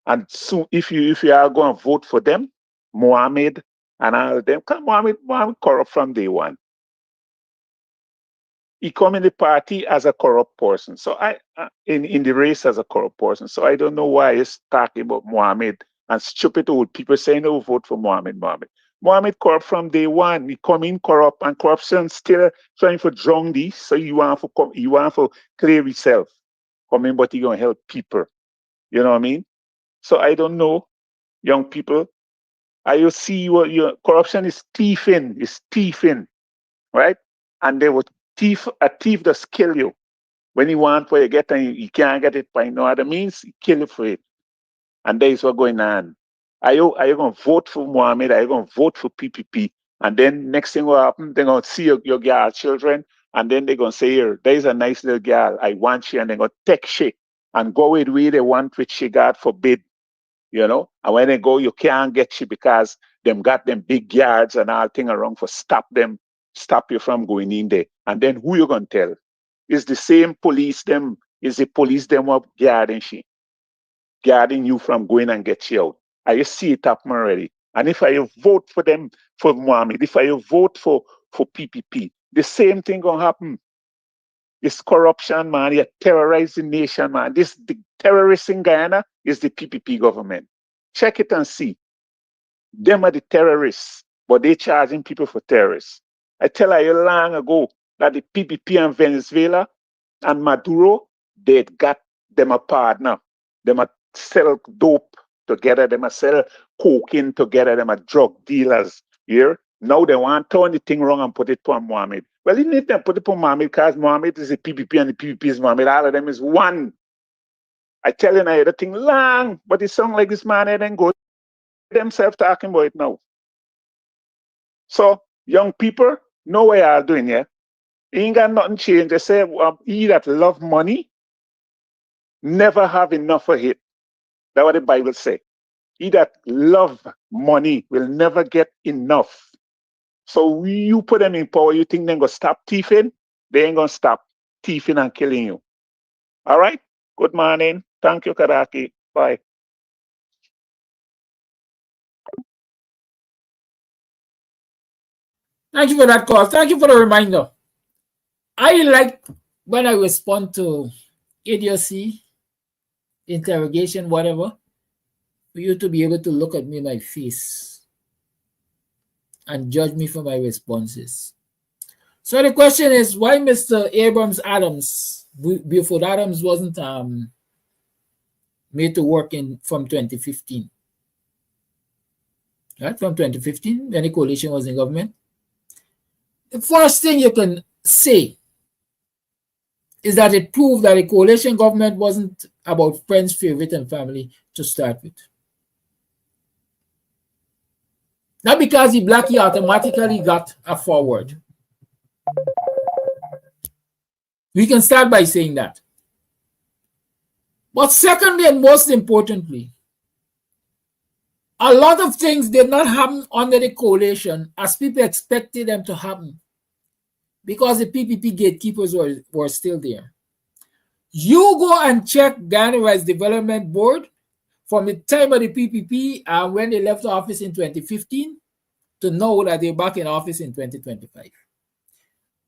And so if you are going to vote for them, Mohammed and all of them, Mohammed corrupt from day one. He come in the party as a corrupt person. So in the race as a corrupt person. So I don't know why he's talking about Mohammed and stupid old people saying, "Oh, vote for Mohammed." Mohammed corrupt from day one. He come in corrupt and corruption still trying to drown this. So you want to clear yourself. Come in, but you're gonna help people. You know what I mean? So I don't know, young people. You see what your corruption is thieving, right? And they would a thief just kill you. When you want what you get and you can't get it by no other means, he kill you for it. And that is what's going on. Are you gonna vote for Mohammed? Are you gonna vote for PPP? And then next thing will happen, they're gonna see your girl children, and then they're gonna say, here, there's a nice little girl, I want she, and they're gonna take she and go with where they want, which she got forbid, you know. And when they go, you can't get she because them got them big yards and all thing around for stop you from going in there. And then who you gonna tell? Is the same police them, is the police them up guarding you from going and get you out. I see it happen already. And if I vote for them, for Mohammed, if I vote for PPP, the same thing gonna happen. It's corruption, man. You terrorize the nation, man. The terrorists in Guyana is the PPP government. Check it and see. Them are the terrorists, but they charging people for terrorists. I tell you long ago that the PPP and Venezuela and Maduro, they got them a partner. Them a sell dope together, them a sell cocaine together, them a drug dealers here. Now they want to turn the thing wrong and put it on Mohammed. Well, you need to put it on Mohammed because Mohammed is the PPP and the PPP is Mohammed. All of them is one. I tell you now, the thing long, but it sound like this man and then go themselves talking about it now. So, young people, know what you are doing here. Ain't got nothing changed. They say, he that love money never have enough of it. That's what the Bible say. He that love money will never get enough. So you put them in power, you think they're going to stop thieving? They ain't going to stop thieving and killing you. All right? Good morning. Thank you, Karaki. Bye. Thank you for that call. Thank you for the reminder. I like when I respond to idiocy, interrogation, whatever, for you to be able to look at me in my face and judge me for my responses. So the question is, why Mr. Abrams Adams, Buford Adams, wasn't made to work from 2015? Right, from 2015, when the coalition was in government. The first thing you can say is that it proved that the coalition government wasn't about friends, favorite, and family to start with. Not because the blackie automatically got a forward. We can start by saying that. But secondly, and most importantly, a lot of things did not happen under the coalition as people expected them to happen because the PPP gatekeepers were still there. You go and check Guyana Rights Development Board from the time of the PPP and when they left office in 2015 to know that they're back in office in 2025.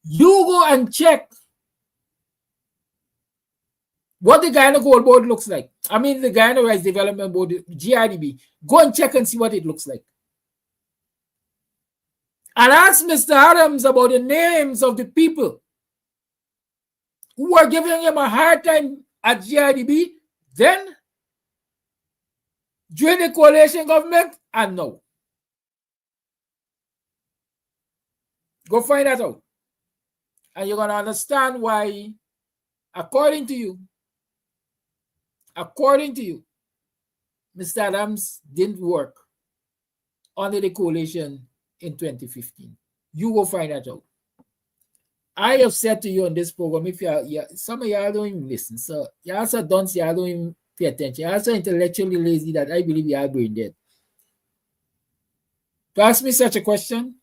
You go and check what the Guyana Gold Board looks like. I mean, the Guyana Rights Development Board, GIDB. Go and check and see what it looks like. And ask Mr. Adams about the names of the people who were giving him a hard time at GIDB then, during the coalition government, and now. Go find that out. And you're going to understand why, according to you, Mr. Adams didn't work under the coalition in 2015. You will find that out. I have said to you on this program, if some of y'all don't even listen, so you also don't even pay attention. You're also intellectually lazy that I believe you are brain dead. To ask me such a question,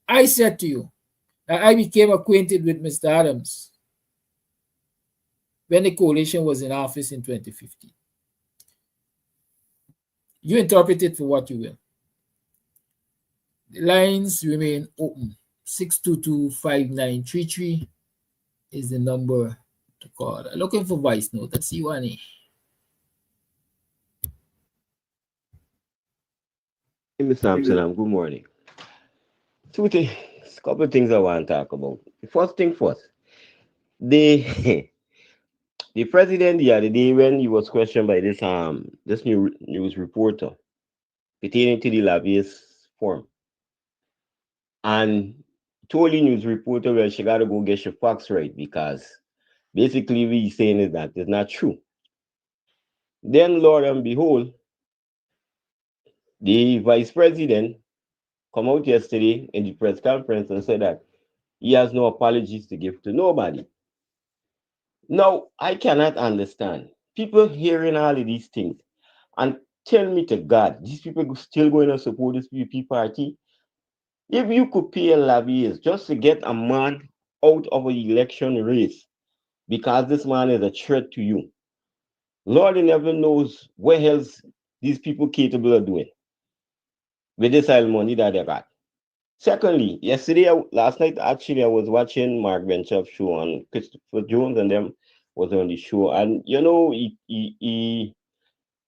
I said to you that I became acquainted with Mr. Adams when the coalition was in office in 2015. You interpret it for what you will. The lines remain open. 622-5933 is the number to call. I'm looking for voice note. Let's see one. Mr. Amsterdam, good morning. Two things, a couple of things I want to talk about. The first thing first, the president the other day when he was questioned by this news reporter pertaining to the lobbyist form, and told the news reporter, well, she got to go get your facts right because basically what he's saying is that it's not true. Then, Lord and behold, The vice president come out yesterday in the press conference and said that he has no apologies to give to nobody. Now, I cannot understand people hearing all of these things and tell me to God, these people still going to support this PP party? If you could pay lobbyists just to get a man out of an election race because this man is a threat to you, Lord never knows what else these people capable of doing with this oil money that they got. Secondly, last night, actually, I was watching Mark Benchoff's show on Christopher Jones and them was on the show. And,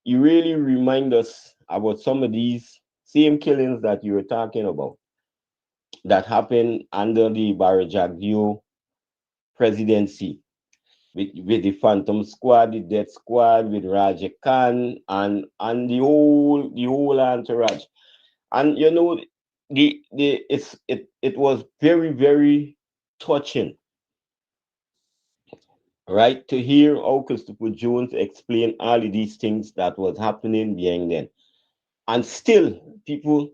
he really remind us about some of these same killings that you were talking about that happened under the Barajagio presidency with the Phantom Squad, the Death Squad, with Raja Khan and the whole entourage. And it was very, very touching, right, to hear how Christopher Jones explain all of these things that was happening behind them. And still people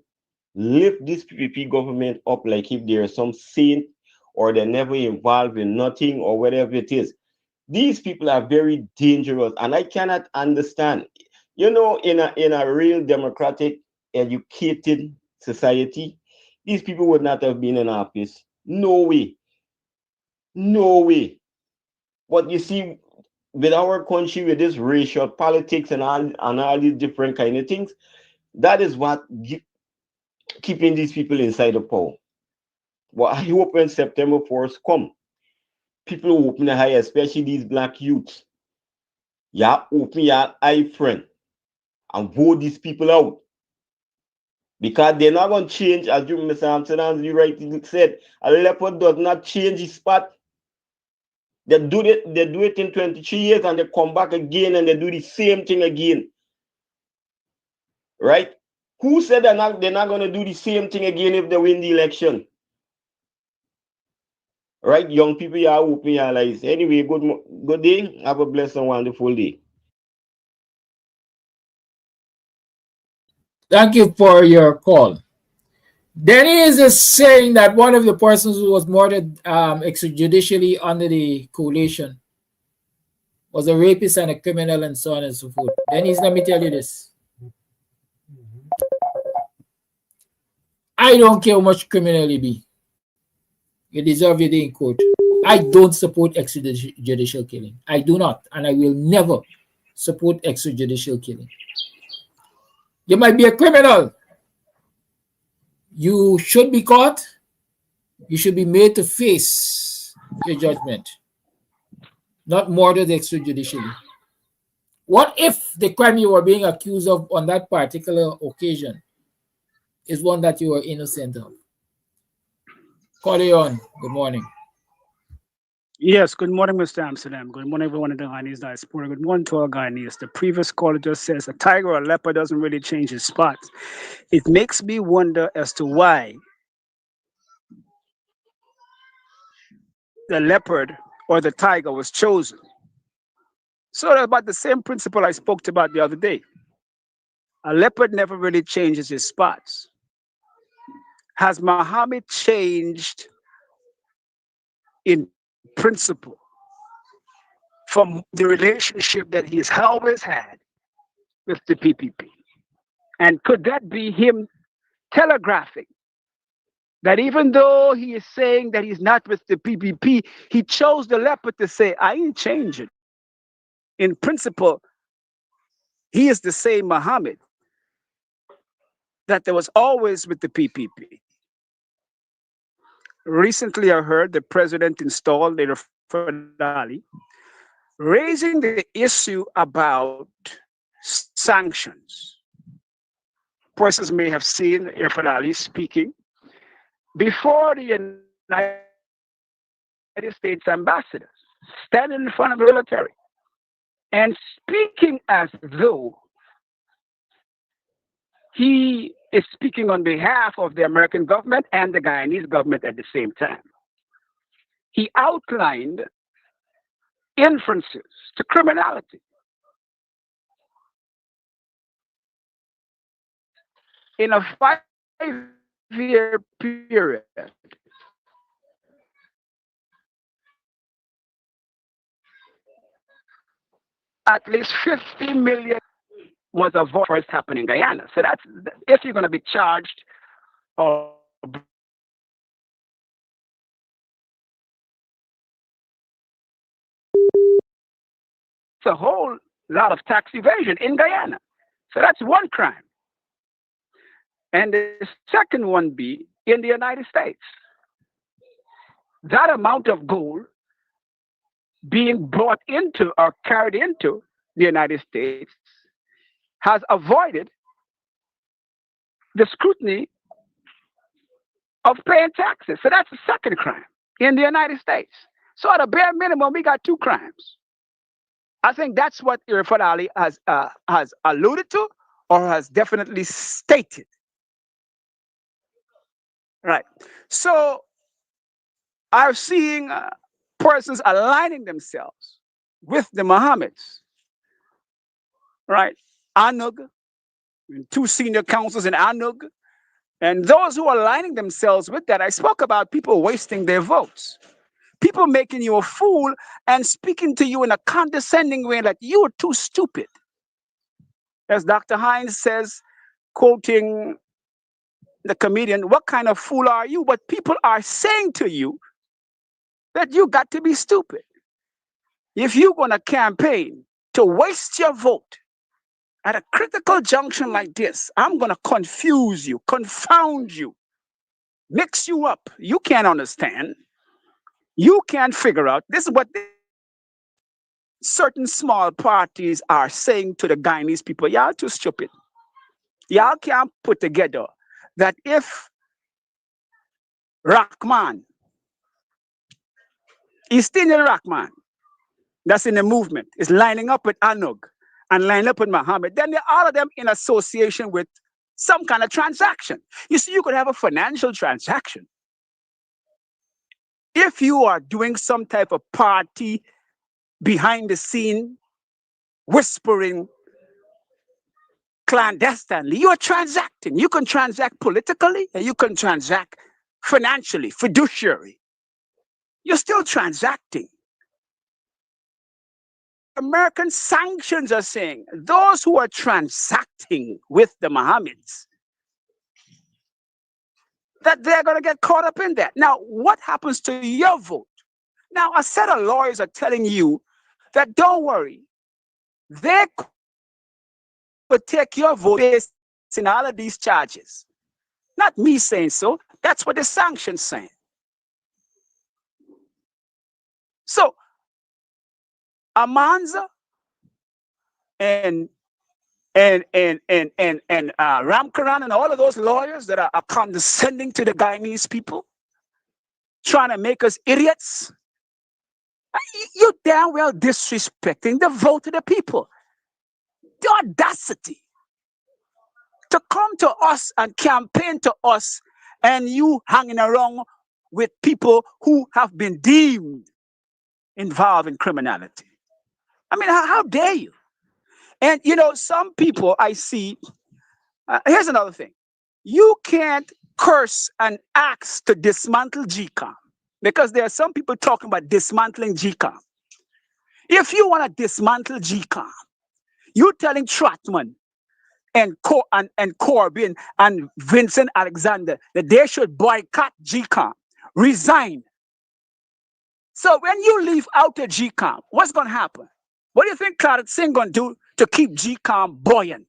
lift this PPP government up like if they're some saint or they're never involved in nothing or whatever it is. These people are very dangerous, and I cannot understand. In a real democratic, educated society, these people would not have been in office. No way. No way. But you see, with our country, with this racial politics and all these different kind of things, that is what keeping these people inside the power. Well, I hope when September 4th come, people will open their eyes, especially these black youths. Yeah, open your eye, friend, and vote these people out. Because they're not going to change, as you, Mr. Amsterdam, you rightly said, a leopard does not change his spot. They do it in 23 years and they come back again and they do the same thing again. Right? Who said they're not going to do the same thing again if they win the election? Right? Young people, you are open your eyes. Anyway, good day. Have a blessed and wonderful day. Thank you for your call. Dennis is saying that one of the persons who was murdered extrajudicially under the coalition was a rapist and a criminal and so on and so forth. Dennis, let me tell you this. I don't care how much criminal you be. You deserve your day in court. I don't support extrajudicial killing. I do not, and I will never support extrajudicial killing. You might be a criminal. You should be caught. You should be made to face your judgment, not murdered extrajudicially. What if the crime you were being accused of on that particular occasion is one that you were innocent of? Call you on. Good morning. Yes, good morning, Mr. Amsterdam. Good morning, everyone in the Guyanese diaspora. Good morning to our Guyanese. The previous caller just says a tiger or a leopard doesn't really change his spots. It makes me wonder as to why the leopard or the tiger was chosen. So about the same principle I spoke about the other day. A leopard never really changes his spots. Has Muhammad changed in principle from the relationship that he's always had with the PPP? And could that be him telegraphing that even though he is saying that he's not with the PPP, he chose the leopard to say, I ain't changing. In principle, he is the same Muhammad that there was always with the PPP. Recently, I heard the president installed Ali, raising the issue about sanctions. Persons may have seen Ali speaking before the United States ambassadors, standing in front of the military and speaking as though he is speaking on behalf of the American government and the Guyanese government at the same time. He outlined inferences to criminality. in a 5-year period, at least 50 million was avoided first happened in Guyana. So that's if you're going to be charged or it's a whole lot of tax evasion in Guyana. So that's one crime. And the second one be in the United States. That amount of gold being brought into or carried into the United States has avoided the scrutiny of paying taxes. So that's the second crime in the United States. So at a bare minimum, we got two crimes. I think that's what Irfan Ali has alluded to or has definitely stated. Right. So I'm seeing persons aligning themselves with the Mohammeds. Right. APNU, two senior councils in APNU, and those who are aligning themselves with that. I spoke about people wasting their votes. People making you a fool and speaking to you in a condescending way that you are too stupid. As Dr. Hines says, quoting the comedian, what kind of fool are you? But people are saying to you that you got to be stupid. If you're going to campaign to waste your vote at a critical junction like this, I'm going to confuse you, confound you, mix you up. You can't understand. You can't figure out. This is what certain small parties are saying to the Guyanese people. Y'all too stupid. Y'all can't put together that if Rahman, Eastern Rahman, that's in the movement, is lining up with APNU and lining up with Muhammad, then they're all of them in association with some kind of transaction. You see, you could have a financial transaction. If you are doing some type of party behind the scene, whispering clandestinely, you're transacting. You can transact politically and you can transact financially, fiduciary. You're still transacting. American sanctions are saying those who are transacting with the Mohammeds, that they're going to get caught up in that. Now, what happens to your vote? Now, a set of lawyers are telling you that don't worry, they could take your vote based on all of these charges. Not me saying so. That's what the sanctions saying. So, Amanza and Ramkaran and all of those lawyers that are condescending to the Guyanese people, trying to make us idiots, you're damn well disrespecting the vote of the people. The audacity to come to us and campaign to us, and you hanging around with people who have been deemed involved in criminality. I mean, how dare you? And, you know, some people I see, here's another thing. You can't curse and ask to dismantle GCOM because there are some people talking about dismantling GCOM. If you want to dismantle GCOM, you're telling Trotman and Corbyn and Vincent Alexander that they should boycott GCOM, resign. So when you leave out the GCOM, what's going to happen? What do you think Clarence Singh going to do to keep GCOM buoyant?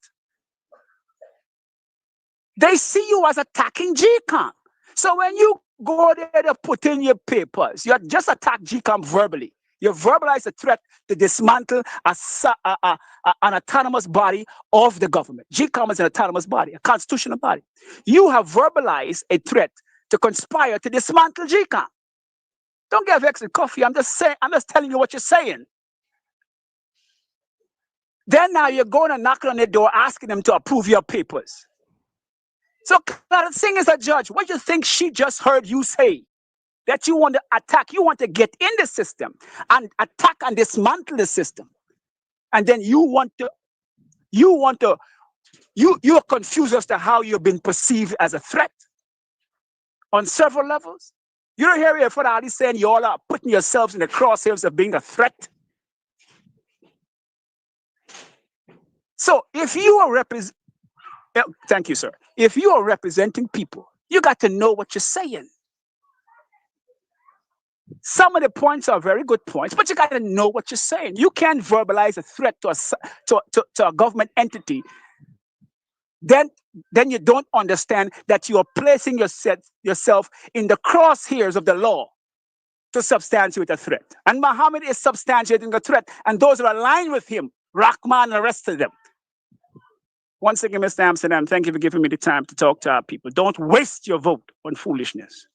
They see you as attacking GCOM. So when you go there to put in your papers, you just attack GCOM verbally. You verbalize a threat to dismantle an autonomous body of the government. GCOM is an autonomous body, a constitutional body. You have verbalized a threat to conspire to dismantle GCOM. Don't get vexed with coffee. I'm just telling you what you're saying. Then now you're going and knocking on their door, asking them to approve your papers. So Clarence Singh is a judge. What do you think she just heard you say? That you want to attack, you want to get in the system and attack and dismantle the system. And then you want to you're confused as to how you've been perceived as a threat on several levels. You don't hear your father Ali saying you all are putting yourselves in the crosshairs of being a threat. So if you are thank you, sir. If you are representing people, you got to know what you're saying. Some of the points are very good points, but you got to know what you're saying. You can't verbalize a threat to a government entity. Then you don't understand that you are placing yourself in the crosshairs of the law to substantiate a threat. And Muhammad is substantiating a threat, and those are aligned with him, Rahman and the rest of them. Once again, Mr. Amsterdam, thank you for giving me the time to talk to our people. Don't waste your vote on foolishness.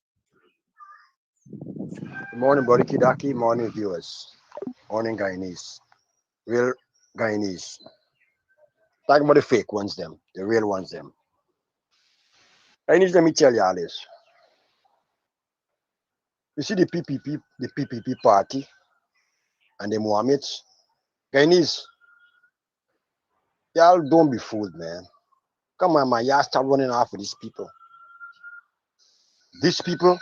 Good morning, Brother Kidaki. Morning, viewers. Morning, Guyanese. Real Guyanese. Talking about the fake ones, them. The real ones, them. Guyanese, let me tell you all this. You see the PPP party and the Mohammeds. Guyanese, y'all don't be fooled, man. Come on, man. Y'all start running off with these people. These people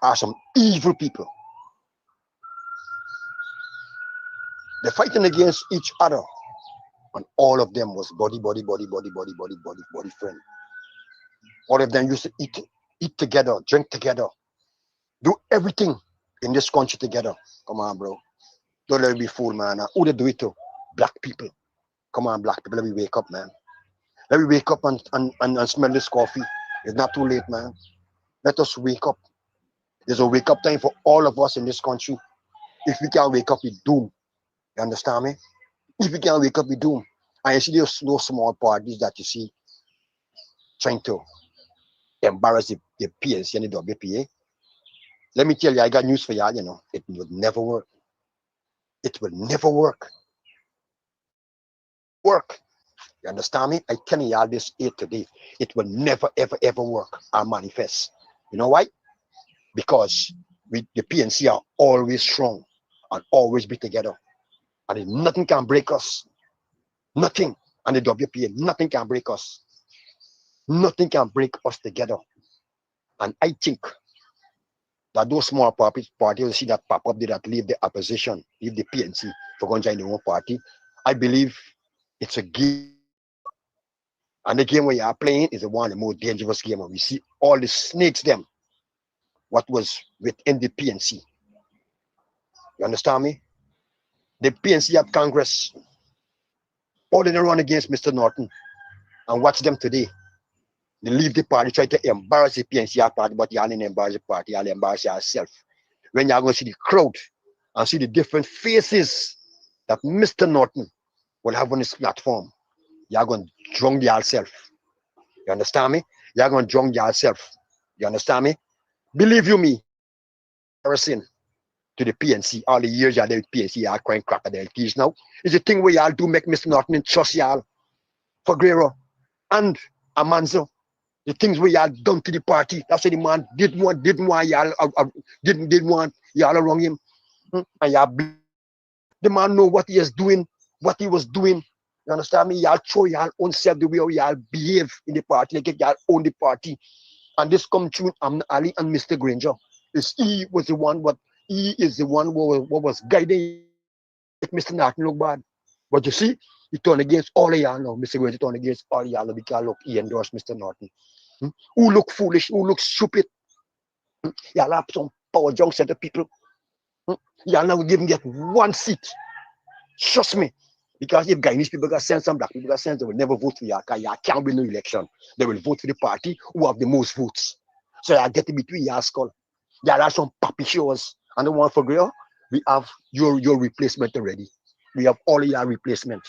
are some evil people. They're fighting against each other. And all of them was body friend. All of them used to eat together, drink together, do everything in this country together. Come on, bro. Don't let me be fooled, man. Who they do it to? Black people. Come on, black people. Let me wake up, man. Let me wake up and smell this coffee. It's not too late, man. Let us wake up. There's a wake up time for all of us in this country. If we can't wake up, we doom. You understand me? If we can't wake up, we doom. And you see those small parties that you see trying to embarrass the PNC and the WPA. Let me tell you, I got news for y'all, you know. It would never work. It will never work. You understand me? I tell y'all this here today. It will never, ever work. I manifest. You know why? Because the PNC are always strong and always be together. And nothing can break us. Nothing. And the WPA, nothing can break us. Nothing can break us together. And I think that those small parties will see that pop up, that leave the opposition, leave the PNC for going to join their own party. I believe it's a game. And the game we are playing is one of the most dangerous games. We see all the snakes them, what was within the PNC. You understand me? The PNC at Congress, all they run against Mr. Norton. And watch them today. They leave the party, try to embarrass the PNC party, but y'all didn't embarrass the party, y'all embarrass yourself. When y'all going to see the crowd and see the different faces that Mr. Norton will have on his platform, y'all going to drunk yourself. You understand me? Y'all going to drunk yourself. You understand me? Believe you me, embarrassing to the PNC, all the years y'all did with PNC, y'all crying crocodile tears now. It's the thing where y'all do make Mr. Norton trust y'all for Guerrero and Amanzo. The things where y'all done to the party, that's what the man didn't want y'all didn't want y'all around him. And y'all, the man know what he is doing, what he was doing. You understand me? Y'all show y'all own self the way y'all behave in the party, like y'all own the party. And this come through Ali and Mr. Granger. He is the one who was guiding Mr. Norton look bad. But you see, he turned against all of y'all now. Mr. Granger turned against all of y'all now because look, he endorsed Mr. Norton. Who look foolish, who look stupid. Y'all have some power junk set of people. Y'all now give him get one seat. Trust me. Because if Guyanese people got sense and black people got sense, they will never vote for y'all because y'all can't win no election. They will vote for the party who have the most votes. So y'all get in between y'all skull. Y'all have some puppy shows. And the one for Grail, we have your replacement already. We have all your replacement.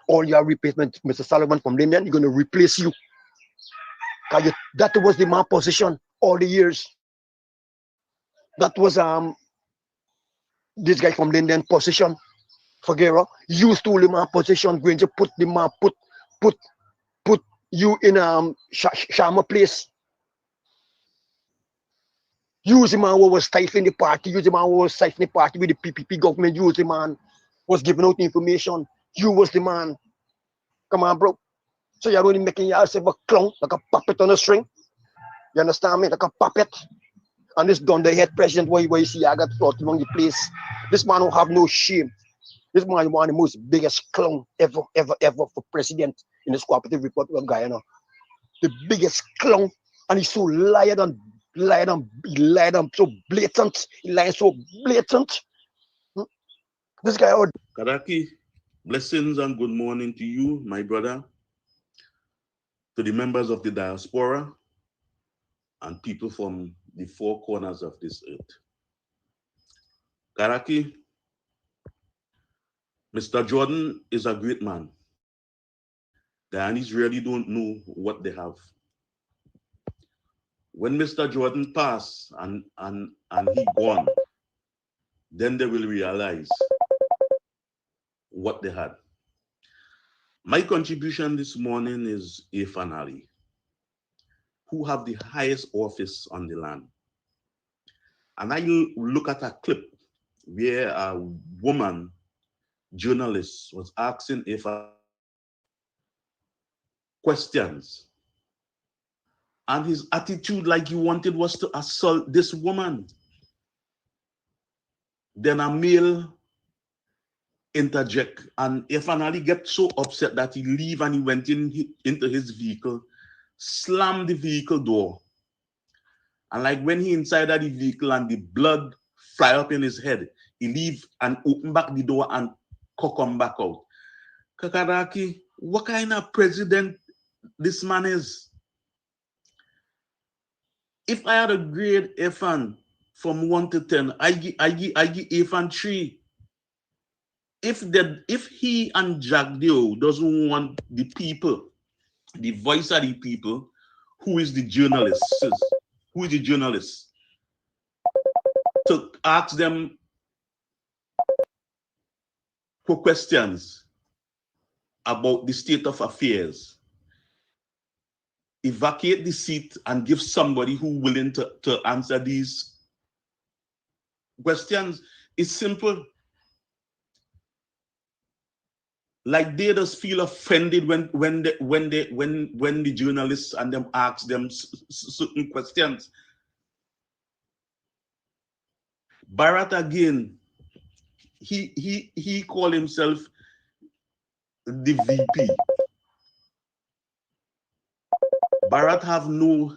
All your replacement, Mr. Sullivan from Linden, he's going to replace you. That was the man position all the years. That was this guy from Linden position. Figueroa used to the man position, going to put the man put you in Sharma place. Use the man who was stifling the party, use the man who was stifling the party with the PPP government, use the man was giving out information. You was the man. Come on, bro. So you're only making yourself a clown, like a puppet on a string. You understand me? Like a puppet. And this dunderhead president, where you see I got thought among the place. This man don't have no shame. This man is one of the most biggest clown ever for president in this cooperative Republic of Guyana. The biggest clown. And he's so lied and so blatant. He lied so blatant. This guy out. Kadaki, blessings and good morning to you, my brother, to the members of the diaspora, and people from the four corners of this earth. Kadaki, Mr. Jordan is a great man. Guyanese really don't know what they have. When Mr. Jordan passed and he gone, then they will realize what they had. My contribution this morning is APNU, who have the highest office on the land. And I look at a clip where a woman journalist was asking APNU questions. And his attitude like he wanted was to assault this woman. Then a male interject, and APNU get so upset that he leave and he went into his vehicle, slammed the vehicle door. And like when he inside of the vehicle and the blood fly up in his head, he leave and open back the door and come back out. Kakaraki, what kind of president this man is? If I had a grade APN from 1 to 10, I give APN 3. If he and Jack Dio doesn't want the people, the voice of the people, who is the journalists? Who is the journalist? To ask them for questions about the state of affairs. Evacuate the seat and give somebody who willing to answer these questions. It's simple. Like they just feel offended when the journalists and them ask them certain questions. Barrett again, he called himself the VP. Barrett have no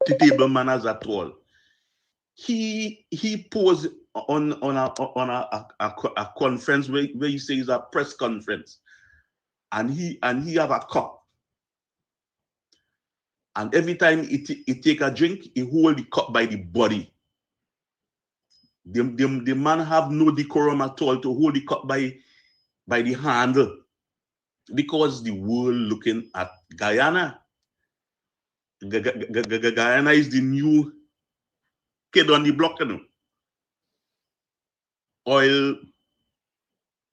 table manners at all. He posed on a conference where you say it's a press conference, and he have a cup, and every time he take a drink, he hold the cup by the body. The man have no decorum at all to hold the cup by the handle, because the world looking at Guyana. Guyana is the new kid on the block, you know. Oil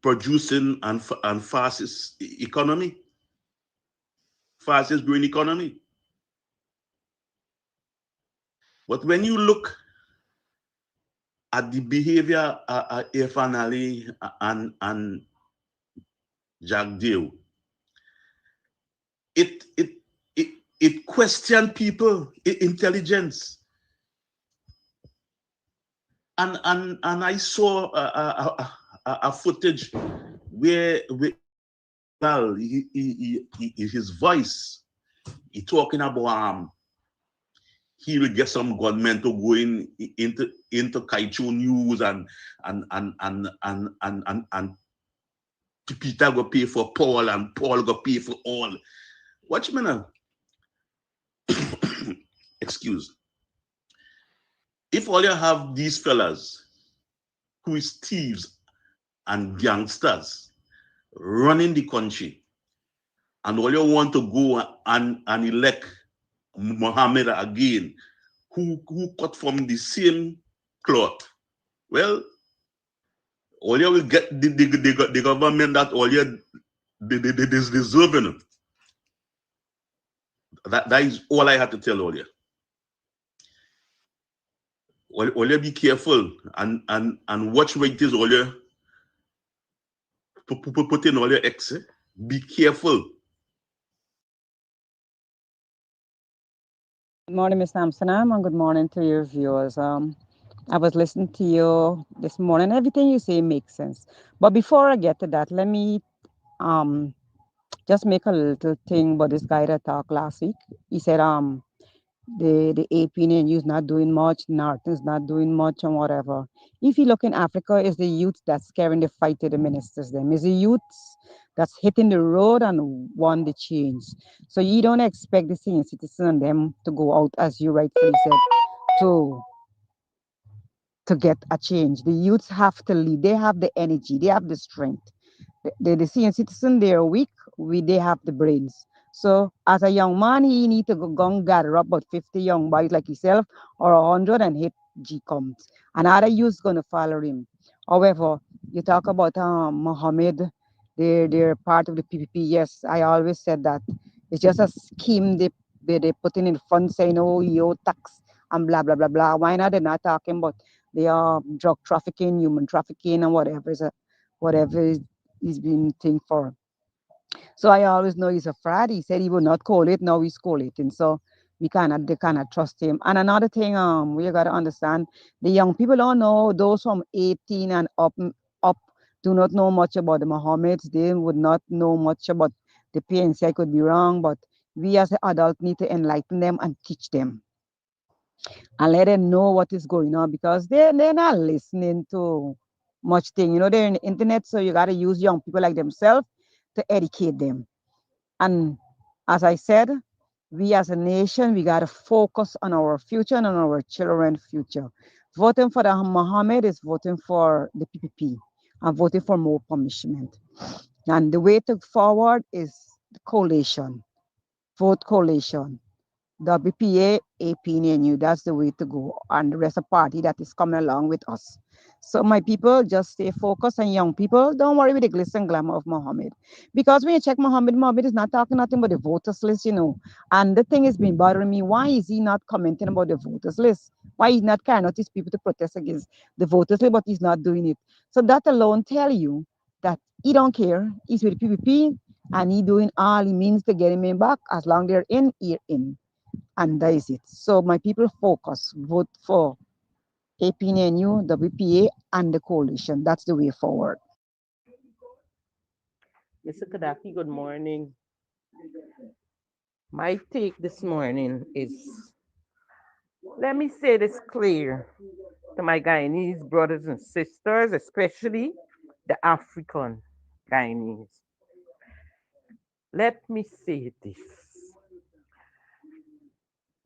producing and fastest economy, fastest growing economy. But when you look at the behavior of APNU and Jack Dio, it questioned people intelligence. And I saw a footage where his voice, he talking about he will get some gunmen to go into Kaichu News and Peter go pay for Paul and Paul go pay for all. Watch me now. Excuse. If all you have these fellas who is thieves and gangsters running the country, and all you want to go and elect Mohammed again, who cut from the same cloth, well, all you will get the government that all you deserving. That is all I had to tell all you. All you be careful and watch where it is all you put in all your eggs. Be careful. Good morning, Mr. Amsterdam, and good morning to your viewers. I was listening to you this morning. Everything you say makes sense. But before I get to that, let me um just make a little thing about this guy that talked last week. He said the APNU is not doing much, Norton's not doing much, and whatever. If you look in Africa, it's the youth that's carrying the fight to the ministers. Them is the youths that's hitting the road and want the change. So you don't expect the senior citizen and them to go out, as you rightfully said, to to get a change. The youths have to lead. They have the energy. They have the strength. The senior citizen, they're weak. They have the brains. So as a young man, he need to go and gather up about 50 young boys like himself or 100 and hit G comes. And other youths going to follow him. However, you talk about Mohammed, they're part of the PPP. Yes, I always said that. It's just a scheme they put in front saying, oh, you owe tax and blah, blah, blah, blah. Why not? They're not talking about they are drug trafficking, human trafficking, and whatever is being think for. So I always know he's a fraud. He said he would not call it. Now he's collating. So they cannot trust him. And another thing, we gotta understand the young people don't know. Those from 18 and up do not know much about the Mohammeds. They would not know much about the PNC. I could be wrong, but we as adults need to enlighten them and teach them and let them know what is going on because they're not listening to much thing. You know, they're in the internet, so you got to use young people like themselves to educate them. And as I said, we as a nation, we got to focus on our future and on our children's future. Voting for the Mohammed is voting for the PPP and voting for more punishment. And the way to forward is the coalition, vote coalition. The BPA, APNU, that's the way to go. And the rest of the party that is coming along with us. So my people, just stay focused. And young people, don't worry with the glitz and glamour of Mohammed. Because when you check Mohammed is not talking nothing about the voters list, you know. And the thing has been bothering me. Why is he not commenting about the voters list? Why he's not carrying out his people to protest against the voters list, but he's not doing it. So that alone tell you that he don't care. He's with PPP and he doing all he means to get him in back. As long they're in, he's in. And that is it. So my people focus, vote for APNU, WPA, and the coalition. That's the way forward. Mr. Kadaki, good morning. My take this morning is, let me say this clear to my Guyanese brothers and sisters, especially the African Guyanese. Let me say this.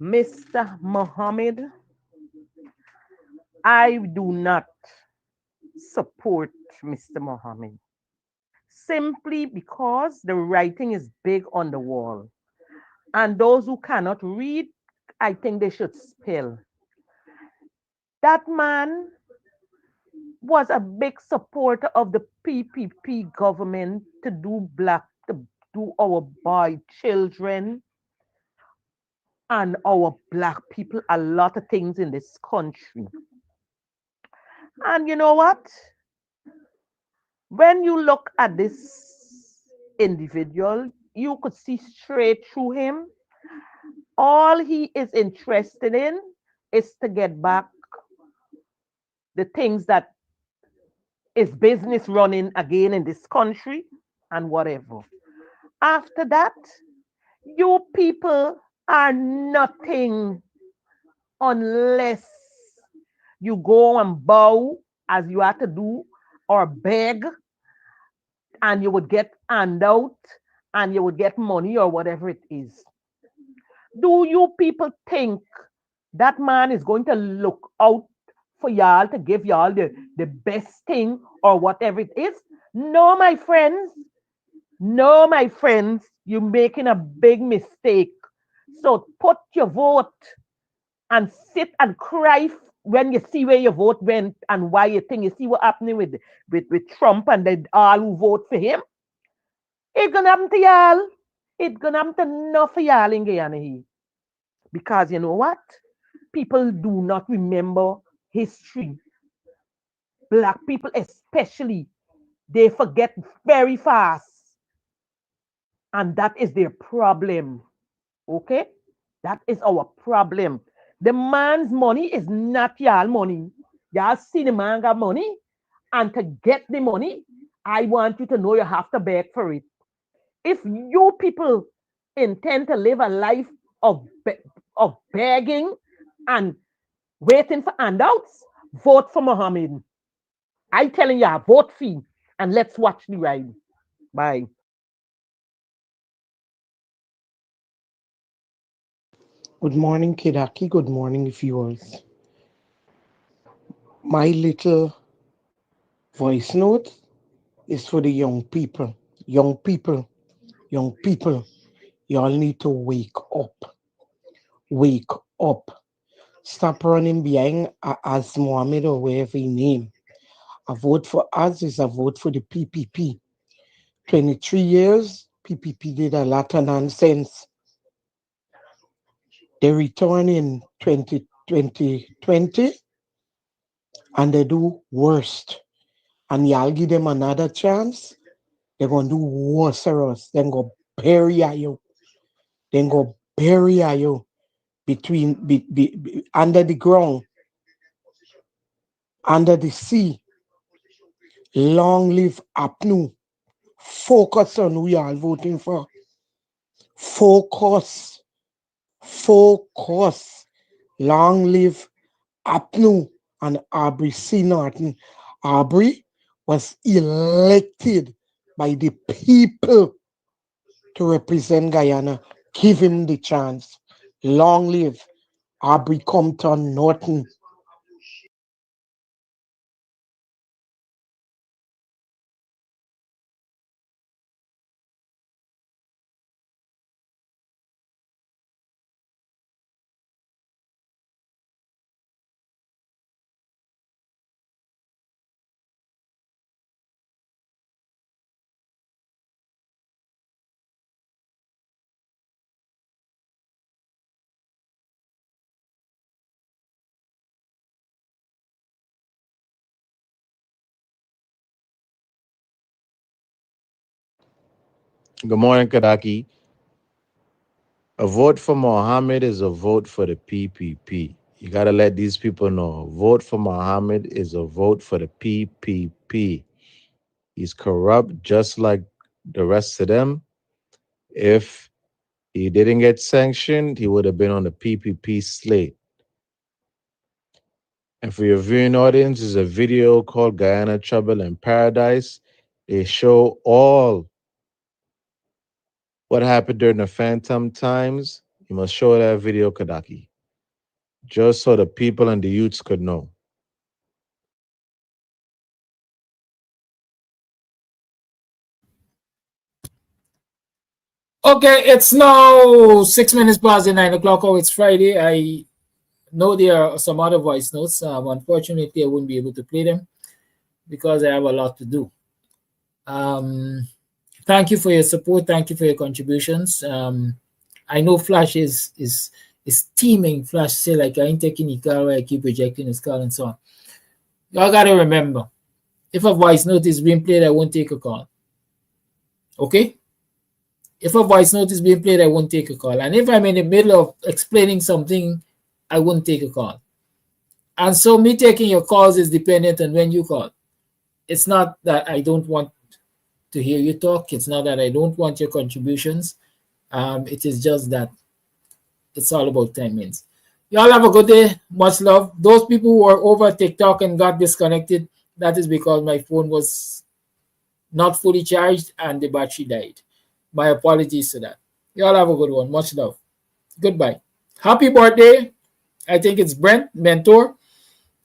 Mr. Mohammed, I do not support Mr. Mohammed simply because the writing is big on the wall. And those who cannot read, I think they should spell. That man was a big supporter of the PPP government to do our boy children and our black people a lot of things in this country. And you know what? When you look at this individual, you could see straight through him. All he is interested in is to get back the things that is business running again in this country and whatever. After that, you people are nothing unless you go and bow as you have to do or beg and you would get handout and you would get money or whatever it is. Do you people think that man is going to look out for y'all to give y'all the best thing or whatever it is? No, my friends. No, my friends. You're making a big mistake. So put your vote and sit and cry when you see where your vote went and why you think. You see what happening with Trump and then all who vote for him. It's gonna happen to y'all. It's gonna happen to enough of y'all in Guyana here. Because you know what? People do not remember history. Black people especially, they forget very fast. And that is their problem. Okay? That is our problem. The man's money is not y'all money. Y'all see the man got money, and to get the money, I want you to know you have to beg for it. If you people intend to live a life of, of begging and waiting for handouts, vote for Mohammed. I telling you, vote for him, and let's watch the ride. Bye. Good morning, Kidaki. Good morning, viewers. My little voice note is for the young people. Young people, young people, y'all need to wake up. Wake up. Stop running behind Az Mohammed or whatever his name. A vote for us is a vote for the PPP. 23 years, PPP did a lot of nonsense. They return in 2020 and they do worst. And y'all give them another chance, they're going to do worse for us. Then go bury you. Then go bury you under the ground, under the sea. Long live APNU. Focus on who you are voting for. Focus. Focus. Long live APNU and Aubrey C. Norton. Aubrey was elected by the people to represent Guyana. Give him the chance. Long live Aubrey Compton Norton. Good morning, Kadaki. A vote for Mohammed is a vote for the PPP. You got to let these people know. A vote for Mohammed is a vote for the PPP. He's corrupt just like the rest of them. If he didn't get sanctioned, he would have been on the PPP slate. And for your viewing audience, is a video called Guyana Trouble in Paradise. They show all what happened during the Phantom Times. You must show that video, Kadaki, just so the people and the youths could know. Okay, it's now 6 minutes past the 9 o'clock. Oh, it's Friday. I know there are some other voice notes. Unfortunately, I wouldn't be able to play them because I have a lot to do. Thank you for your support. Thank you for your contributions. I know Flash is teaming. Flash say like I ain't taking the car where I keep rejecting his call and so on. Y'all gotta remember, if a voice note is being played, I won't take a call. Okay? If a voice note is being played, I won't take a call. And if I'm in the middle of explaining something, I won't take a call. And so me taking your calls is dependent on when you call. It's not that I don't want to hear you talk. It's not that I don't want your contributions. It is just that it's all about timings. Y'all have a good day. Much love. Those people who are over TikTok and got disconnected, that is because my phone was not fully charged and the battery died. My apologies to that. Y'all have a good one. Much love. Goodbye. Happy birthday. I think it's Brent, mentor.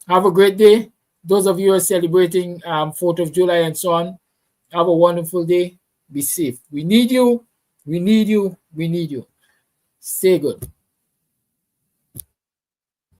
Have a great day. Those of you who are celebrating 4th of July and so on, have a wonderful day. Be safe. We need you. We need you. We need you. Stay good.